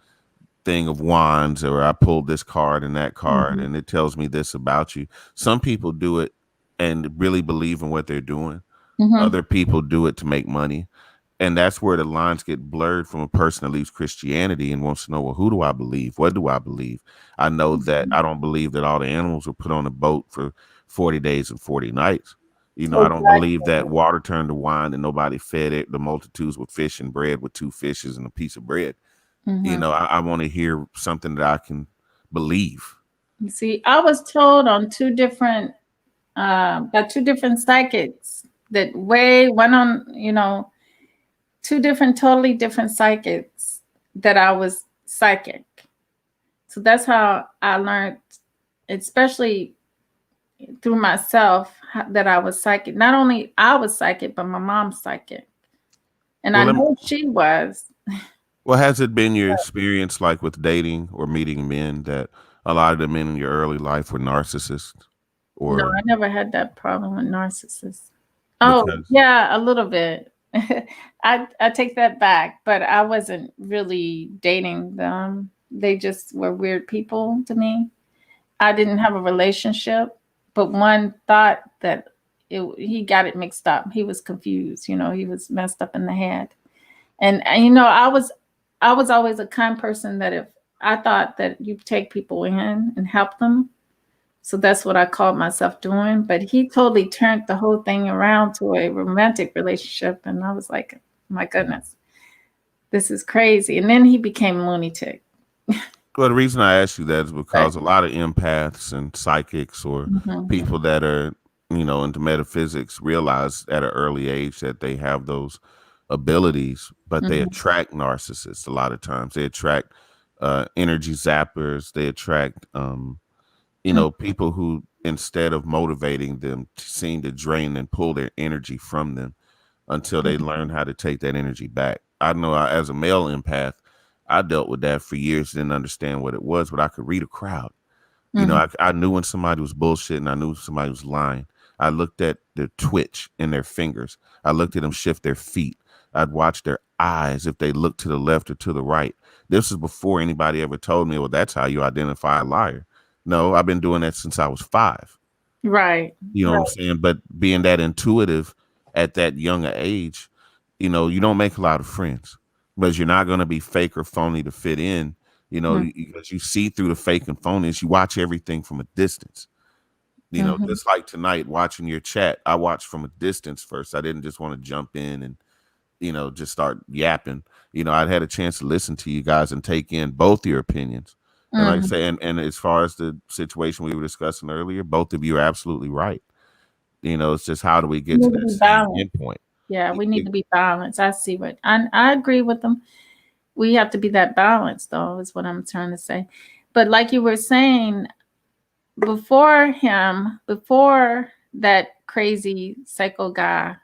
thing of wands, or I pulled this card and that card, Hmm. and it tells me this about you. Some people do it and really believe in what they're doing. Hmm. Other people do it to make money. And that's where the lines get blurred from a person that leaves Christianity and wants to know, well, who do I believe? What do I believe? I know that I don't believe that all the animals were put on a boat for 40 days and 40 nights. I don't believe that Exactly. water turned to wine and nobody fed it. The multitudes with fish and bread with two fishes and a piece of bread. Hmm. I want to hear something that I can believe. You see, I was told on by two different psychics that way went on, two different, totally different psychics that I was psychic. So that's how I learned, especially through myself, that I was psychic. Not only I was psychic, but my mom's psychic. And I Well, know she was. well, has it been your experience like with dating or meeting men that a lot of the men in your early life were narcissists, No, or I never had that problem with narcissists. Oh, because yeah, a little bit. I take that back, but I wasn't really dating them. They just were weird people to me. I didn't have a relationship, but one thought that he got it mixed up. He was confused, he was messed up in the head. And I was always a kind person that if I thought that you take people in and help them, so that's what I called myself doing. But he totally turned the whole thing around to a romantic relationship. And I was like, my goodness, this is crazy. And then he became lunatic. well, the reason I ask you that is But because a lot of empaths and psychics or mhm, people that are, into metaphysics realize at an early age that they have those abilities, but they mhm, attract narcissists a lot of times. They attract energy zappers. They attract, mhm, people who instead of motivating them seem to drain and pull their energy from them until they mhm, learn how to take that energy back. I know as a male empath, I dealt with that for years, didn't understand what it was, but I could read a crowd. mhm. I knew when somebody was bullshitting. I knew somebody was lying. I looked at the twitch in their fingers. I looked at them shift their feet. I'd watch their eyes if they looked to the left or to the right. This is before anybody ever told me, well, that's how you identify a liar. No, I've been doing that since I was 5. Right. You know what I'm Right. saying? But being that intuitive at that younger age, you don't make a lot of friends because you're not going to be fake or phony to fit in, Mhm, because you see through the fake and phonies. You watch everything from a distance. mhm. Just like tonight watching your chat, I watched from a distance first. I didn't just want to jump in and, just start yapping. I'd had a chance to listen to you guys and take in both your opinions. And like I Mhm. say, and as far as the situation we were discussing earlier, both of you are absolutely right. It's just how do we We get to need to that be same balanced. endpoint? Yeah, we need to be balanced. I see what I agree with them. We have to be that balanced, though, is what I'm trying to say. But like you were saying, before that crazy psycho guy,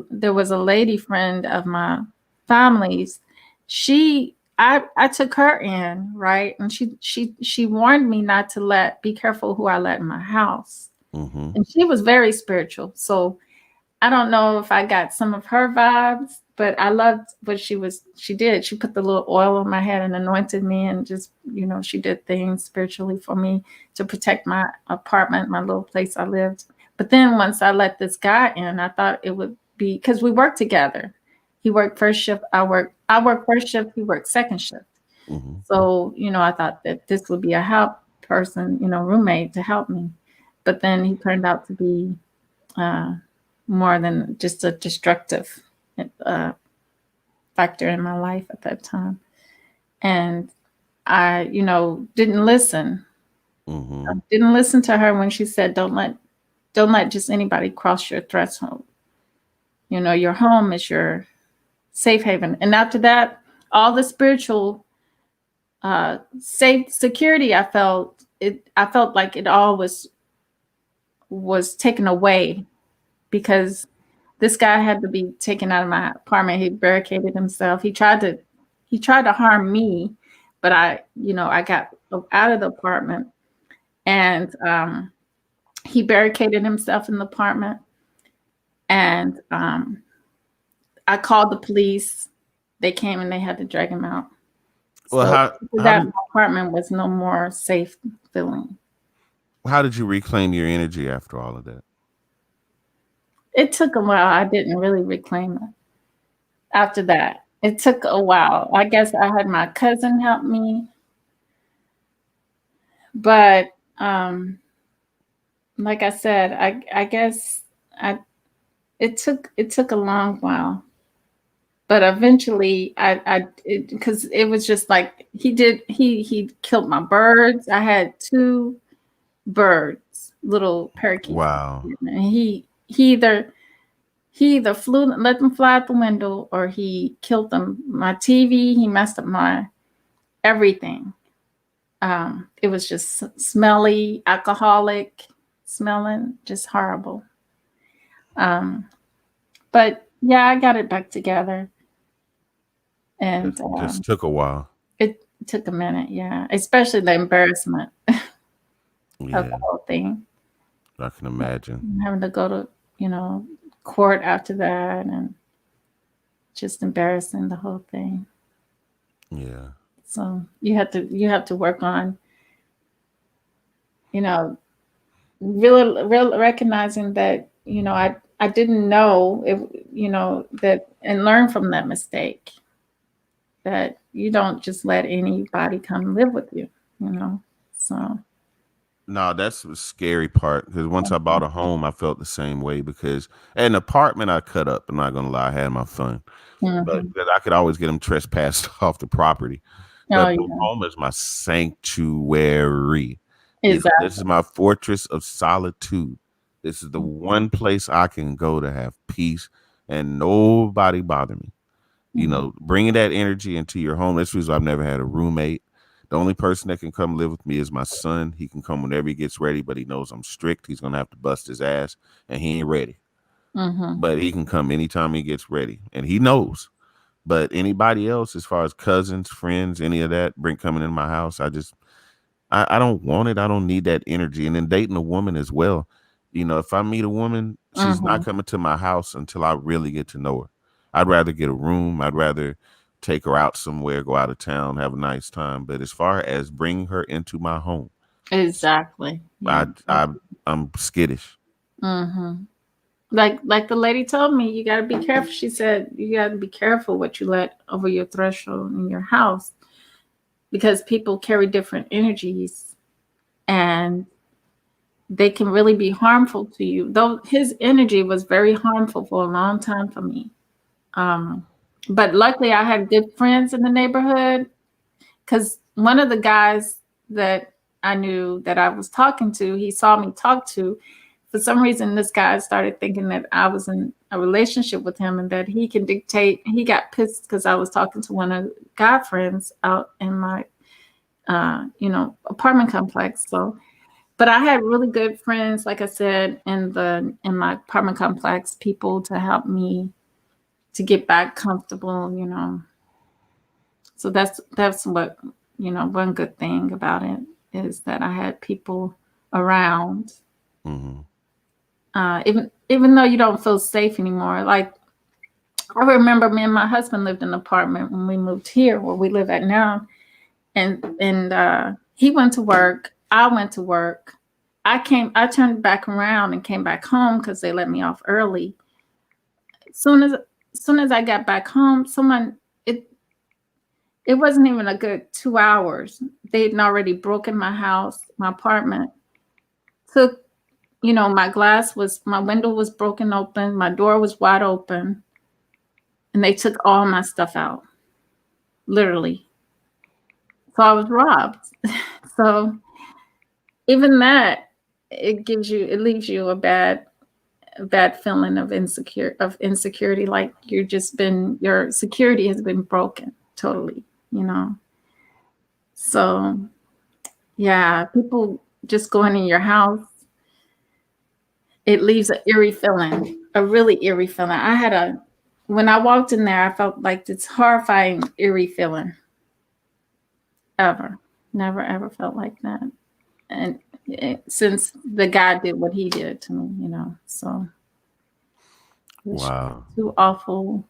there was a lady friend of my family's. I took her in, right? And she warned me not to be careful who I let in my house. Mm-hmm. And she was very spiritual. So I don't know if I got some of her vibes, but I loved what she did. She put the little oil on my head and anointed me and just, she did things spiritually for me to protect my apartment, my little place I lived. But then once I let this guy in, I thought it would be because we worked together. He worked first shift, I worked first shift, he worked second shift. Mm-hmm. So, I thought that this would be a help person, roommate to help me. But then he turned out to be uh, more than just a destructive uh, factor in my life at that time. And I, didn't listen. I Mm-hmm. didn't listen to her when she said, "Don't let just anybody cross your threshold. Your home is your safe haven." And after that, all the spiritual safe security I felt like it all was taken away because this guy had to be taken out of my apartment. He barricaded himself. He tried to harm me, but I got out of the apartment, and he barricaded himself in the apartment, and I called the police. They came and they had to drag him out. Well, So how after how that, did my apartment was no more safe feeling. how did you reclaim your energy after all of that? It took a while. I didn't really reclaim it after that. It took a while. I guess I had my cousin help me, but like I said, I guess I it took a long while, but eventually because it was just like he killed my birds. I had two. birds, little parakeets. Wow. And he either flew, let them fly out the window, or he killed them. My TV, he messed up my everything. It was just smelly, alcoholic, smelling, just horrible. Um, but yeah, I got it back together, and Just took a while. it took a minute. Yeah, especially the embarrassment of the Yeah, whole thing, I can imagine. having to go to you know court after that, and just embarrassing the whole thing. Yeah. So you have to work on you know real recognizing that I didn't know if that, and learn from that mistake, that you don't just let anybody come live with you you know so No, that's the scary part because once I bought a home, I felt the same way because an apartment I cut up. I'm not gonna lie, I had my fun, but mhm. because I could always get them trespassed off the property. Oh But the yeah, home is my sanctuary. This exactly. is my fortress of solitude. This is the one place I can go to have peace and nobody bother me. Mhm. Bringing that energy into your home. That's the reason I've never had a roommate. The only person that can come live with me is my son. He can come whenever he gets ready, but he knows I'm strict. He's gonna have to bust his ass, and he ain't ready. Mhm. But he can come anytime he gets ready, and he knows. But anybody else, as far as cousins, friends, any of that, bring coming in my house, I don't want it. I don't need that energy. And then dating a woman as well. If I meet a woman, she's not Mhm. coming to my house until I really get to know her. I'd rather get a room. I'd rather take her out somewhere, go out of town, have a nice time. But as far as bringing her into my home, Exactly. Yeah. I, I I'm skittish. Mhm. Like the lady told me, you got to be careful. She said you got to be careful what you let over your threshold in your house, because people carry different energies, and they can really be harmful to you. Though his energy was very harmful for a long time for me. Um, but luckily, I had good friends in the neighborhood, because one of the guys that I knew that I was talking to, he saw me talk to. For some reason, this guy started thinking that I was in a relationship with him and that he can dictate. He got pissed because I was talking to one of the guy friends out in my, apartment complex. So, but I had really good friends, like I said, in my apartment complex, people to help me to get back comfortable. So that's what, one good thing about it is that I had people around. Hmm. Even though you don't feel safe anymore. Like, I remember me and my husband lived in an apartment when we moved here where we live at now. And he went to work, I went to work. I turned back around and came back home because they let me off early. Soon as I got back home, it it wasn't even a good 2 hours. They'd already broken my house, my apartment. Took, my window was broken open, my door was wide open, and they took all my stuff out, literally. So I was robbed. So even that, it leaves you a bad feeling of insecurity, like your security has been broken totally, you know. So yeah, people just going in your house, it leaves an eerie feeling, a really eerie feeling. When I walked in there, I felt like this horrifying, eerie feeling. Ever, never, ever felt like that. And since the guy did what he did to me. So it's Wow. too awful.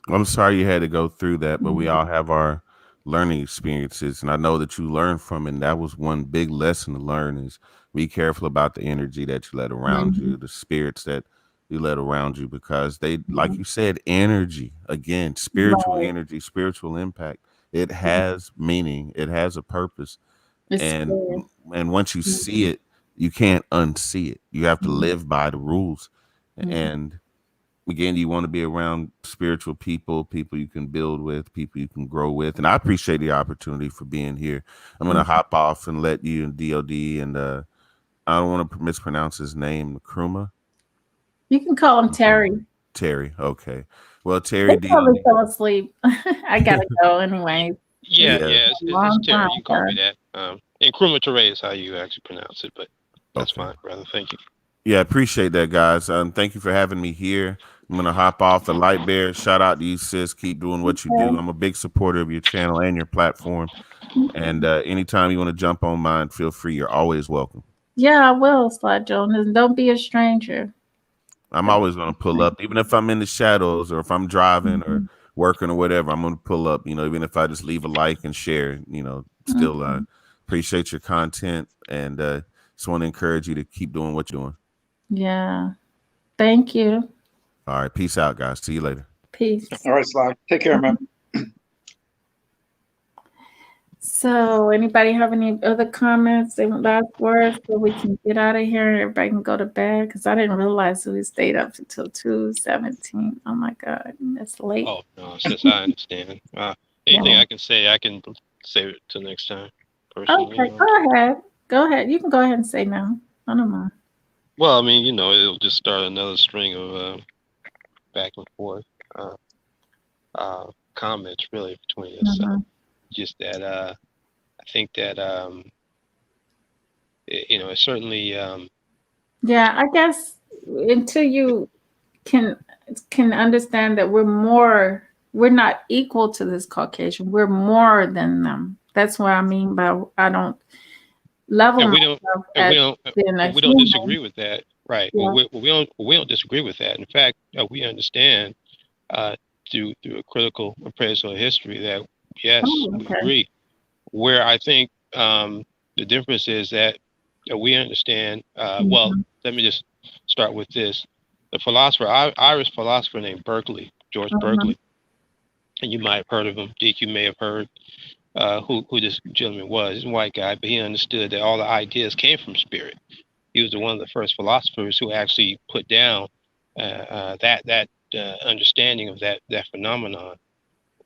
I'm sorry you had to go through that, but we Mhm. all have our learning experiences, and I know that you learned from it. And that was one big lesson to learn: is be careful about the energy that you let around Mhm. you, the spirits that you let around you, because they, like Mhm. you said, energy again, spiritual Right. energy, spiritual impact. It Mhm. has meaning. It has a purpose, It's and scary. once you Mhm. see it, you can't unsee it. You have to Mhm. live by the rules, Mhm. and again, you want to be around spiritual people, people you can build with, people you can grow with. And I appreciate the opportunity for being here. I'm going to hop off and let you and DOD and I don't want to mispronounce his name, Nkrumah. You can call him Terry. Terry. Okay. Well, He Terry, probably DOD. fell asleep. I gotta go anyway. It's Yeah, Yeah. yeah, been a it's long time, Terry. You can call sir. me that. And Krumah is how you actually pronounce it, but that's Okay. fine, brother. Thank you. Yeah, appreciate that, guys. Thank you for having me here. I'm gonna hop off the light bear. Shout out to you, sis. Keep doing what you do. Okay. I'm a big supporter of your channel and your platform. And anytime you want to jump on mine, feel free. You're always welcome. Yeah, I will, Sly Jones. Don't be a stranger. I'm always gonna pull up, even if I'm in the shadows or if I'm driving or Mhm. working or whatever. I'm gonna pull up. Even if I just leave a like and share. Still Mhm. appreciate your content and just want to encourage you to keep doing what you're doing. Yeah. Thank you. All right, peace out, guys. See you later. Peace. All right, Sly. Take care, man. So, anybody have any other comments and last words so we can get out of here and everybody can go to bed? Because I didn't realize we stayed up until 2:17. Oh my God, it's late. Oh no, since I understand. Anything Yeah. I can say, I can save it till next time. Personally, Okay, go ahead. Go ahead. You can go ahead and say no. I don't mind. well, I mean, it'll just start another string of back and forth uh, comments, really, between us. Mhm. Just that I think that it's certainly Yeah, I guess until you can can understand that we're not equal to this Caucasian. We're more than them. That's what I mean by I don't level and we don't myself and as we don't being a and we don't human. disagree with that, right? Yeah. We don't disagree with that. In fact, we understand uh, through a critical appraisal of history that yes, Oh, we okay. agree. Where I think the difference is that we understand. Well, Mhm. let me just start with this: the Irish philosopher named George Mhm. Berkeley, and you might have heard of him. Dick, you may have heard who this gentleman was. He's a white guy, but he understood that all the ideas came from spirit. He was one of the first philosophers who actually put down that understanding of that phenomenon.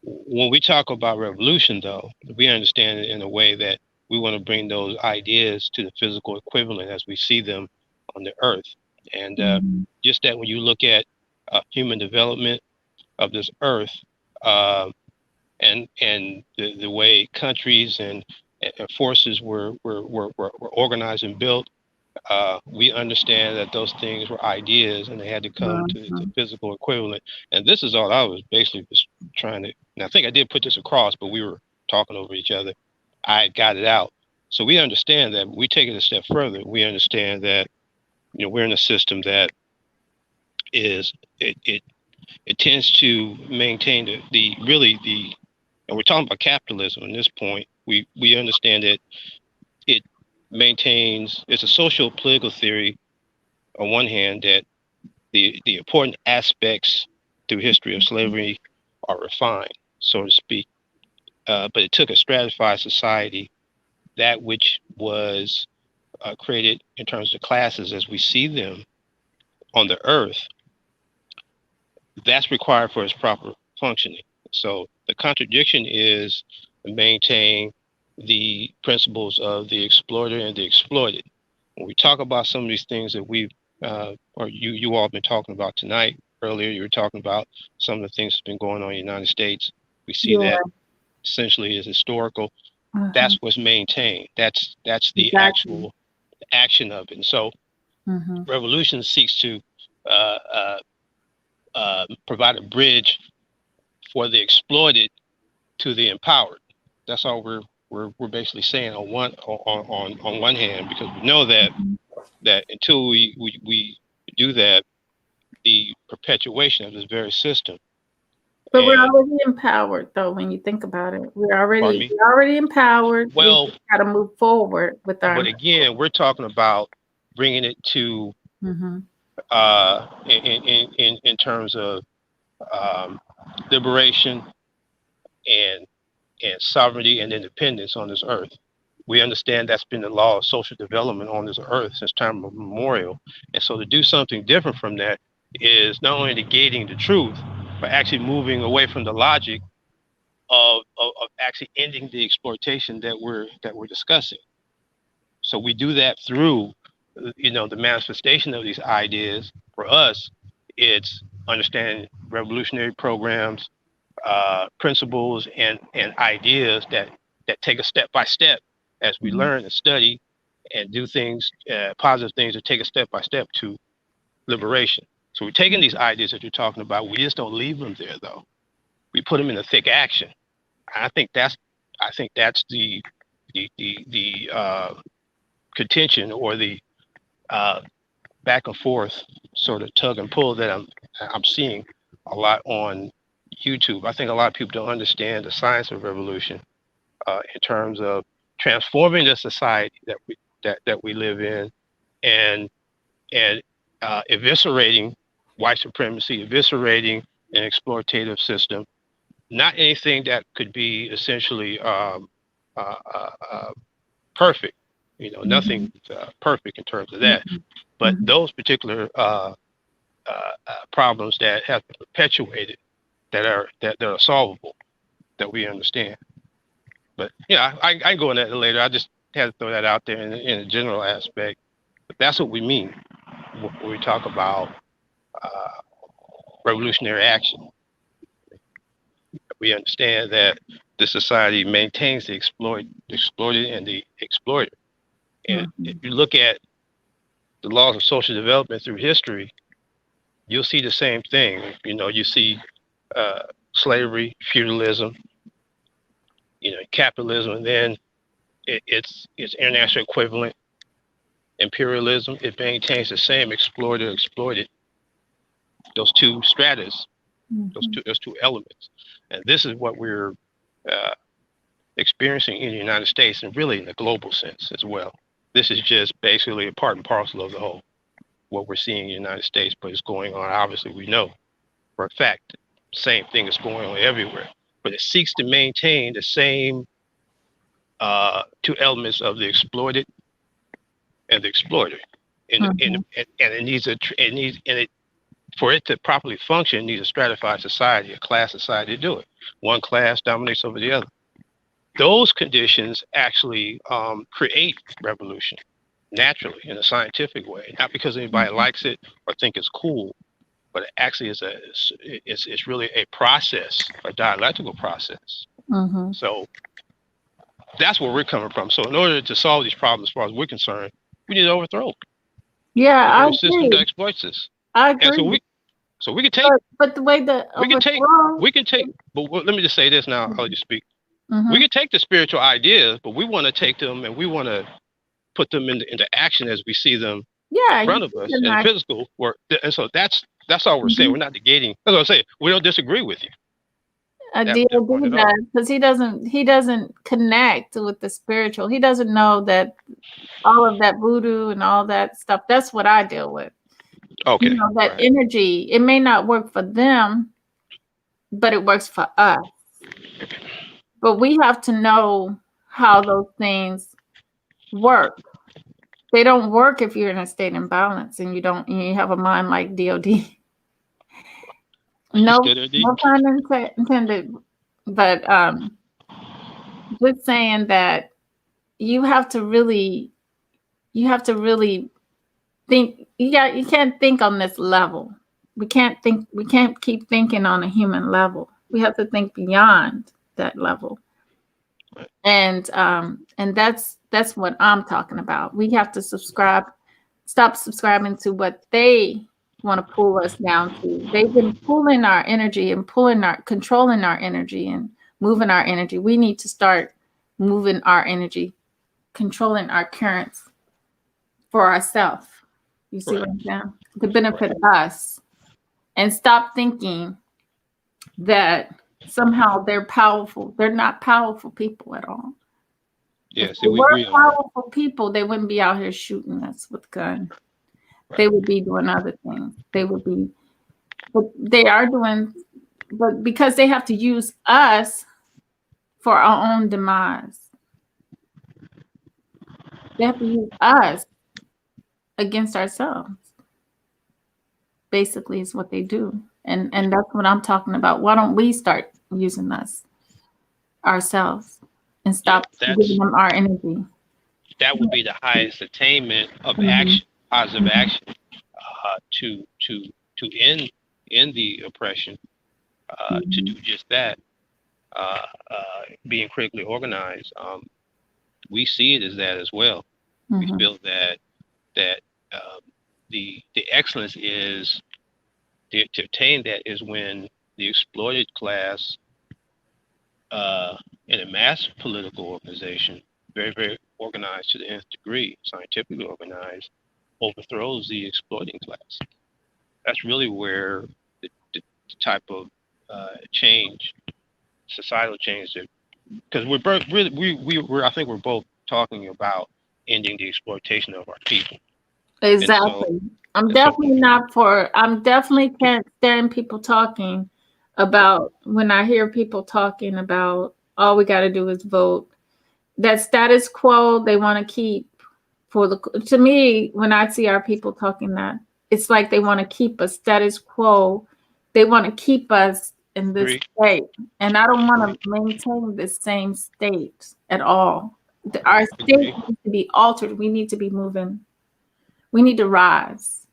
When we talk about revolution, though, we understand it in a way that we want to bring those ideas to the physical equivalent as we see them on the earth. And Mhm. just that when you look at human development of this earth, uh, and the way countries and forces were organized and built, we understand that those things were ideas and they had to come to the Mhm. physical equivalent. And this is all I was basically just trying to, and I think I did put this across, but we were talking over each other. I got it out. So we understand that we take it a step further. We understand that, we're in a system that is, it tends to maintain the really and we're talking about capitalism at this point. We understand that it it's a social political theory on one hand that the important aspects through history of slavery are refined, so to speak. But it took a stratified society, that which was created in terms of classes as we see them on the earth, that's required for its proper functioning. So the contradiction is to maintain the principles of the exploiter and the exploited. When we talk about some of these things that or you all have been talking about tonight, earlier you were talking about some of the things that's been going on in the United States. We see Yeah. that essentially is historical. Uh-huh. That's what's maintained. That's the Exactly. actual action of it. And so Mhm. revolution seeks to uh, uh, provide a bridge for the exploited to the empowered. That's all we're basically saying on one hand, because we know that until we do that, the perpetuation of this very system. But we're And already empowered, though. When you think about it, pardon me. we're already empowered. We Well, just got to move forward with our. but again, we're talking about bringing it to Mhm. in terms of um, liberation and sovereignty and independence on this earth. We understand that's been the law of social development on this earth since time immemorial. And so to do something different from that is not only negating the truth, but actually moving away from the logic of actually ending the exploitation that we're discussing. So we do that through, the manifestation of these ideas. For us, it's understanding revolutionary programs, principles, and ideas that take a step by step as we Mhm. learn and study and do things, positive things that take a step by step to liberation. So we're taking these ideas that you're talking about. We just don't leave them there, though. We put them in a thick action. I think that's I think that's the contention, or the uh, back and forth sort of tug and pull that I'm seeing a lot on YouTube. I think a lot of people don't understand the science of revolution, in terms of transforming the society that we live in, and eviscerating white supremacy, eviscerating an exploitative system. Not anything that could be essentially uh, uh, uh, perfect. Nothing Mhm. perfect in terms of that. Mhm. But those particular problems that have been perpetuated, that are solvable, that we understand. But yeah, I can go into that later. I just had to throw that out there in a general aspect. But that's what we mean when we talk about uh, revolutionary action. We understand that the society maintains the exploited, and the exploiter. And if Mhm. you look at the laws of social development through history, you'll see the same thing. You see uh, slavery, feudalism, capitalism, and then its international equivalent, imperialism. It maintains the same exploiter exploited. Those two stratas, those Mhm. two elements, and this is what we're uh, experiencing in the United States, and really in the global sense as well. This is just basically a part and parcel of the whole, what we're seeing in the United States, but it's going on. Obviously, we know for a fact, same thing is going on everywhere. But it seeks to maintain the same two elements of the exploited and the exploiter, Mhm. and it needs for it to properly function, it needs a stratified society, a class society to do it. One class dominates over the other. Those conditions actually create revolution naturally in a scientific way, not because anybody Mhm. likes it or think it's cool, but it actually it's really a process, a dialectical process. Mhm. So that's where we're coming from. So in order to solve these problems, as far as we're concerned, we need to overthrow Yeah, the I very system that agree. exploits us. I And so agree. we can take But the way the we can take overthrow. we can take. But let me just say this now. I'll just speak. We Mm-hmm. can take the spiritual ideas, but we want to take them and we want to put them into action as we see them in Yeah, front you of us in the cannot. physical work. And so that's all we're saying. Mhm. We're not negating. That's what I'm saying. We don't disagree with you A that part DOD at all. does because he doesn't connect with the spiritual. He doesn't know that all of that voodoo and all that stuff. That's what I deal with. Okay, go That ahead. energy. It may not work for them, but it works for us. But we have to know how those things work. They don't work if you're in a state imbalance and you have a mind like DOD. You No, still there, D? no pun intended. But just saying that you have to really, you have to really think. You can't think on this level. We can't think. We can't keep thinking on a human level. We have to think beyond that level. And that's what I'm talking about. We have to stop subscribing to what they want to pull us down to. They've been pulling our energy and controlling our energy and moving our energy. We need to start moving our energy, controlling our currents for ourselves. You see Right, what I'm saying? To benefit right. us, and stop thinking that somehow they're powerful. They're not powerful people at all. If Yeah. See, they we were agree on that. powerful people, they wouldn't be out here shooting us with guns. Right. They would be doing other things. They would be, but they are doing, but because they have to use us for our own demise, they have to use us against ourselves. basically is what they do. And that's what I'm talking about. Why don't we start using us ourselves and Yeah, stop giving them our energy? that would be the highest attainment of Mhm. action, positive Mhm. action, to end the oppression, to do Mhm. just that. Being critically organized, we see it as that as well. We Mhm. feel that um, the excellence is to obtain that is when the exploited class in a mass political organization, very, very organized to the nth degree, scientifically organized, overthrows the exploiting class. That's really where the type of change, societal change, that because we're both really we're I think we're both talking about ending the exploitation of our people, and so Exactly. I'm definitely can't stand people talking about when I hear people talking about all we got to do is vote. That status quo they want to keep for the to me when I see our people talking that it's like they want to keep a status quo. They want to keep us in this agree, state, and I don't want agree, to maintain the same state at all. Our state agree, needs to be altered. We need to be moving. We need to rise.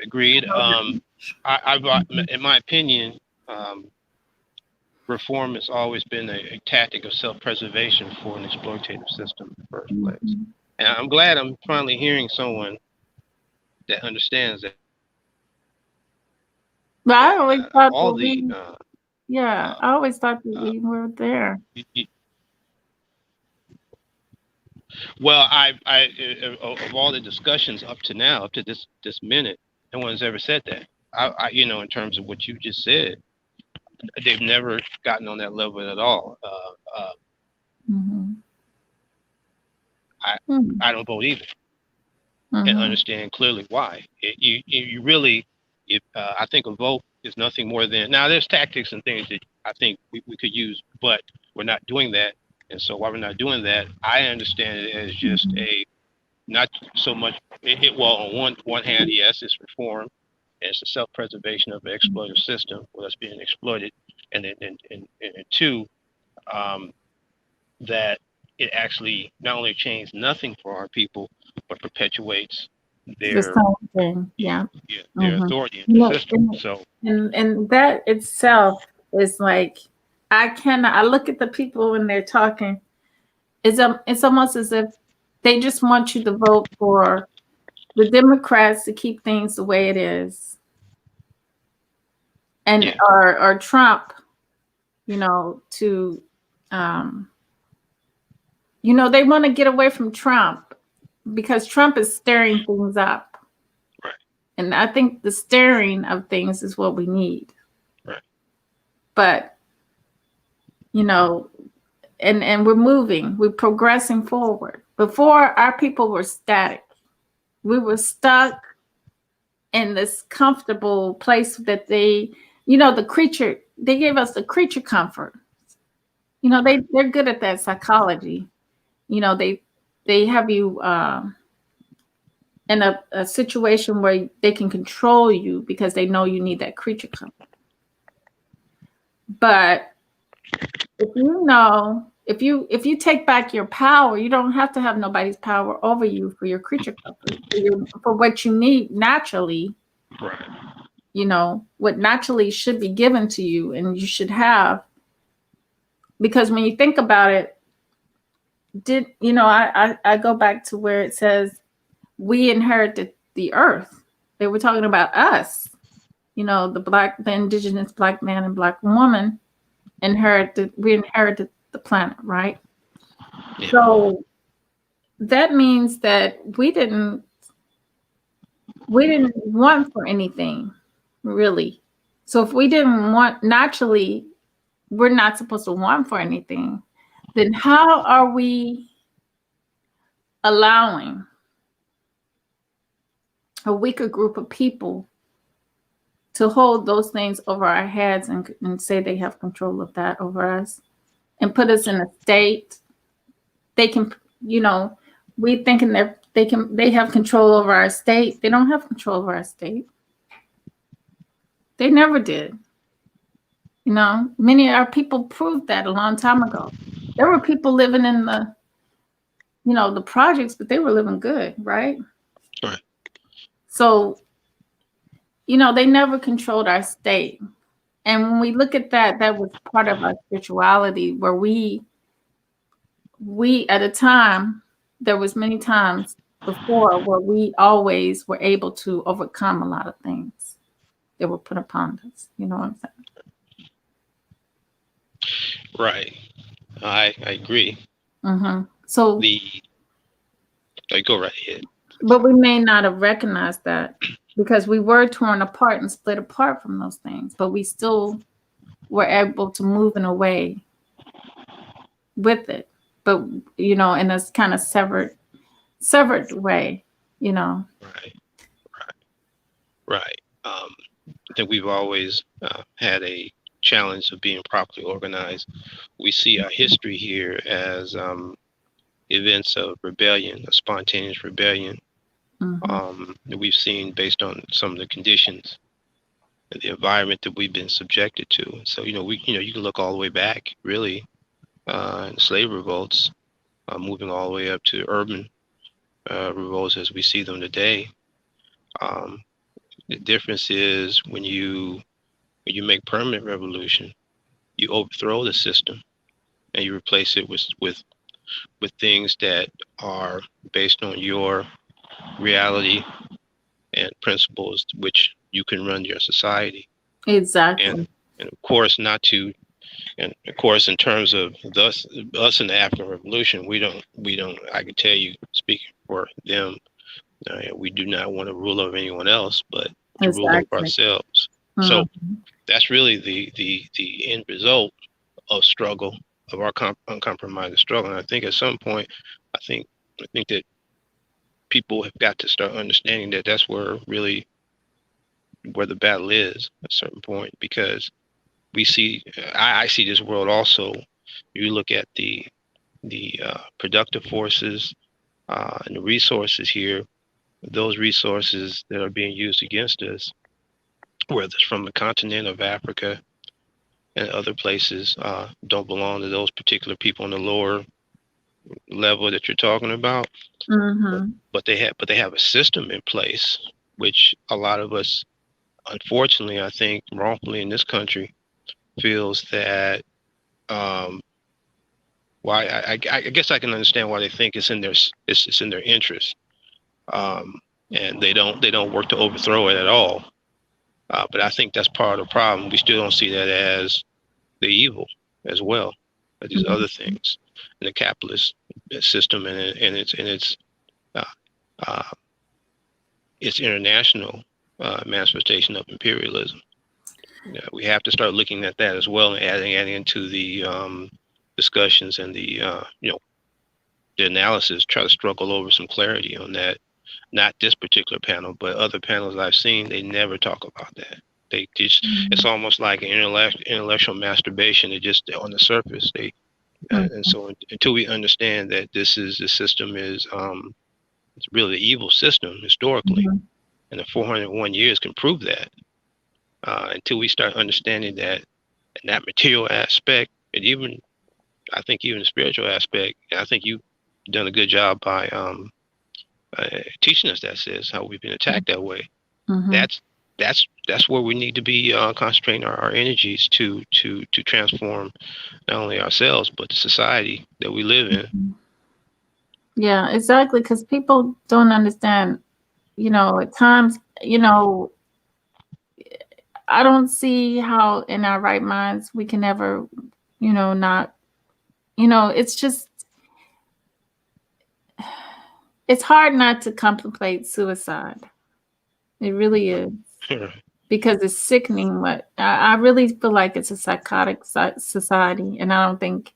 agreed. In my opinion, um, reform has always been a tactic of self-preservation for an exploitative system in the first place. Mhm. And I'm glad I'm finally hearing someone that understands But I that always thought all that the yeah, uh, I always thought that uh, we were there. y- y- well, of all the discussions up to now, up to this minute, no one's ever said that. In terms of what you just said, they've never gotten on that level at all. Mhm. I Mhm. I don't vote either, and Mhm. understand clearly why. You really, if I think a vote is nothing more than, now there's tactics and things that I think we could use, but we're not doing that. And so while we're not doing that, I understand it as just Mhm. not so much well, on one hand, yes, it's reform, and it's a self-preservation of an exploitative system where that's being exploited, and then and two, um, that it actually not only changes nothing for our people, but perpetuates The their same thing. Yeah. their Mhm. authority in You the know, system. So and that itself is like I cannot. I look at the people when they're talking. It's almost as if they just want you to vote for the Democrats to keep things the way it is, and yeah, or Trump, to um, they want to get away from Trump because Trump is stirring things up, right, and I think the stirring of things is what we need. right, But you know, and we're progressing forward. Before our people were static. We were stuck in this comfortable place that they gave us the creature comfort. They're good at that psychology. They have you in a situation where they can control you because they know you need that creature comfort. But if you take back your power, you don't have to have nobody's power over you for your creature comfort, for what you need naturally. right. What naturally should be given to you and you should have. Because when you think about it, I go back to where it says we inherited the earth. They were talking about us, the indigenous black man and black woman we inherited the planet, right? Yeah, So that means that we didn't want for anything, really. So if we didn't want naturally, we're not supposed to want for anything, then how are we allowing a weaker group of people to hold those things over our heads and say they have control of that over us and put us in a state they can, we thinking they have control over our state. They don't have control over our state. They never did. You know, many of our people proved that a long time ago. There were people living in the, you know, the projects, but they were living good, right? Right. So, you know, they never controlled our state. And when we look at that, that was part of our spirituality where we at a time, there was many times before where we always were able to overcome a lot of things that were put upon us. You know what I'm saying? Right. I agree. So, Go right ahead. but we may not have recognized that because we were torn apart and split apart from those things, but we still were able to move in a way with it. But you know, in a kind of severed way, you know. Right. Right. I think we've always had a challenge of being properly organized. We see our history here as events of rebellion, a spontaneous rebellion that we've seen based on some of the conditions and the environment that we've been subjected to. So, you know, you can look all the way back, really, in slave revolts, moving all the way up to urban revolts as we see them today. The difference is when you make permanent revolution, you overthrow the system and you replace it with things that are based on your reality and principles which you can run your society. Exactly. And of course and of course in terms of us in the African Revolution, we don't I can tell you, speaking for them, we do not want to rule over anyone else but to rule over ourselves. So that's really the end result of struggle, of our uncompromised struggle. And I think at some point, I think that people have got to start understanding that that's where the battle is at a certain point, because we see, I see this world also. You look at the productive forces and the resources here, those resources that are being used against us, whether it's from the continent of Africa and other places, don't belong to those particular people on the lower level that you're talking about. But they have a system in place, which a lot of us, unfortunately, I think wrongfully in this country, feels that why I guess I can understand why they think it's in their interest, and they don't work to overthrow it at all. But I think that's part of the problem. We still don't see that as the evil as well as these other things in the capitalist system and its international manifestation of imperialism. We have to start looking at that as well and adding into the discussions and the analysis. Try to struggle over some clarity on that. Not this particular panel, but other panels I've seen. They never talk about that. They just it's almost like an intellectual masturbation. It just on the surface. And so until we understand that the system is it's really an evil system historically, and the 401 years can prove that. Until we start understanding that, and that material aspect, and even I think even the spiritual aspect, I think you've done a good job by teaching us that says how we've been attacked that way. That's where we need to be concentrating our energies to transform not only ourselves but the society that we live in. Yeah, exactly. Because people don't understand. You know, at times, you know, I don't see how in our right minds we can ever, you know, not, you know, it's just, it's hard not to contemplate suicide. It really is. Because it's sickening. What I really feel like it's a psychotic society, and I don't think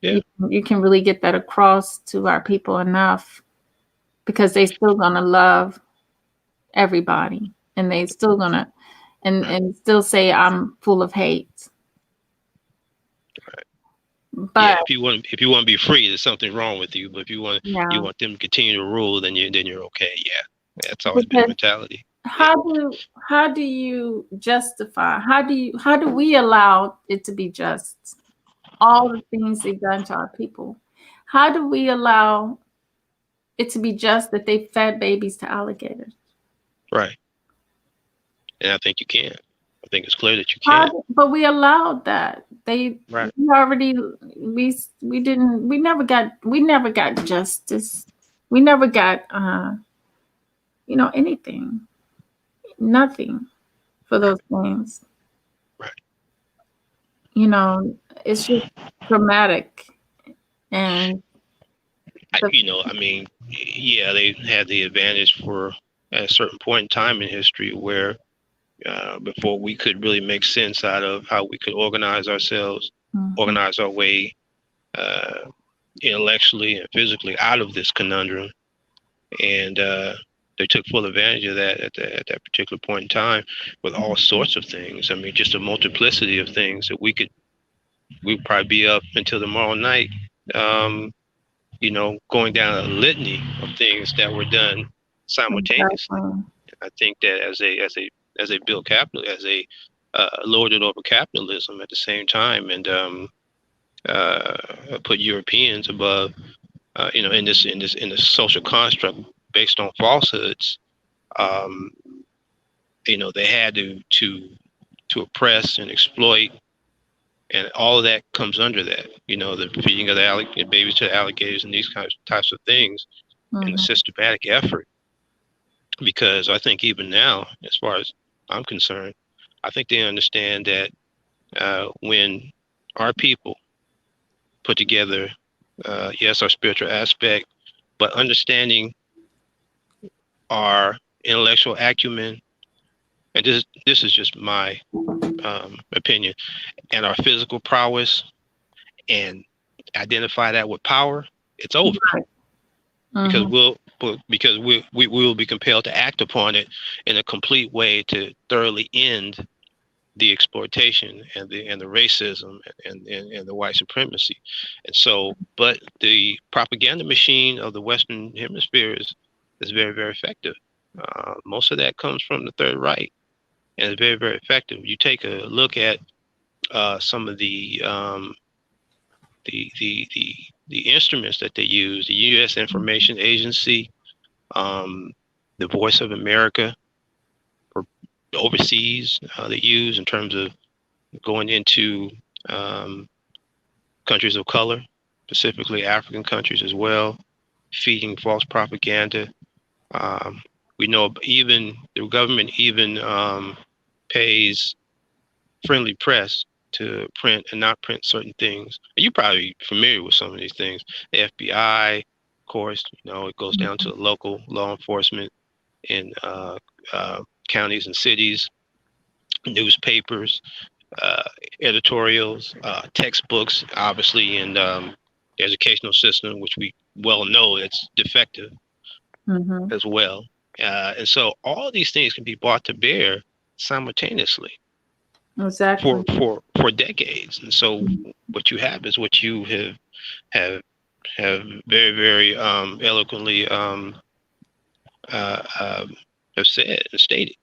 you can really get that across to our people enough, because they still gonna love everybody, and they still gonna and still say I'm full of hate. But if you want to be free, there's something wrong with you. But if you want them to continue to rule, then you're okay. Yeah, that's always been the mentality. how do you justify? How do we allow it to be just? All the things they've done to our people. How do we allow it to be just that they fed babies to alligators? Right. And I think you can. I think it's clear that you can. But we allowed that. Right. We already we didn't we never got justice. We never got anything. Nothing for those things. Right. It's just dramatic. And I mean, yeah, they had the advantage for at a certain point in time in history where before we could really make sense out of how we could organize ourselves, organize our way intellectually and physically out of this conundrum. And they took full advantage of that at that particular point in time with all sorts of things. I mean, just a multiplicity of things that we'd probably be up until tomorrow night, going down a litany of things that were done simultaneously. Exactly. I think that as a build capital, as a lorded over capitalism at the same time, and put Europeans above, in the social construct based on falsehoods. Um, they had to oppress and exploit, and all of that comes under that. The feeding of the babies to the alligators and these types of things, in a systematic effort. Because I think even now, as far as I'm concerned, I think they understand that when our people put together, yes, our spiritual aspect, but understanding our intellectual acumen, and this is just my opinion, and our physical prowess, and identify that with power, it's over. Because we will be compelled to act upon it in a complete way to thoroughly end the exploitation and the racism and the white supremacy. And so, but the propaganda machine of the Western Hemisphere is very, very effective. Most of that comes from the Third Reich, and it's very, very effective. You take a look at some of the instruments that they use, the U.S. Information Agency, the Voice of America, or overseas, they use in terms of going into countries of color, specifically African countries as well, feeding false propaganda. We know even the government even pays friendly press to print and not print certain things. You're probably familiar with some of these things. The FBI, of course, it goes down to the local law enforcement in counties and cities, newspapers, editorials, textbooks, obviously, and the educational system, which we well know it's defective as well. And so all these things can be brought to bear simultaneously. Exactly. For decades. And so what you have is what you have very, very eloquently have said and stated,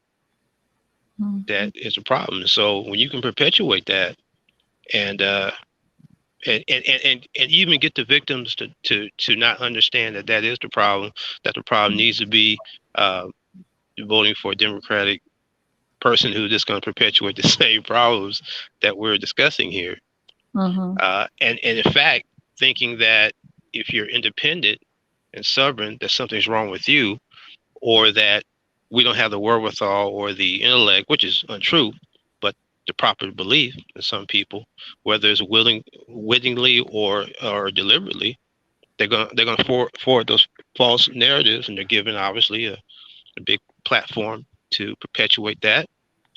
that is a problem. So when you can perpetuate that and even get the victims to not understand that is the problem, that the problem needs to be voting for a Democratic person who's just going to perpetuate the same problems that we're discussing here. And in fact, thinking that if you're independent and sovereign, that something's wrong with you, or that we don't have the wherewithal or the intellect, which is untrue, but the proper belief in some people, whether it's wittingly or deliberately, they're gonna forward those false narratives, and they're given obviously a big platform to perpetuate that.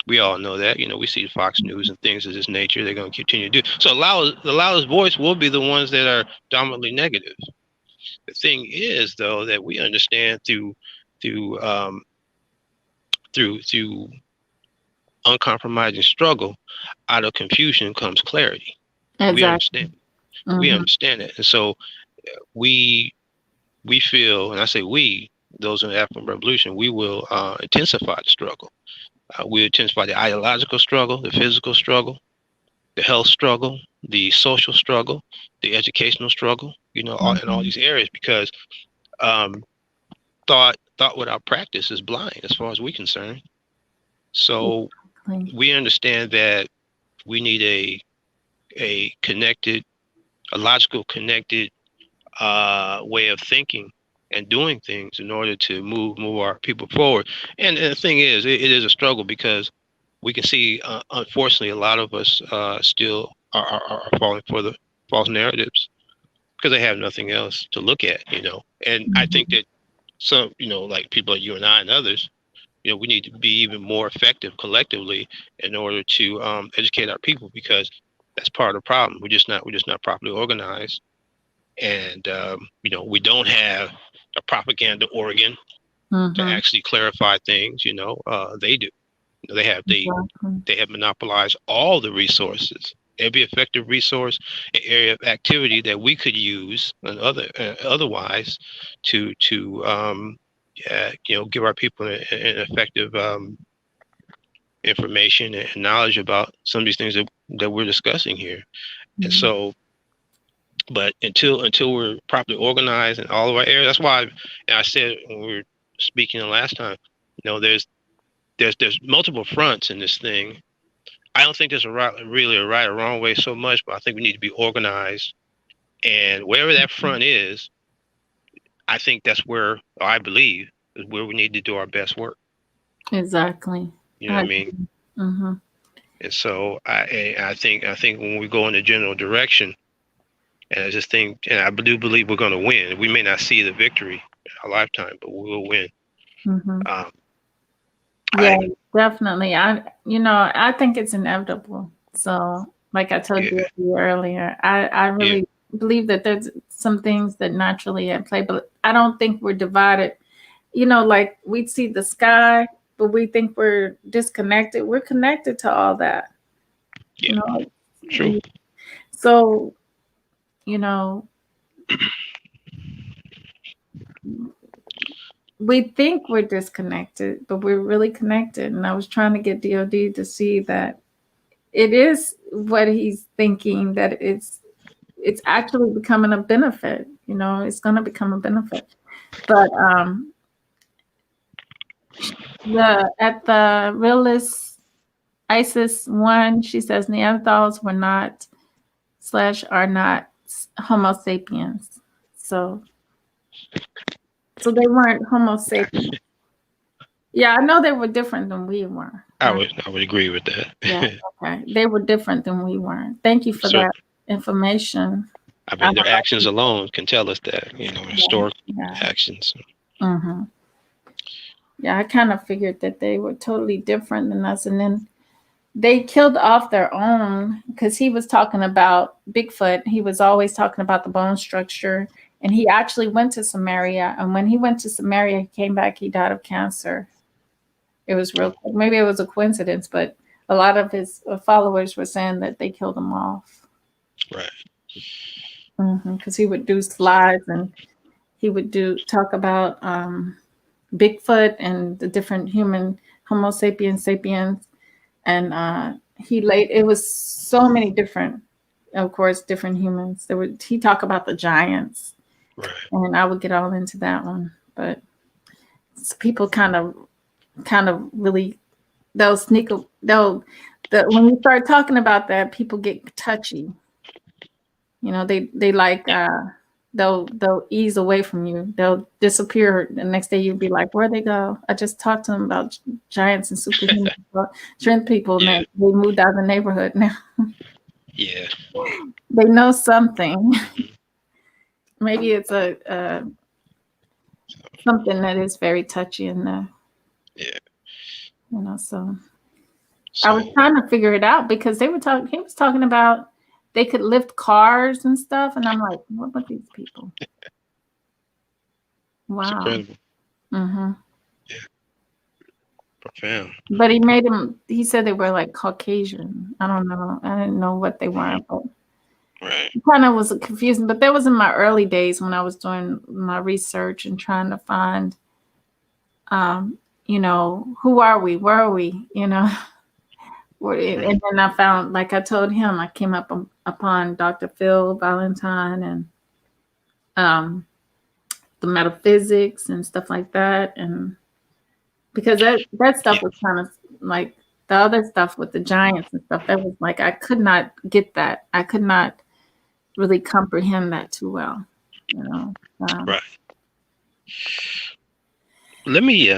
We all know that. We see Fox News and things of this nature. They're going to continue to do. So the loudest voice will be the ones that are dominantly negative. The thing is, though, that we understand through uncompromising struggle, out of confusion comes clarity. Exactly. We understand it, and so we feel, and I say we, those in the African Revolution, we will intensify the struggle. We intensify the ideological struggle, the physical struggle, the health struggle, the social struggle, the educational struggle. You know, in all these areas, because thought without practice is blind, as far as we're concerned. So we understand that we need a connected, a logical, connected way of thinking and doing things in order to move our people forward. And the thing is, it is a struggle, because we can see, unfortunately, a lot of us still are falling for the false narratives because they have nothing else to look at, you know. And I think that some, you know, like people like you and I and others, you know, we need to be even more effective collectively in order to educate our people, because that's part of the problem. We're just not properly organized, and you know, we don't have a propaganda organ to actually clarify things. You know, they do. They have monopolized all the resources, every effective resource, an area of activity that we could use and otherwise to you know, give our people an effective information and knowledge about some of these things that we're discussing here. And so, but until we're properly organized in all of our areas, that's why I said when we were speaking the last time, you know, there's multiple fronts in this thing. I don't think there's really a right or wrong way so much, but I think we need to be organized. And wherever that front is, I think that's where, or I believe, is where we need to do our best work. Exactly. You know what I mean? And so I think when we go in the general direction, and I just think, and I do believe we're going to win. We may not see the victory in our lifetime, but we will win. Yeah, definitely. I think it's inevitable. So, like I told you earlier, I really believe that there's some things that naturally at play, but I don't think we're divided. You know, like we see the sky, but we think we're disconnected. We're connected to all that. Yeah. You know? True. So, you know, we think we're disconnected, but we're really connected. And I was trying to get DOD to see that it is what he's thinking, that it's actually becoming a benefit. You know, it's going to become a benefit. But at the realist ISIS 1, she says Neanderthals were not / are not Homo sapiens. So they weren't Homo sapiens. Yeah, I know they were different than we were. I would agree with that. Yeah, okay. They were different than we were. Thank you for that information. I mean, their actions alone can tell us that, you know, historic actions. Yeah, I kind of figured that they were totally different than us. And then they killed off their own, because he was talking about Bigfoot. He was always talking about the bone structure. And he actually went to Samaria. And when he went to Samaria, he came back, he died of cancer. It was maybe it was a coincidence, but a lot of his followers were saying that they killed him off. Right. Because he would do slides, and he would talk about Bigfoot and the different human Homo sapiens, and it was so many different, of course, different humans. He talked about the giants, right? And I would get all into that one, but people kind of really, when you start talking about that, people get touchy. You know, they like they'll ease away from you. They'll disappear. The next day you'll be like, where'd they go? I just talked to them about giants and superhuman strength people, and they moved out of the neighborhood now. Yeah. They know something. Maybe it's a something that is very touchy in there. Yeah. You know, so I was trying to figure it out, because he was talking about they could lift cars and stuff, and I'm like, what about these people? Wow. It's incredible. Yeah. Profound. But he said they were like Caucasian. I don't know. I didn't know what they were, but it kind of was confusing. But that was in my early days when I was doing my research and trying to find who are we? Where are we? And then I found, like I told him, I came upon Dr. Phil Valentine and the metaphysics and stuff like that. And because that stuff was kind of like the other stuff with the giants and stuff, that was like, I could not get that. I could not really comprehend that too well, Right. Let me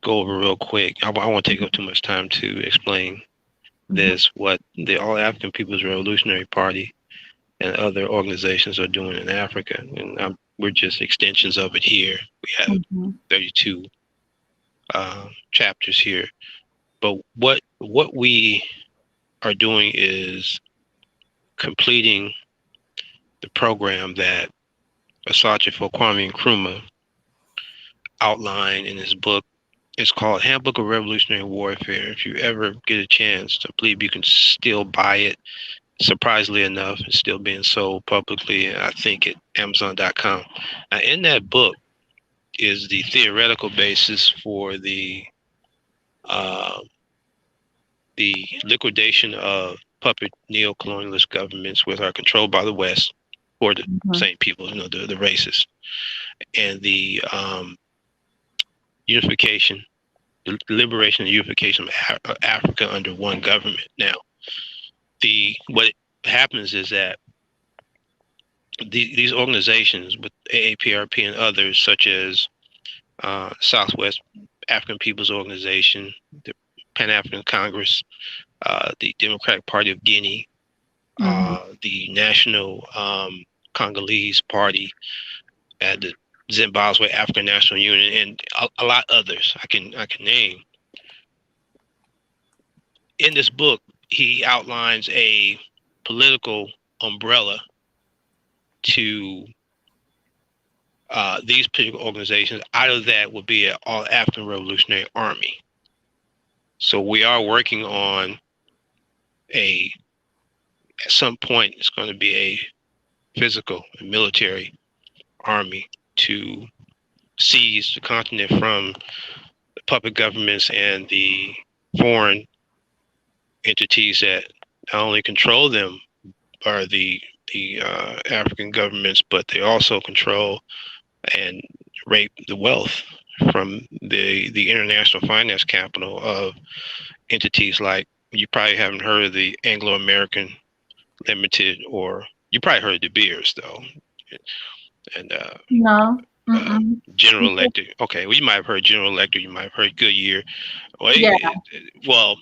go over real quick. I won't take up too much time to explain this, what the All African People's Revolutionary Party and other organizations are doing in Africa. And we're just extensions of it here. We have 32 chapters here. But what we are doing is completing the program that Asachifo Kwame Nkrumah outlined in his book. It's called Handbook of Revolutionary Warfare. If you ever get a chance, I believe you can still buy it. Surprisingly enough, it's still being sold publicly, I think, at Amazon.com. Now, in that book is the theoretical basis for the liquidation of puppet neo-colonialist governments which are controlled by the West, or the same people, the racists, and the unification, the liberation and unification of Africa under one government. Now, what happens is that these organizations with AAPRP and others, such as Southwest African People's Organization, the Pan-African Congress, the Democratic Party of Guinea, the National Congolese Party, and the Zimbabwe African National Union, and a lot others I can name. In this book, he outlines a political umbrella to these particular organizations. Out of that would be an all-African Revolutionary Army. So we are working on at some point, it's going to be a physical and military army to seize the continent from the puppet governments and the foreign entities that not only control them are the African governments, but they also control and rape the wealth from the international finance capital of entities like, you probably haven't heard of the Anglo-American Limited, or you probably heard of De Beers though, and no. General Electric. Okay, well, you might have heard General Electric, you might have heard Goodyear. Well, yeah. Well,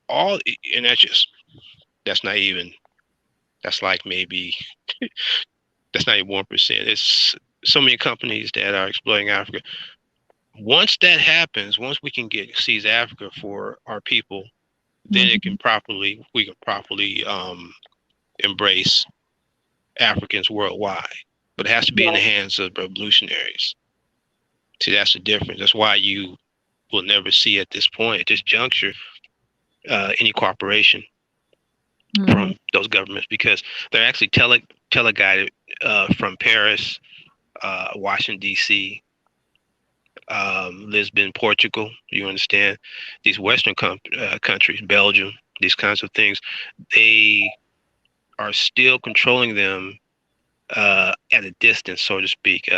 all, and that's like maybe that's not even 1%. It's so many companies that are exploiting Africa. Once that happens, once we can seize Africa for our people, then we can properly embrace Africans worldwide. But it has to be in the hands of revolutionaries. See, that's the difference. That's why you will never see at this juncture, any cooperation from those governments, because they're actually teleguided from Paris, Washington, D.C., Lisbon, Portugal. You understand? These Western countries, Belgium, these kinds of things, they are still controlling them at a distance, so to speak,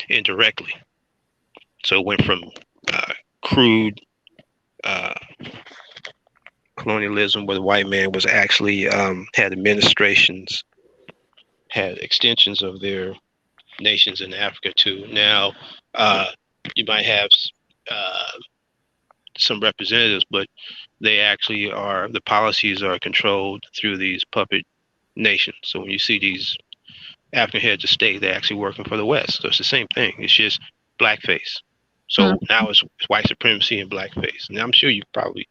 indirectly. So it went from crude colonialism, where the white man was actually had administrations, had extensions of their nations in Africa, to now you might have some representatives, but they actually the policies are controlled through these puppet nations. So when you see these African heads of state, they're actually working for the West. So it's the same thing. It's just blackface. So now it's white supremacy and blackface. And I'm sure you probably,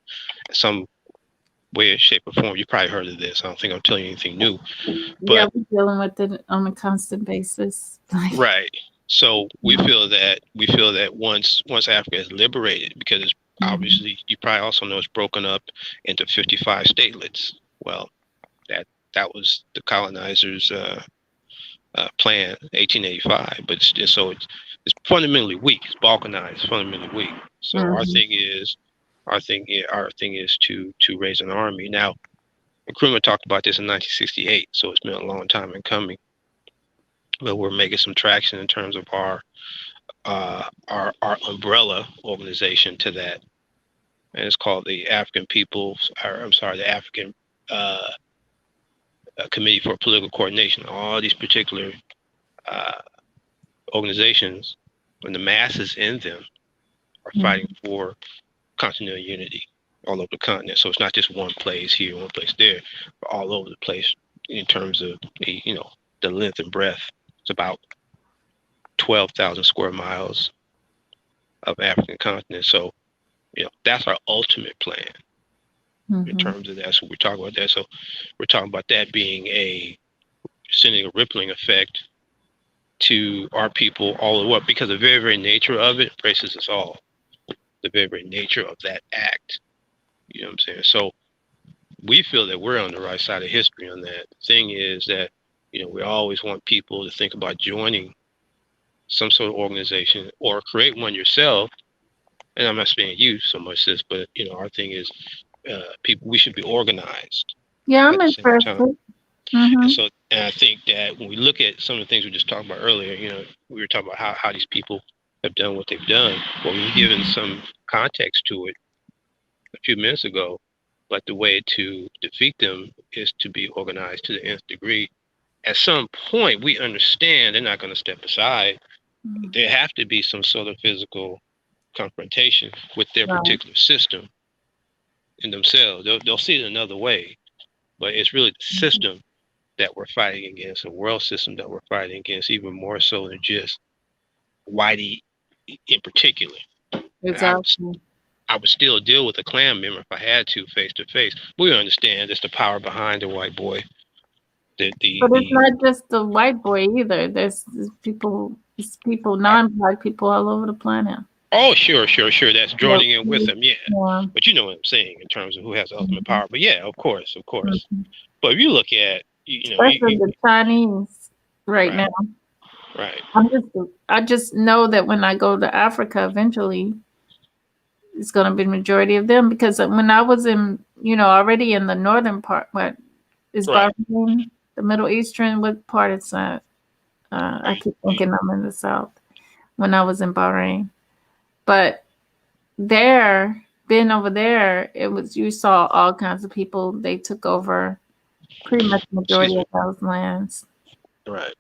in some way, shape, or form, you probably heard of this. I don't think I'm telling you anything new. But yeah, we're dealing with it on a constant basis. Right. So we feel that once Africa is liberated, because it's obviously, you probably also know, it's broken up into 55 statelets. Well, that was the colonizers' plan 1885, but it's fundamentally weak. It's balkanized, fundamentally weak. So our Mhm. thing is to raise an army. Now, Nkrumah talked about this in 1968, so it's been a long time in coming. But we're making some traction in terms of our umbrella organization to that, and it's called the African People's, or I'm sorry, the African uh, Committee for Political Coordination. All these particular uh, organizations, and the masses in them, are fighting for continental unity all over the continent. So it's not just one place here, one place there, but all over the place in terms of the length and breadth. It's about 12,000 square miles of African continent. So that's our ultimate plan in Mhm. terms of that. So we're talking about that. So we're talking about that being sending a rippling effect to our people all over the world, because the very, very nature of it embraces us all. The very, very nature of that act. You know what I'm saying? So we feel that we're on the right side of history on that. The thing is that, we always want people to think about joining some sort of organization or create one yourself. And I'm not saying you so much this, but our thing is people, we should be organized Yeah, I'm at the same time. interested. Mhm. And I think that when we look at some of the things we just talked about earlier, we were talking about how these people have done what they've done. Well, we've given some context to it a few minutes ago, but the way to defeat them is to be organized to the nth degree. At some point, we understand they're not going to step aside. Mhm. There have to be some sort of physical confrontation with their Right. particular system in themselves. They'll see it another way, but it's really the Mhm. system that we're fighting against, a world system that we're fighting against, even more so than just whitey in particular. Exactly. I would still deal with a Klan member if I had to face. We understand it's the power behind the white boy. But it's The not just the white boy either. It's people, non-black people all over the planet. Oh, sure. That's Yeah. joining in with them, yeah. Yeah. But you know what I'm saying in terms of who has the ultimate Mhm. power. But yeah, of course. Mhm. But if you look at, Especially the Chinese right right, now. right, I just know that when I go to Africa eventually, it's going to be the majority of them, because when I was in, already in the northern part, what is right. Bahrain, the Middle Eastern, what part is that? I keep thinking I'm in the south when I was in Bahrain. But there, being over there, you saw all kinds of people. They took over pretty much the Excuse majority me. of those lands. Right,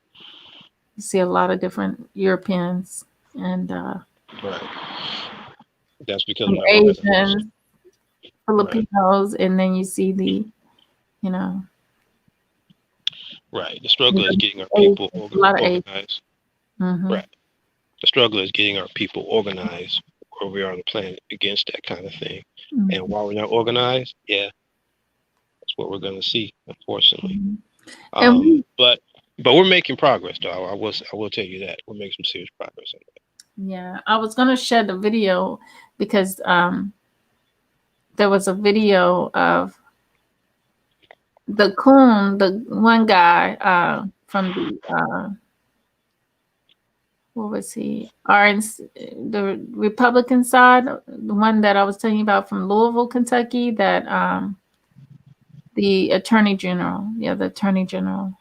You see a lot of different Europeans and right. That's because of and our organization. Asians, Right, Filipinos, and then you see you know, right. The struggle is getting our Asians, people a lot of Asians. organized. Mm-hmm. Right. The struggle is getting our people organized where we are on the planet against that kind of thing. And Mm-hmm. while we're not organized, yeah, that's what we're going to see, unfortunately. Mm-hmm. And But we're making progress, though. I will tell you that we're making some serious progress on yeah, I was gonna share the video because there was a video of the coon, the one guy from the what was he? RNC, the Republican side, the one that I was telling you about from Louisville, Kentucky, that the Attorney General, the Attorney General,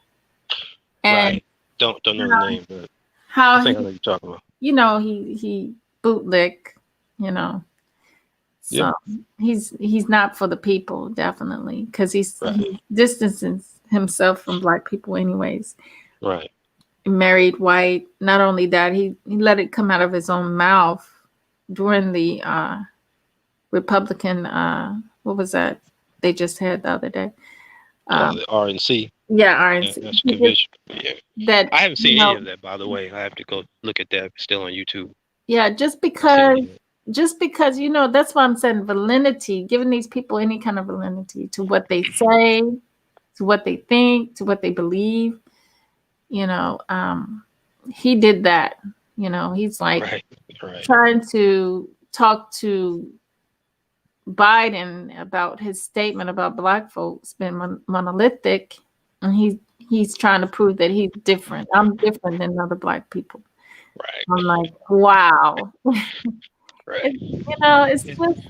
that. and Right. Don't know the name, but I how think I he, know what you're talking about. he bootlick, you know. Yeah. So he's not for the people, definitely, because Right. he distances himself from black people, anyways. Right. Married white. Not only that, he let it come out of his own mouth during the Republican. What was that they just had the other day? The RNC. Yeah, Yeah, RNC. that's He just convention. Yeah. that I haven't you seen any know, of that, by the way. I have to go look at that. It's still on YouTube. yeah, I haven't seen any of it. just because that's why I'm saying validity, giving these people any kind of validity to what they say, to what they think, to what they believe. You know, he did that. He's like Right. Right. trying to talk to Biden about his statement about black folks being monolithic, and he's trying to prove that he's different. I'm different than other black people. Right. I'm like, wow. Right. It's Yeah. just,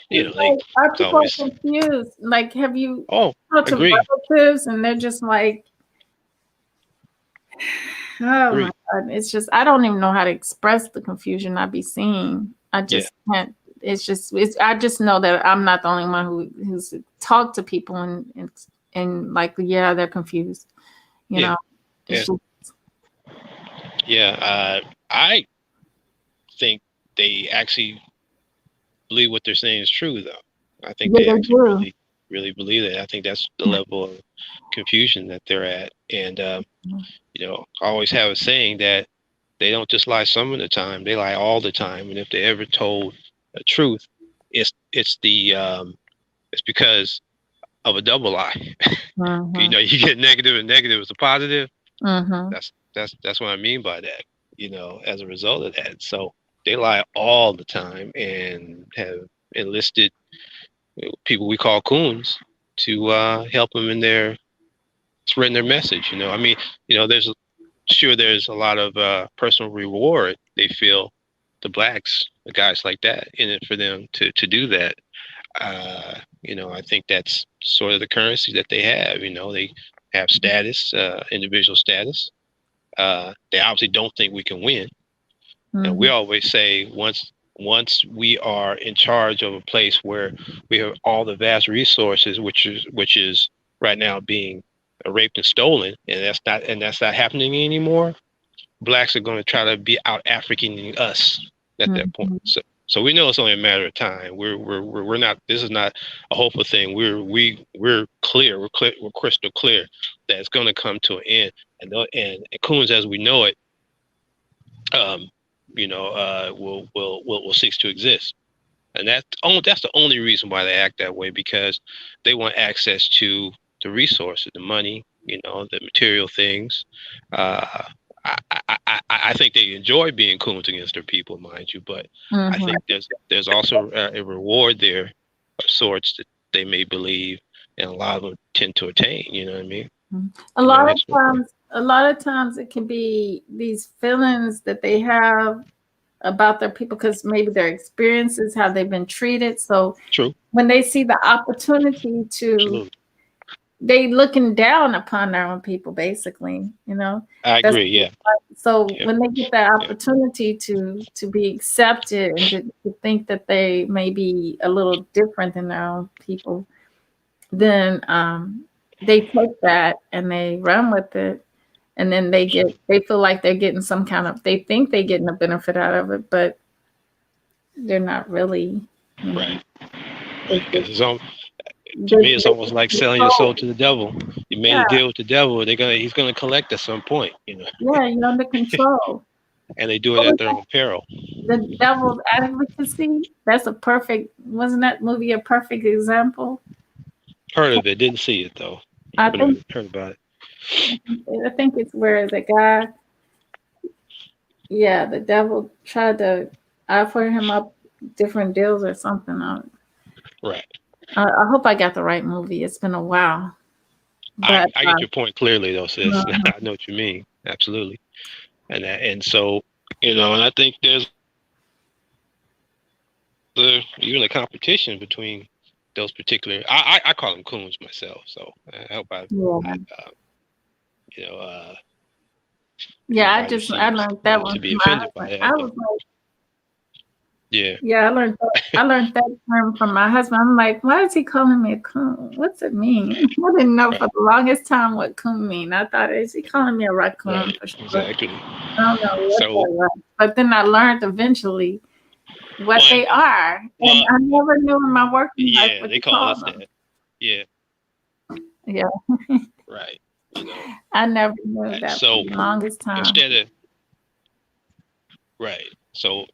You it's know, like our it's people are always. confused. Like, have you Oh, talked to agree. relatives and they're just like, oh my Agree. God. It's just, I don't even know how to express the confusion I be seeing. I Yeah. just can't. I just know that I'm not the only one who's talked to people and like, yeah, they're confused. You Yeah. know, Yeah. it's just, Yeah. I think they actually believe what they're saying is true, though. I think yeah, they they actually do. really, really believe that. I think that's the level of confusion that they're at. And, I always have a saying that they don't just lie some of the time; they lie all the time. And if they ever told the truth, it's because of a double lie. Mm-hmm. You get negative, and negative is a positive. Mm-hmm. That's what I mean by that. As a result of that, so they lie all the time and have enlisted people we call coons to help them in their spreading their message. I mean, there's a lot of personal reward they feel, the blacks, the guys like that, in it for them to do that. I think that's sort of the currency that they have. They have status, individual status. They obviously don't think we can win, and we Mm-hmm. always say once we are in charge of a place where we have all the vast resources, which is right now being raped and stolen, and that's not happening anymore. Blacks are going to try to be out Africaning us at that point. Mm-hmm. So we know it's only a matter of time. We're not. This is not a hopeful thing. We're clear. We're crystal clear that it's going to come to an end. And Coons, as we know it, um, will cease to exist. And that's the only reason why they act that way, because they want access to the resources, the money, the material things. Uh, I think they enjoy being coons against their people, mind you, but I Mm-hmm. think there's also a reward there of sorts that they may believe, and a lot of them tend to attain. You know what I mean? A You know, lot of that's times, a lot of times it can be these feelings that they have about their people because maybe their experiences, how they've been treated. So true. when they see the opportunity to, Absolutely, they looking down upon their own people, basically. I That's agree. Yeah, so yeah, when they get that yeah. opportunity to be accepted and to think that they may be a little different than their own people, then they take that and they run with it, and then they feel like they're getting some kind of, they think they're getting a benefit out of it, but they're not really. you know Right, right. it's Because just to me, it's they almost like selling your control. soul to the devil. You made a Yeah, deal with the devil. He's gonna collect at some point. yeah, you're under control. And they do it What at was their own peril. the devil's advocacy? That's a perfect, wasn't that movie a perfect example? Heard of it, didn't see it though. I But think heard about it. I think it's where the guy, yeah, the devil tried to offer him up different deals or something. Right. I hope I got the right movie. It's been a while, but I get your point clearly though, sis. mhm, I know what you mean. Absolutely. And so, and I think there's even a competition between those particular. I call them coons myself. So I hope yeah, I you know yeah. anybody I seems learned that to one be from my offended by husband. I that, but was like, yeah. yeah, I learned that. I learned that term from my husband. I'm like, why is he calling me a coon? What's it mean? I didn't know for Right. the longest time what coon mean. I thought, is he calling me a raccoon Right. for sure? Exactly. I don't know what So that was. But then I learned eventually what well, they are. And well, I never knew in my working life yeah, what they to call call us them. that. Yeah. Yeah, Right. I never knew that for So the longest time. instead of right. So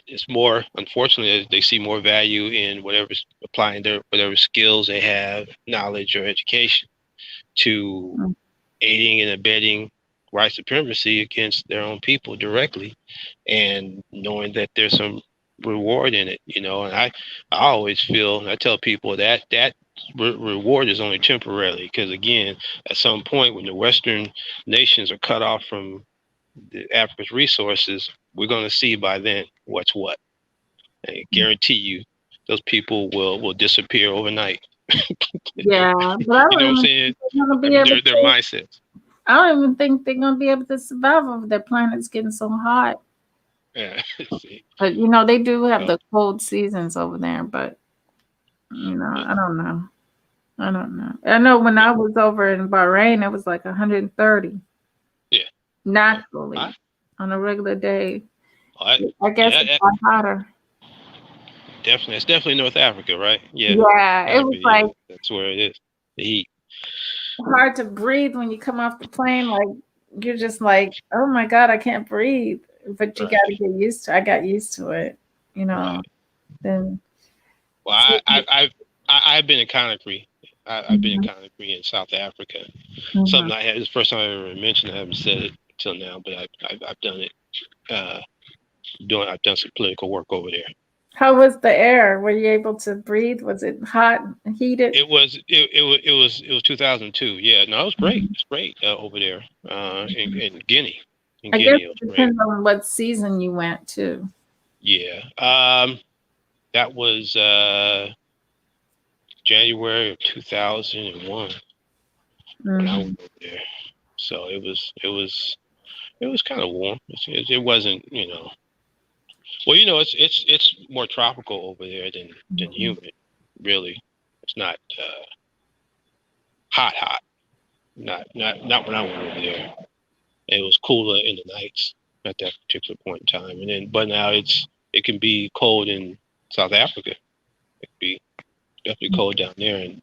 it's more, unfortunately, they see more value in applying their whatever skills they have, knowledge or education, to Mm. aiding and abetting white supremacy against their own people directly, and knowing that there's some reward in it. And I always feel, and I tell people that reward is only temporarily, because again, at some point when the Western nations are cut off from Africa's resources, we're going to see by then what's what. I guarantee you, those people will disappear overnight. Yeah, but I You know what I'm don't even saying? think they're gonna I be mean, able their to. mindsets. I don't even think they're gonna be able to survive over their planet's getting so hot. Yeah. See, But they do have so, the cold seasons over there. But yeah, I don't know. I don't know. I know when I was over in Bahrain, it was like 130 yeah. naturally on a regular day. I guess Yeah, it's a lot hotter. definitely. It's definitely North Africa, right? Yeah, Yeah, it gotta was be. like Yeah, that's where it is. The heat. hard to breathe when you come off the plane. Like you're just like, oh my god, I can't breathe. But you got Right, to get used to. I got used to it. right. Then. Well, I've been in Conakry. I've been in Mhm, Conakry in South Africa. mhm. Something I had. It's the first time I ever mentioned. I haven't said it till now, but I've done it. Uh, I've done some political work over there. How was the air? Were you able to breathe? Was it hot, heated? It was 2002. Yeah, no, it was great. Mhm. It's great over there in Guinea. In I guess Guinea, it was it great. depends on what season you went to. Yeah. That was January of 2001 when I Hmm. went over there. So it was kind of warm. It wasn't, well, it's more tropical over there than Hmm. humid. Really, it's not hot. Not when I went over there. It was cooler in the nights at that particular point in time, but now it can be cold in South Africa. It can be definitely cold down there in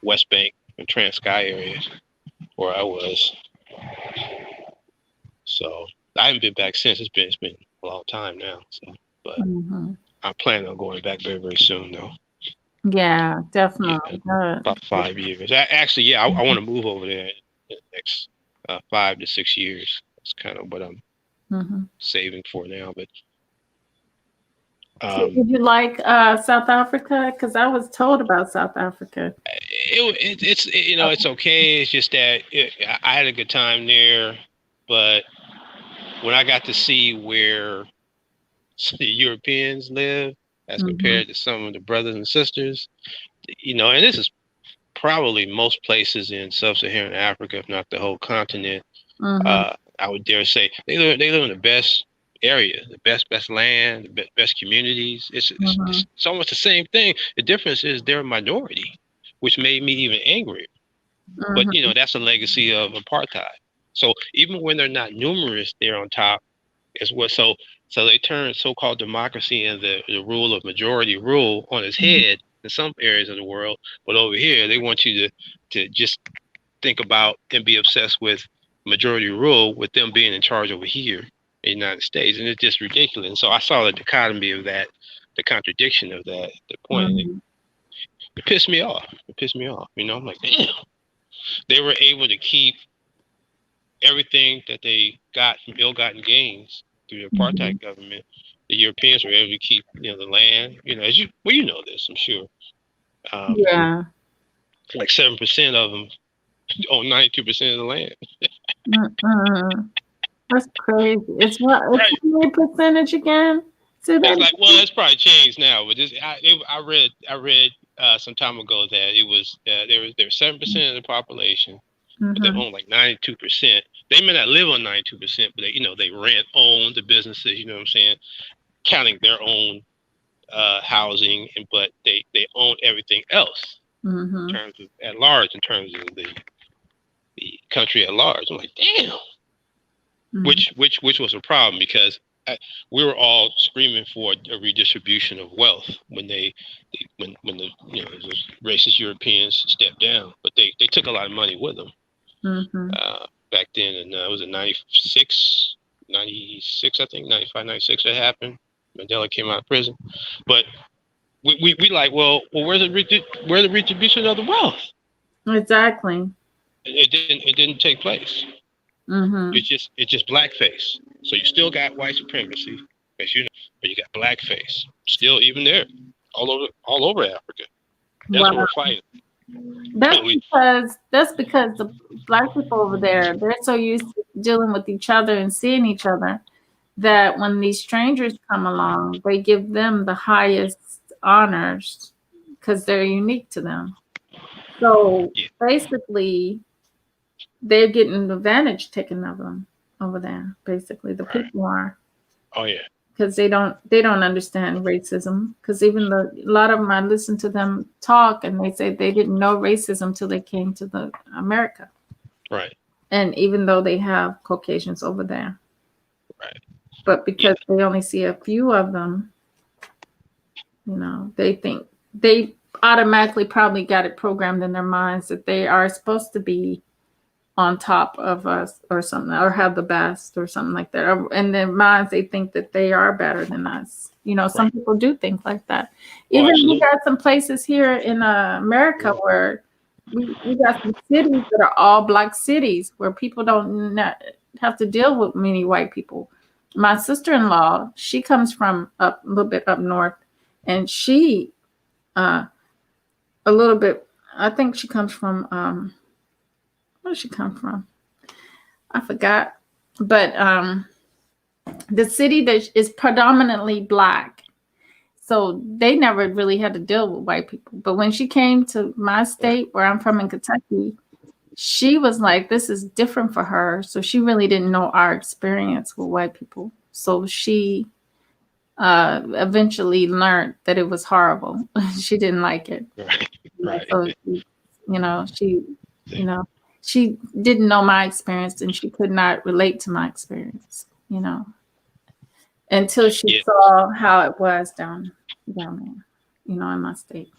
West Bank and Transkei areas where I was. So I haven't been back since. It's been a long time now. So, but Hmm. I'm planning on going back very very soon though. Yeah, Yeah, definitely. Good. about 5 years. Actually, yeah, I want to move over there in the next 5 to 6 years. That's kind of what I'm Hmm. saving for now. But So did you like South Africa? Because I was told about South Africa. it's okay. It's just that I had a good time there, but when I got to see where the Europeans live as Hmm. compared to some of the brothers and sisters, and this is probably most places in sub-Saharan Africa, if not the whole continent. Hmm. Uh, I would dare say they live in the best area, the best land, the best communities. Hmm. It's almost the same thing. The difference is they're a minority, which made me even angrier. But Hmm. that's a legacy of apartheid. So even when they're not numerous, they're on top as well. So they turn so-called democracy and the rule of majority rule on its head in some areas of the world. But over here, they want you to just think about and be obsessed with majority rule, with them being in charge over here in the United States, and it's just ridiculous. And so I saw the dichotomy of that, the contradiction of that, the point. And Hmm. it pissed me off. It pissed me off. I'm like, damn, they were able to keep everything that they got from ill-gotten gains through the Hmm. apartheid government. The Europeans were able to keep, the land. You know this, I'm sure. Um, Yeah. like 7% of them own 92% of the land. Mm-mm. That's crazy. It's what? It's Right. how many percentage again? Say It's that. like, well, it's probably changed now, but I read some time ago that it was there was 7% of the population, but they Mm-hmm. own like 92%. They may not live on 92%, but they rent, own the businesses. You know what I'm saying? Counting their own housing, but they own everything else Mm-hmm. in terms of at large, in terms of the country at large. I'm like, damn. Mm-hmm. Which was a problem because we were all screaming for a redistribution of wealth when when the those racist Europeans stepped down, but they took a lot of money with them Mm-hmm. back then, and it was in 96 I think 95, 96 that happened. Mandela came out of prison, but we like, well, where's the redistribution of the wealth? Exactly. It didn't take place. Mm-hmm. It's just blackface. So you still got white supremacy, as you know, but you got blackface still even there, all over Africa. That's what Wow. we're fighting. That's We, because the black people over there, they're so used to dealing with each other and seeing each other that when these strangers come along, they give them the highest honors because they're unique to them. So yeah. basically, they're getting advantage taken of them over there. Basically, the Right. people are, Oh yeah. because they don't understand racism. Because even a lot of them, I listen to them talk, and they say they didn't know racism till they came to the America. Right. And even though they have Caucasians over there, Right. but Yeah. because they only see a few of them, they think they automatically probably got it programmed in their minds that they are supposed to be on top of us or something, or have the best or something like that. Or in their minds, they think that they are better than us. Some Right. people do think like that. Oh, Even we absolutely. got some places here in America where we got some cities that are all black cities where people don't have to deal with many white people. My sister-in-law, she comes from up a little bit up north, and she a little bit. I think she comes from where does she come from? I forgot. But the city that is predominantly black. So they never really had to deal with white people. But when she came to my state, where I'm from in Kentucky, she was like, this is different for her. So she really didn't know our experience with white people. So she eventually learned that it was horrible. She didn't like it. Right. Right. So she you know she didn't know my experience, and she could not relate to my experience, until she Yeah. saw how it was down there, in my state,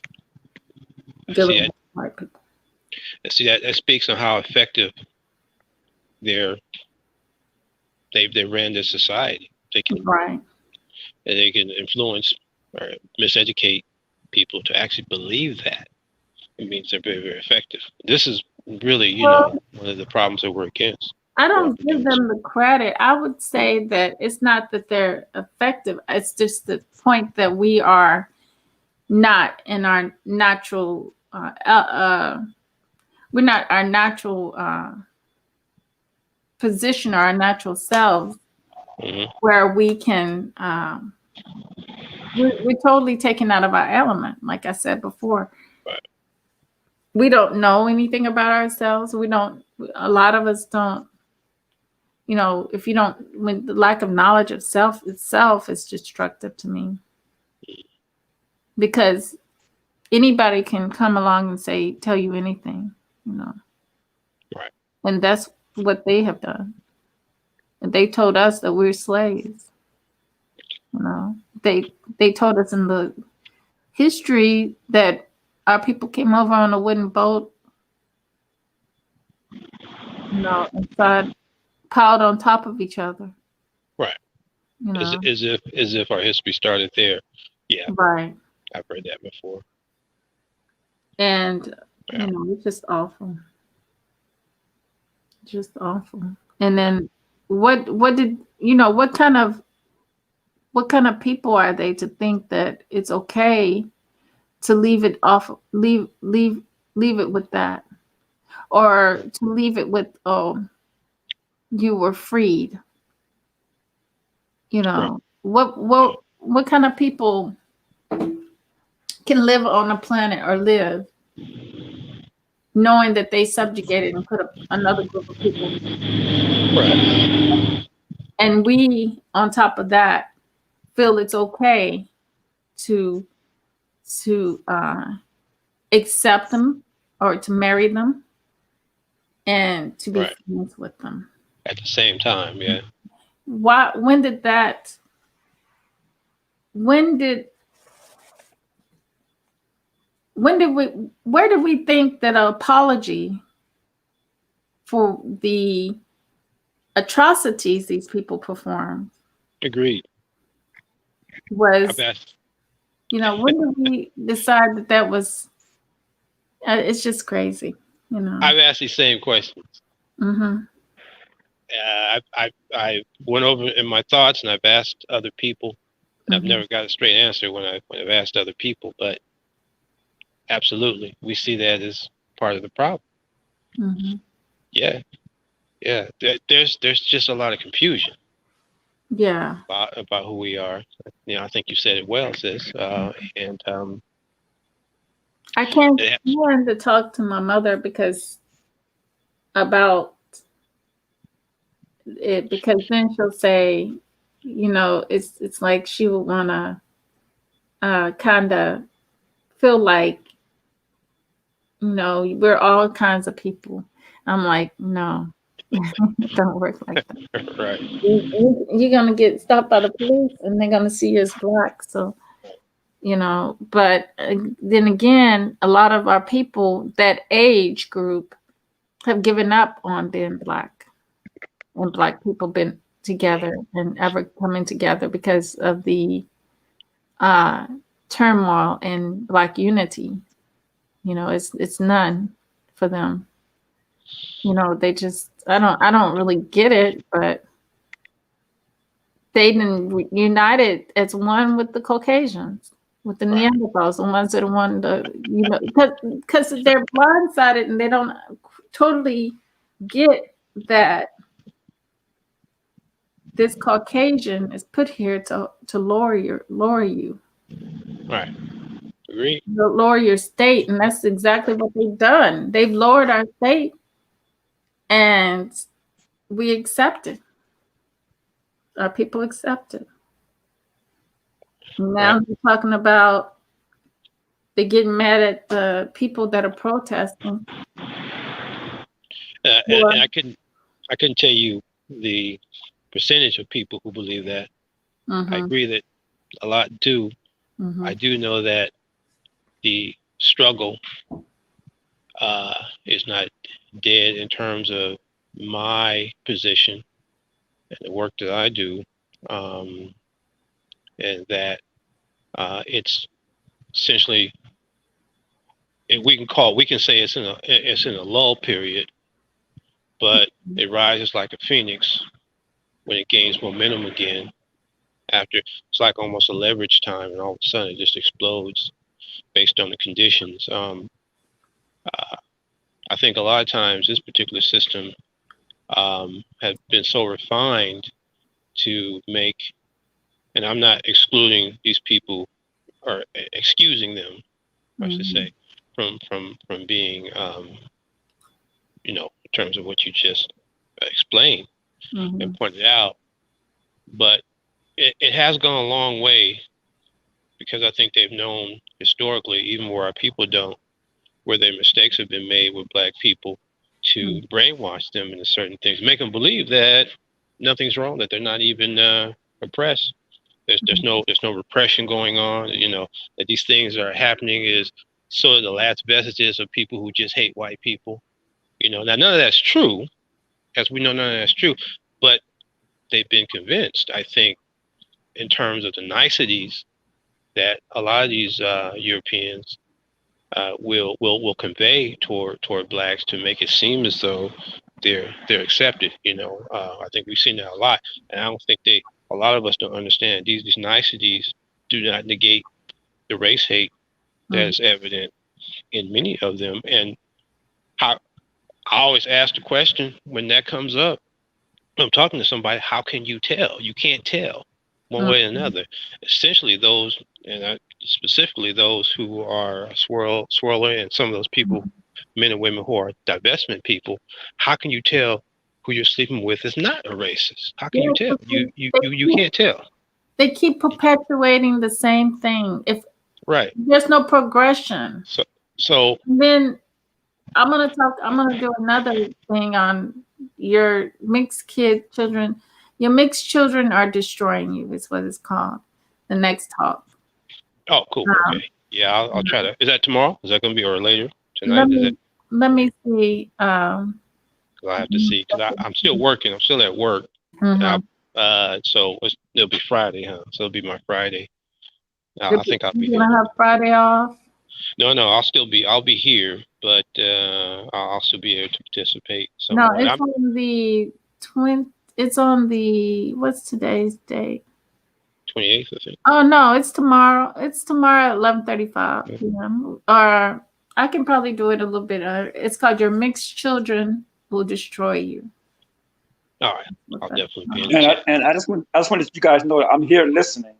See dealing that. with white people. See that speaks on how effective they're they ran this society. Right. They can influence or miseducate people to actually believe that. It means they're very, very effective. This is really, Well, one of the problems that we're against. I We're up don't give against. them the credit. I would say that it's not that they're effective. It's just the point that we are not in our natural we're not our natural position or our natural selves, Hmm. where we can we're totally taken out of our element. Like I said before, Right. we don't know anything about ourselves. We don't, a lot of us don't, if you don't, when the lack of knowledge of self itself is destructive to me, because anybody can come along and tell you anything, Right. and that's what they have done. And they told us that we're slaves. They told us in the history that our people came over on a wooden boat, inside, piled on top of each other. Right. You know, As if our history started there. Yeah, right. I've heard that before. And Yeah. it's just awful. Just awful. And then what did what kind of people are they to think that it's okay to leave it off, leave it with that, or to leave it with, oh, you were freed. Right. What kind of people can live on a planet or live knowing that they subjugated and put another group of people, Right. and we on top of that feel it's okay to accept them or to marry them and to be Right. friends with them. At the same time, yeah. Why? When did we? Where did we think that an apology for the atrocities these people performed Agreed. I've was? asked. When did we decide that was? It's just crazy. I've asked these same questions. Mm-hmm. I went over in my thoughts, and I've asked other people. And I've Mm-hmm. never got a straight answer when I've asked other people, but absolutely. We see that as part of the problem. Mm-hmm. Yeah, yeah. There's just a lot of confusion Yeah. about who we are. I think you said it well, sis. And I can't it, stand to talk to my mother about it, because then she'll say, it's like she would want to kind of feel like, we're all kinds of people. I'm like, no, it don't work like that. right. You're gonna get stopped by the police, and they're gonna see you as black. So, but then again, a lot of our people, that age group, have given up on being black, and black people been together and ever coming together because of the uh, turmoil in black unity. It's none for them. They just, I don't really get it, but they didn't united as one with the Caucasians, with the Right. Neanderthals, the ones that wanted to, because they're blindsided and they don't totally get that this Caucasian is put here to lower you, Right. Agree. to lower your state, and that's exactly what they've done. They've lowered our state, and we accept it. Our people accept it. Now Right. they're talking about, they're getting mad at the people that are protesting. And I couldn't tell you the percentage of people who believe that. I Mm-hmm, agree that a lot do. mm-hmm, I do know that the struggle is not dead in terms of my position and the work that I do, and that it's essentially, if we can say it's in a lull period, but it rises like a phoenix when it gains momentum again. After, it's like almost a leverage time, and all of a sudden it just explodes based on the conditions. Uh, I think a lot of times this particular system has been so refined to make, and I'm not excluding these people or excusing them, I should mm-hmm, say, from being, in terms of what you just explained mm-hmm, and pointed out. But it has gone a long way, because I think they've known historically, even where our people don't, where their mistakes have been made with black people, to brainwash them into certain things, make them believe that nothing's wrong, that they're not even oppressed. There's no repression going on. That these things are happening is sort of the last vestiges of people who just hate white people. Now none of that's true, as we know none of that's true, but they've been convinced, I think, in terms of the niceties that a lot of these Europeans will convey toward blacks, to make it seem as though they're accepted. I think we've seen that a lot, and I don't think a lot of us don't understand these niceties do not negate the race hate that is evident in many of them. And how, I always ask the question when that comes up, I'm talking to somebody, how can you tell? You can't tell one way or mm-hmm, another. Essentially, those, and specifically those who are swirler, and some of those people, men and women who are divestment people, how can you tell who you're sleeping with is not a racist? How can yeah, you tell? You can't tell. they keep perpetuating the same thing. If Right. there's no progression, So then I'm gonna do another thing on your mixed children. Your mixed children are destroying you, is what it's called. The next talk. oh, cool. Um, Okay. Yeah, I'll try to. Is that tomorrow? Is that going to be, or later let tonight? Is me it? let me see. 'Cause I have to see, because I'm still working. I'm still at work. Mm-hmm. So it'll be Friday, huh? So it'll be my Friday. I think I'll be You're here. gonna have Friday off. No, I'll be here, but I'll still be here to participate No, somewhat. it's on the twin. It's on the, what's today's date? 28th, I think. Oh no, it's tomorrow. It's tomorrow at 11:35 p.m. Or I can probably do it a little bit. It's called "Your Mixed Children Will Destroy You." All right, What's I'll that? definitely be in the And chat. I just want to let you guys know that I'm here listening.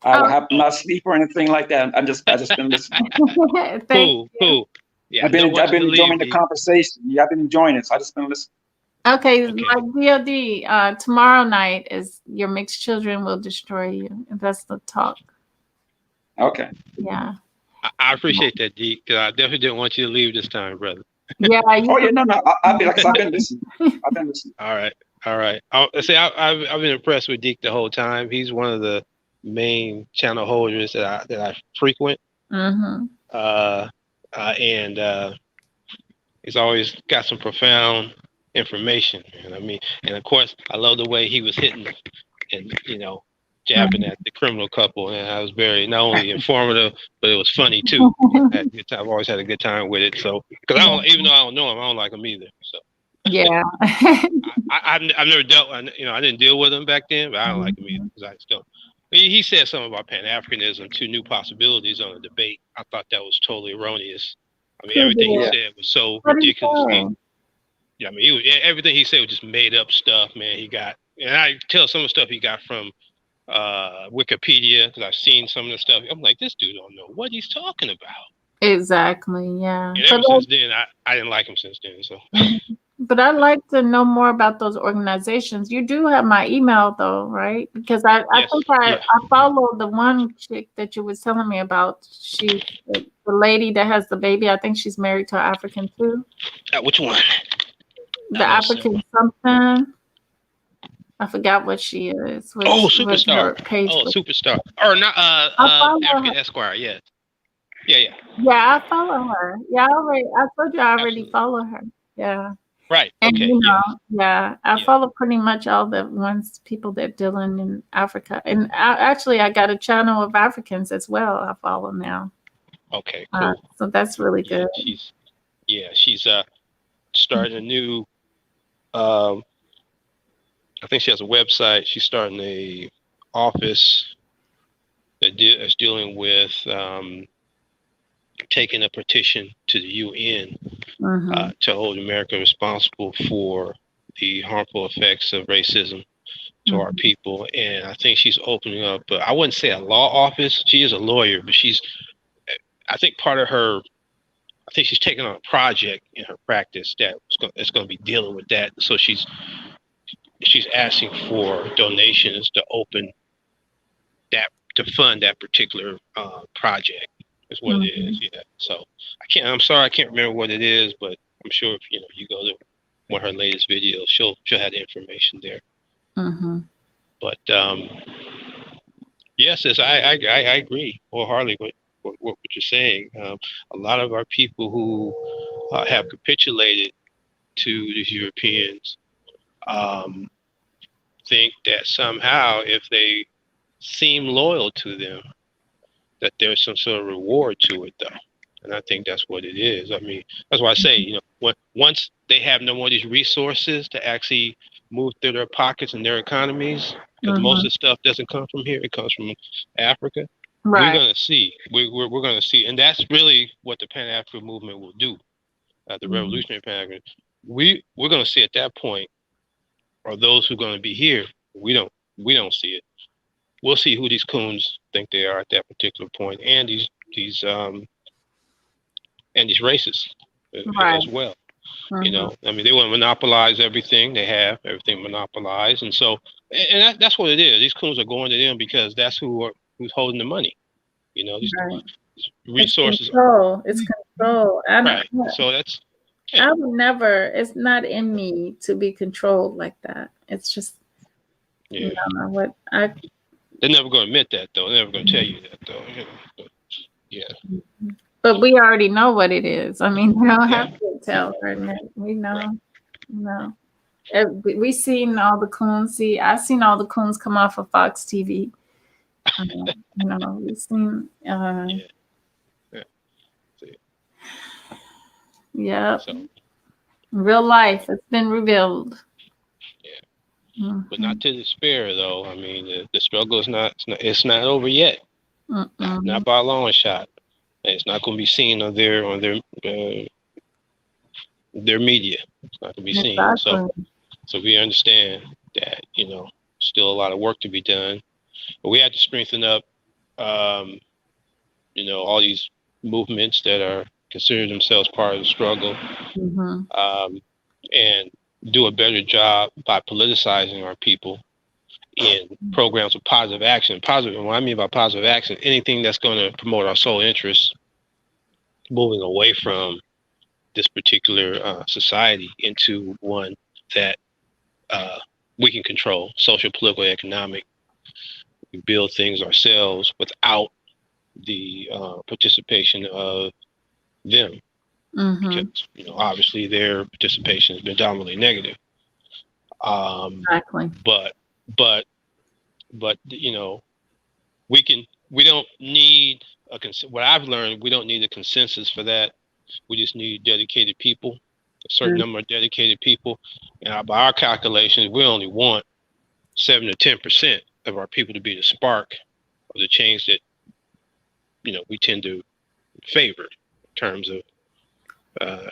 I Oh, have not sleep or anything like that. I just been listening. thank you. Cool. Yeah, I don't want I've you been to leave. enjoying the conversation. Yeah, I've been enjoying it. So I just been listening. Okay, Okay. like DOD, tomorrow night is "Your Mixed Children Will Destroy You." And that's the talk. Okay. Yeah. I appreciate that, Deke, because I definitely didn't want you to leave this time, brother. Yeah. Oh yeah, no. I've been like I said, I've been listening. I've been listening. All right. I've been impressed with Deke the whole time. He's one of the main channel holders that I frequent. Mm-hmm. And he's always got some profound information. And I mean, and of course, I love the way he was hitting and jabbing at the criminal couple, and I was very not only informative, but it was funny too. I had a good time. I've always had a good time with it. So, because even though I don't know him, I don't like him either. So, Yeah. I've never dealt. I didn't deal with him back then, but I don't like him either because I just don't. He said something about Pan Africanism, two new possibilities on a debate. I thought that was totally erroneous. I mean, everything he said was so ridiculously. Yeah, I mean, everything he said was just made up stuff, man. And I tell some of the stuff he got from Wikipedia because I've seen some of the stuff. I'm like, this dude don't know what he's talking about. Exactly. Yeah. And ever since then, I didn't like him since then. So. But I'd like to know more about those organizations. You do have my email though, right? Because I think I follow the one chick that you was telling me about. She's the lady that has the baby. I think she's married to an African too. Which one? The African something. I forgot what she is. Superstar. Superstar. Or not African Esquire, yeah. Yeah, I follow her. Yeah, I told you I already follow her. Yeah. Right. And okay. I follow pretty much all the people that dealing in Africa. And I got a channel of Africans as well. I follow now. Okay, cool. So that's really good. She's starting a new I think she has a website. She's starting a office that's dealing with taking a petition to the UN to hold America responsible for the harmful effects of racism to our people. And I think she's opening up, I wouldn't say a law office. She is a lawyer, but I think she's taking on a project in her practice that's going to be dealing with that. So she's asking for donations to fund that particular project is what it is. Yeah. So I'm sorry, I can't remember what it is, but I'm sure if you go to one of her latest videos, she'll have the information there. But yes, I agree wholeheartedly with what you're saying. A lot of our people who have capitulated to these Europeans think that somehow if they seem loyal to them, that there's some sort of reward to it, though. And I think that's what it is. I mean, that's why I say, once they have no more of these resources to actually move through their pockets and their economies, because most of the stuff doesn't come from here, it comes from Africa. Right. We're going to see. We're going to see. And that's really what the Pan-African movement will do, the revolutionary Pan-African. We're going to see at that point, or those who are going to be here, we don't see it. We'll see who these coons think they are at that particular point, and these racists as well. I mean, they want to monopolize everything. They have everything monopolized, and so that's what it is. These coons are going to them because that's who's holding the money. These resources. It's control. Right. So that's. I would never. It's not in me to be controlled like that. It's just. Yeah. They're never going to admit that, though. They're never going to tell you that, though. But, yeah. But we already know what it is. I mean, we don't have to tell her. We know. No. We've seen all the coons. I've seen all the coons come off of Fox TV. We've seen. Yeah. So. Real life. It's been revealed. Yeah. but not to despair. Though I mean, the struggle is it's not over yet. Not by a long shot. And it's not going to be seen on their media. It's not going to be seen. Exactly. So we understand that still a lot of work to be done, but we have to strengthen up. All these movements that are consider themselves part of the struggle, and do a better job by politicizing our people in programs of positive action. Positive, what I mean by positive action, anything that's going to promote our sole interests, moving away from this particular society into one that we can control, social, political, economic. We build things ourselves without the participation of them, because obviously their participation has been dominantly negative. Exactly. But we don't need what I've learned. We don't need a consensus for that. We just need dedicated people, a certain number of dedicated people. And by our calculations, we only want 7 to 10% of our people to be the spark of the change that we tend to favor in terms of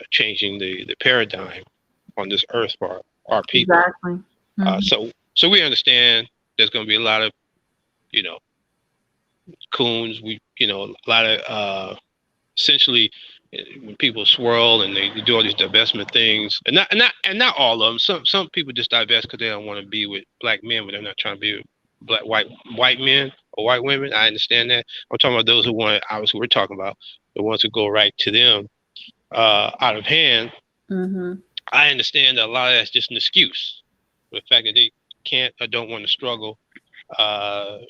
changing the paradigm on this earth for our people. Exactly. So we understand there's going to be a lot of coons. A lot of essentially when people swirl and they do all these divestment things, and not all of them. Some people just divest because they don't want to be with black men, but they're not trying to be with white men or white women. I understand that. I'm talking about those who want. Obviously, we're talking about the ones who go right to them out of hand. I understand that a lot of that's just an excuse for the fact that they can't or don't want to struggle to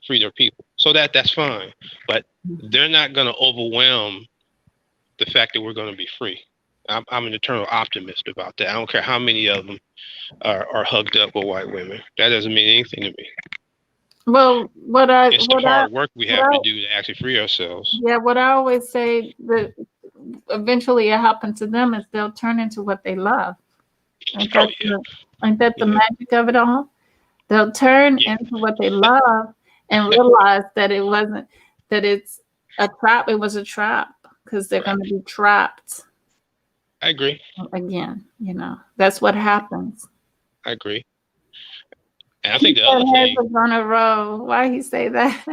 free their people. So that's fine, but they're not going to overwhelm the fact that we're going to be free. I'm an eternal optimist about that. I don't care how many of them are hugged up with white women. That doesn't mean anything to me. Well, it's the hard work we have to do to actually free ourselves. Yeah, what I always say that eventually it happens to them is they'll turn into what they love. Ain't that the magic of it all? They'll turn into what they love and realize that it's a trap. It was a trap because they're going to be trapped. I agree. Again, that's what happens. I agree. And I think the other thing was on a roll. Why he say that?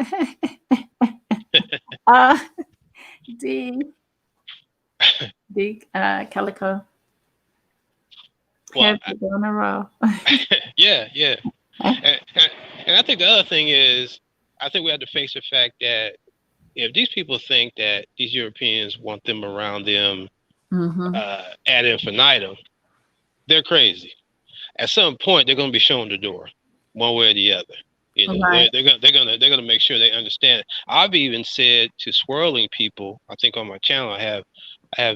D Calico. Well, on a roll. yeah. And I think the other thing is, I think we have to face the fact that if these people think that these Europeans want them around them ad infinitum, they're crazy. At some point, they're going to be shown the door, one way or the other. They're gonna make sure they understand. I've even said to swirling people, I think on my channel, I have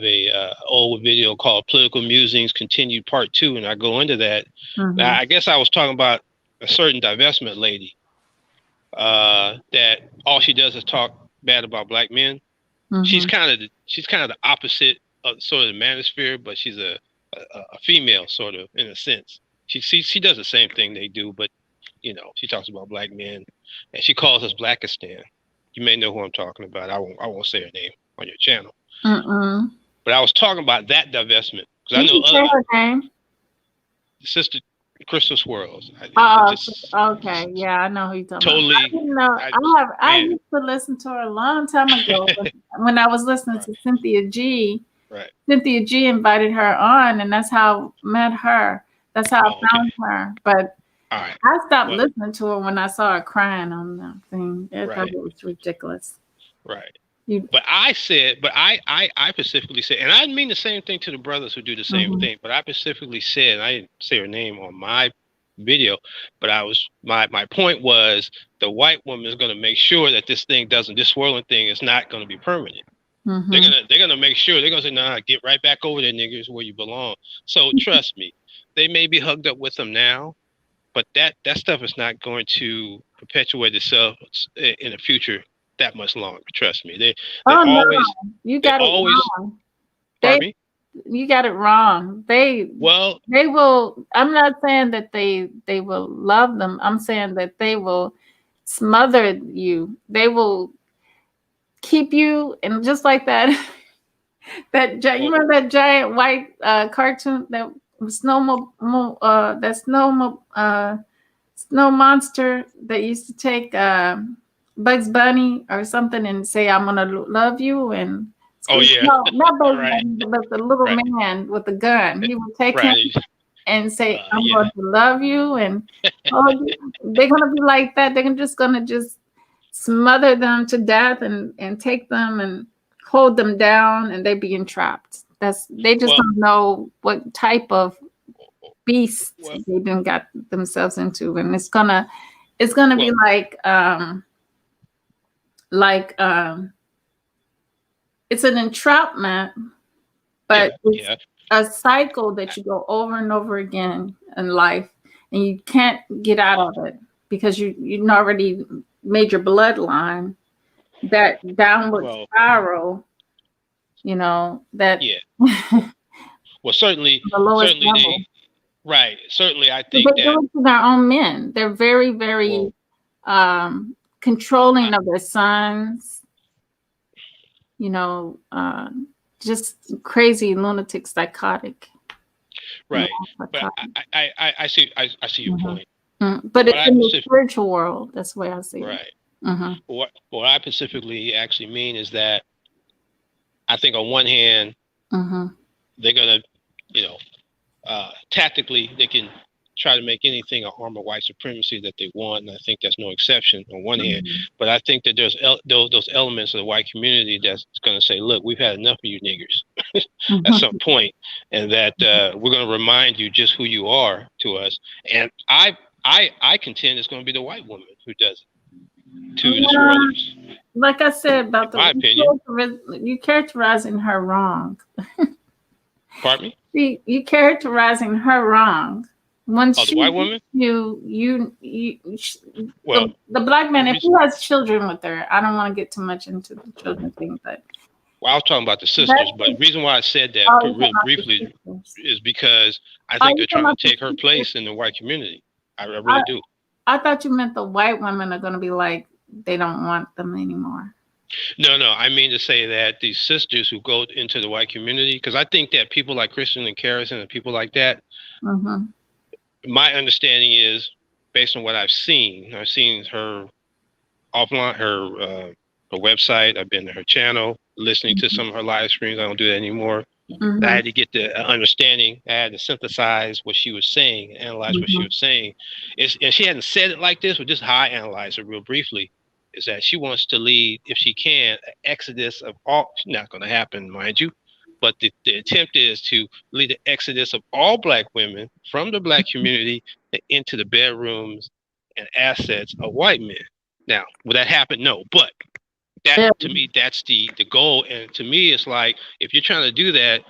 a old video called "Political Musings Continued Part 2," and I go into that. Now, I guess I was talking about a certain divestment lady that all she does is talk bad about black men. She's kind of the opposite of sort of the manosphere, but she's a female sort of in a sense. She does the same thing they do, but she talks about black men, and she calls us Blackistan. You may know who I'm talking about. I won't say her name on your channel. But I was talking about that divestment because I know her name. Sister Crystal Swirls. Okay, yeah, I know who you're talking about. I didn't know. I used to listen to her a long time ago when I was listening to Cynthia G. Right. Cynthia G invited her on, and that's how I met her. That's how I found her. But I stopped listening to her when I saw her crying on the thing. I thought it was ridiculous. Right. But I specifically said, and I mean the same thing to the brothers who do the same thing, but I specifically said, and I didn't say her name on my video, but my point was the white woman is going to make sure that this swirling thing is not going to be permanent. They're gonna make sure, they're gonna say, nah, get right back over there, niggas, where you belong. So trust me, they may be hugged up with them now, but that stuff is not going to perpetuate itself in the future that much longer. Trust me. You got it wrong. Pardon me? You got it wrong. Well, They will. I'm not saying that they will love them. I'm saying that they will smother you. They will keep you, and just like that. You well, remember that giant white cartoon that snow monster that used to take Bugs Bunny or something and say, "I'm gonna love you," and oh yeah, no, not Bugs right, Bunny, but the little right, man with the gun. He would take him right. and say, "I'm Yeah. going to love you," and oh, they're gonna be like that. They're just gonna just smother them to death and take them and hold them down, and they be entrapped. They just Well, don't know what type of beast well, they done got themselves into, and it's gonna be well. like it's an entrapment, but Yeah, it's yeah. a cycle that you go over and over again in life, and you can't get out of it because you already made your bloodline that downward Well, spiral, that yeah. the Well, well, certainly, lowest certainly level. right. Certainly, I But think they do that. it to their own men. They're very, Well, very I, controlling of their sons, you know, uh, just crazy, lunatic, psychotic. You right. But psychotic. I see your Mhm. point. But But what it's I in the specific, spiritual world. That's the way I see it. right. Hmm. What I specifically actually mean is that I think on one hand Hmm. they're gonna, you know, tactically they can try to make anything an arm of white supremacy that they want, and I think that's no exception on one hand. Hmm. But I think that there's those elements of the white community that's going to say, "Look, we've had enough of you niggers at some point, and that we're going to remind you just who you are to us." And I contend it's going to be the white woman who does it to the sororities, Like I said in about my opinion. you characterizing her wrong. Pardon me? See, you characterizing her wrong. When Oh, the she white woman? Well, the black the man, if he reason, has children with her, I don't want to get too much into the children thing, but well, I was talking about the sisters, but the that's reason why I said that all you talking real about the briefly sisters. is because I All think you they're talking trying about to the take her sisters. place in the white community. I I, really do. I thought you meant the white women are going to be like they don't want them anymore. No, no, I mean to say that these sisters who go into the white community, because I think that people like Kristen and Harrison and people like that, Hmm. my understanding is based on what I've seen her offline, her website. I've been to her channel, listening to some of her live streams. I don't do that anymore. I Hmm. had to get the understanding. I had to synthesize what she was saying, analyze what she Hmm. was saying. And she hadn't said it like this, but just how I analyze it real briefly is that she wants to lead, if she can, an exodus of all. It's not going to happen, mind you, but the attempt is to lead an exodus of all black women from the black community into the bedrooms and assets of white men. Now, will that happen? No, but that Yeah. to me, that's the goal. And to me, it's like if you're trying to do that,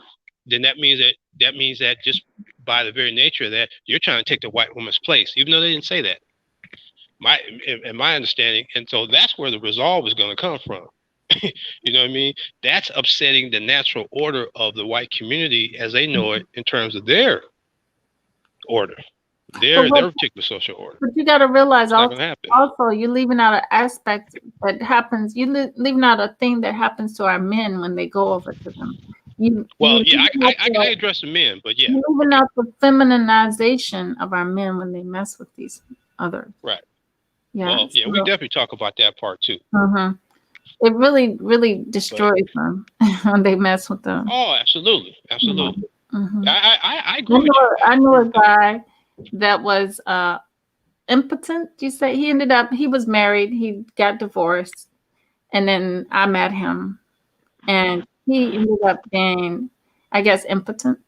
then that means that just by the very nature of that, you're trying to take the white woman's place, even though they didn't say that. In my understanding, and so that's where the resolve is going to come from. You know what I mean? That's upsetting the natural order of the white community as they know it in terms of their order, But their what particular social order. But you got to realize It's not going to happen. also you're leaving out an aspect that happens. Leaving out a thing that happens to our men when they go over to them. Well, You yeah, leaving out I address the men, but yeah, you leaving okay, out the femininization of our men when they mess with these others. right. Yeah. Well, yeah, we So, definitely talk about that part too. it really, really But destroys them when they mess with them. oh, absolutely, Yeah. absolutely. Hmm. I agree with you. I I knew agree a with that. guy that was impotent. You say he was married. He got divorced, and then I met him, and he ended up being, I guess, impotent.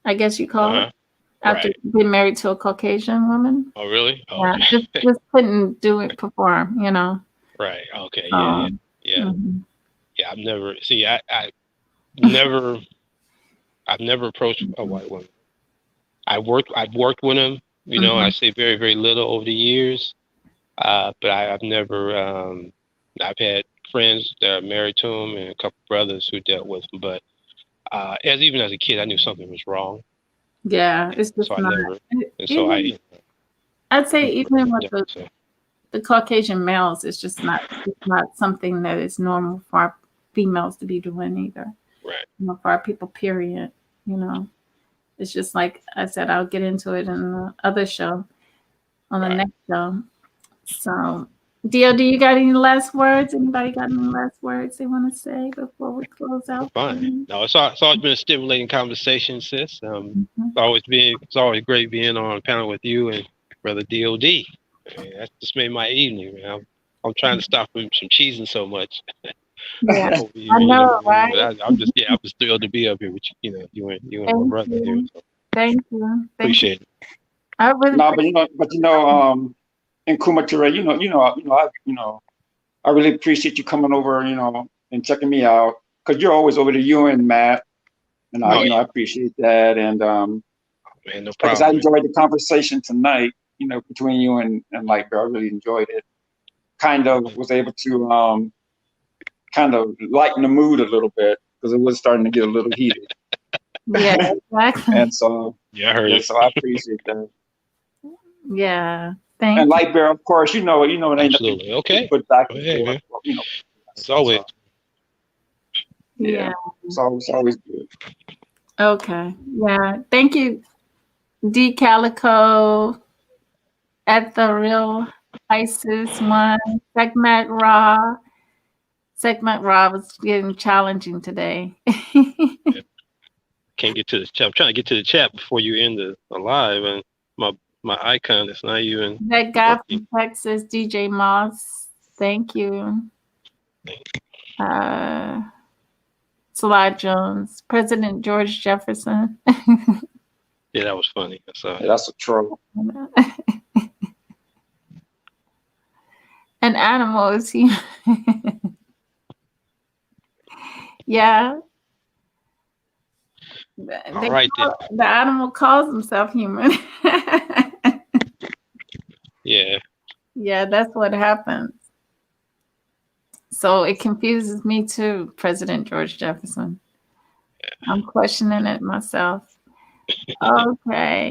I guess you call it Uh-huh. after Right. being married to a Caucasian woman. Oh, really? Oh, Yeah, just okay. just couldn't do it, perform. Right. Okay. Yeah. Yeah. So, Yeah. mhm, Yeah. I've never see. Never. I've never approached a white woman. I've worked with them. You know, I mhm, say very, very little over the years. But I've never. I've had friends that are married to them and a couple brothers who dealt with them. But even as a kid, I knew something was wrong. Yeah, it's just So I not. never, and so Even, I'd say even with so, the Caucasian males, it's just not. It's not something that is normal for our females to be doing either. right. You know, for our people, period. You know, it's just like I said. I'll get into it in the other show, on the Right. next show. So, DOD, you got any last words? Anybody got any last words they want to say before we close out? Fine. No, it's always been a stimulating conversation, sis. Mhm. It's always great being on a panel with you and Brother DOD. Man, that just made my evening, man. I'm trying to stop from cheesing so much Yeah, over I here, know, right? But I'm just thrilled to be up here with you and my Thank brother here. you. So Thank you. Thank you. appreciate it. I really No, in Kumature, I really appreciate you coming over, and checking me out, because you're always over to you and Matt, and Oh yeah, I appreciate that. And man, no because I problem. enjoyed the conversation tonight, between you and Lightbear, I really enjoyed it. Kind of was able to kind of lighten the mood a little bit, because it was starting to get a little heated. Yeah, exactly. And so, Yeah, I heard yeah, it. so I appreciate that. Yeah. And Thank you. Lightbear, of course, it ain't nothing Absolutely. Okay. but back Go and ahead, forth, man. As always. So, yeah, Yeah. it's always good. Okay. Yeah. Thank you, D Calico, at the real ISIS one, Segment Raw. Segment Raw was getting challenging today. Can't get to the chat. I'm trying to get to the chat before you end the live, and my icon is not even That guy working. from Texas, DJ Moss. Thank you. Sly Jones, President George Jefferson. Yeah, that was funny. I saw Yeah, that's a troll. And animals. Yeah. All right, then. The animal calls himself human. Yeah. Yeah, that's what happens. So it confuses me too, President George Jefferson. I'm questioning it myself. Okay.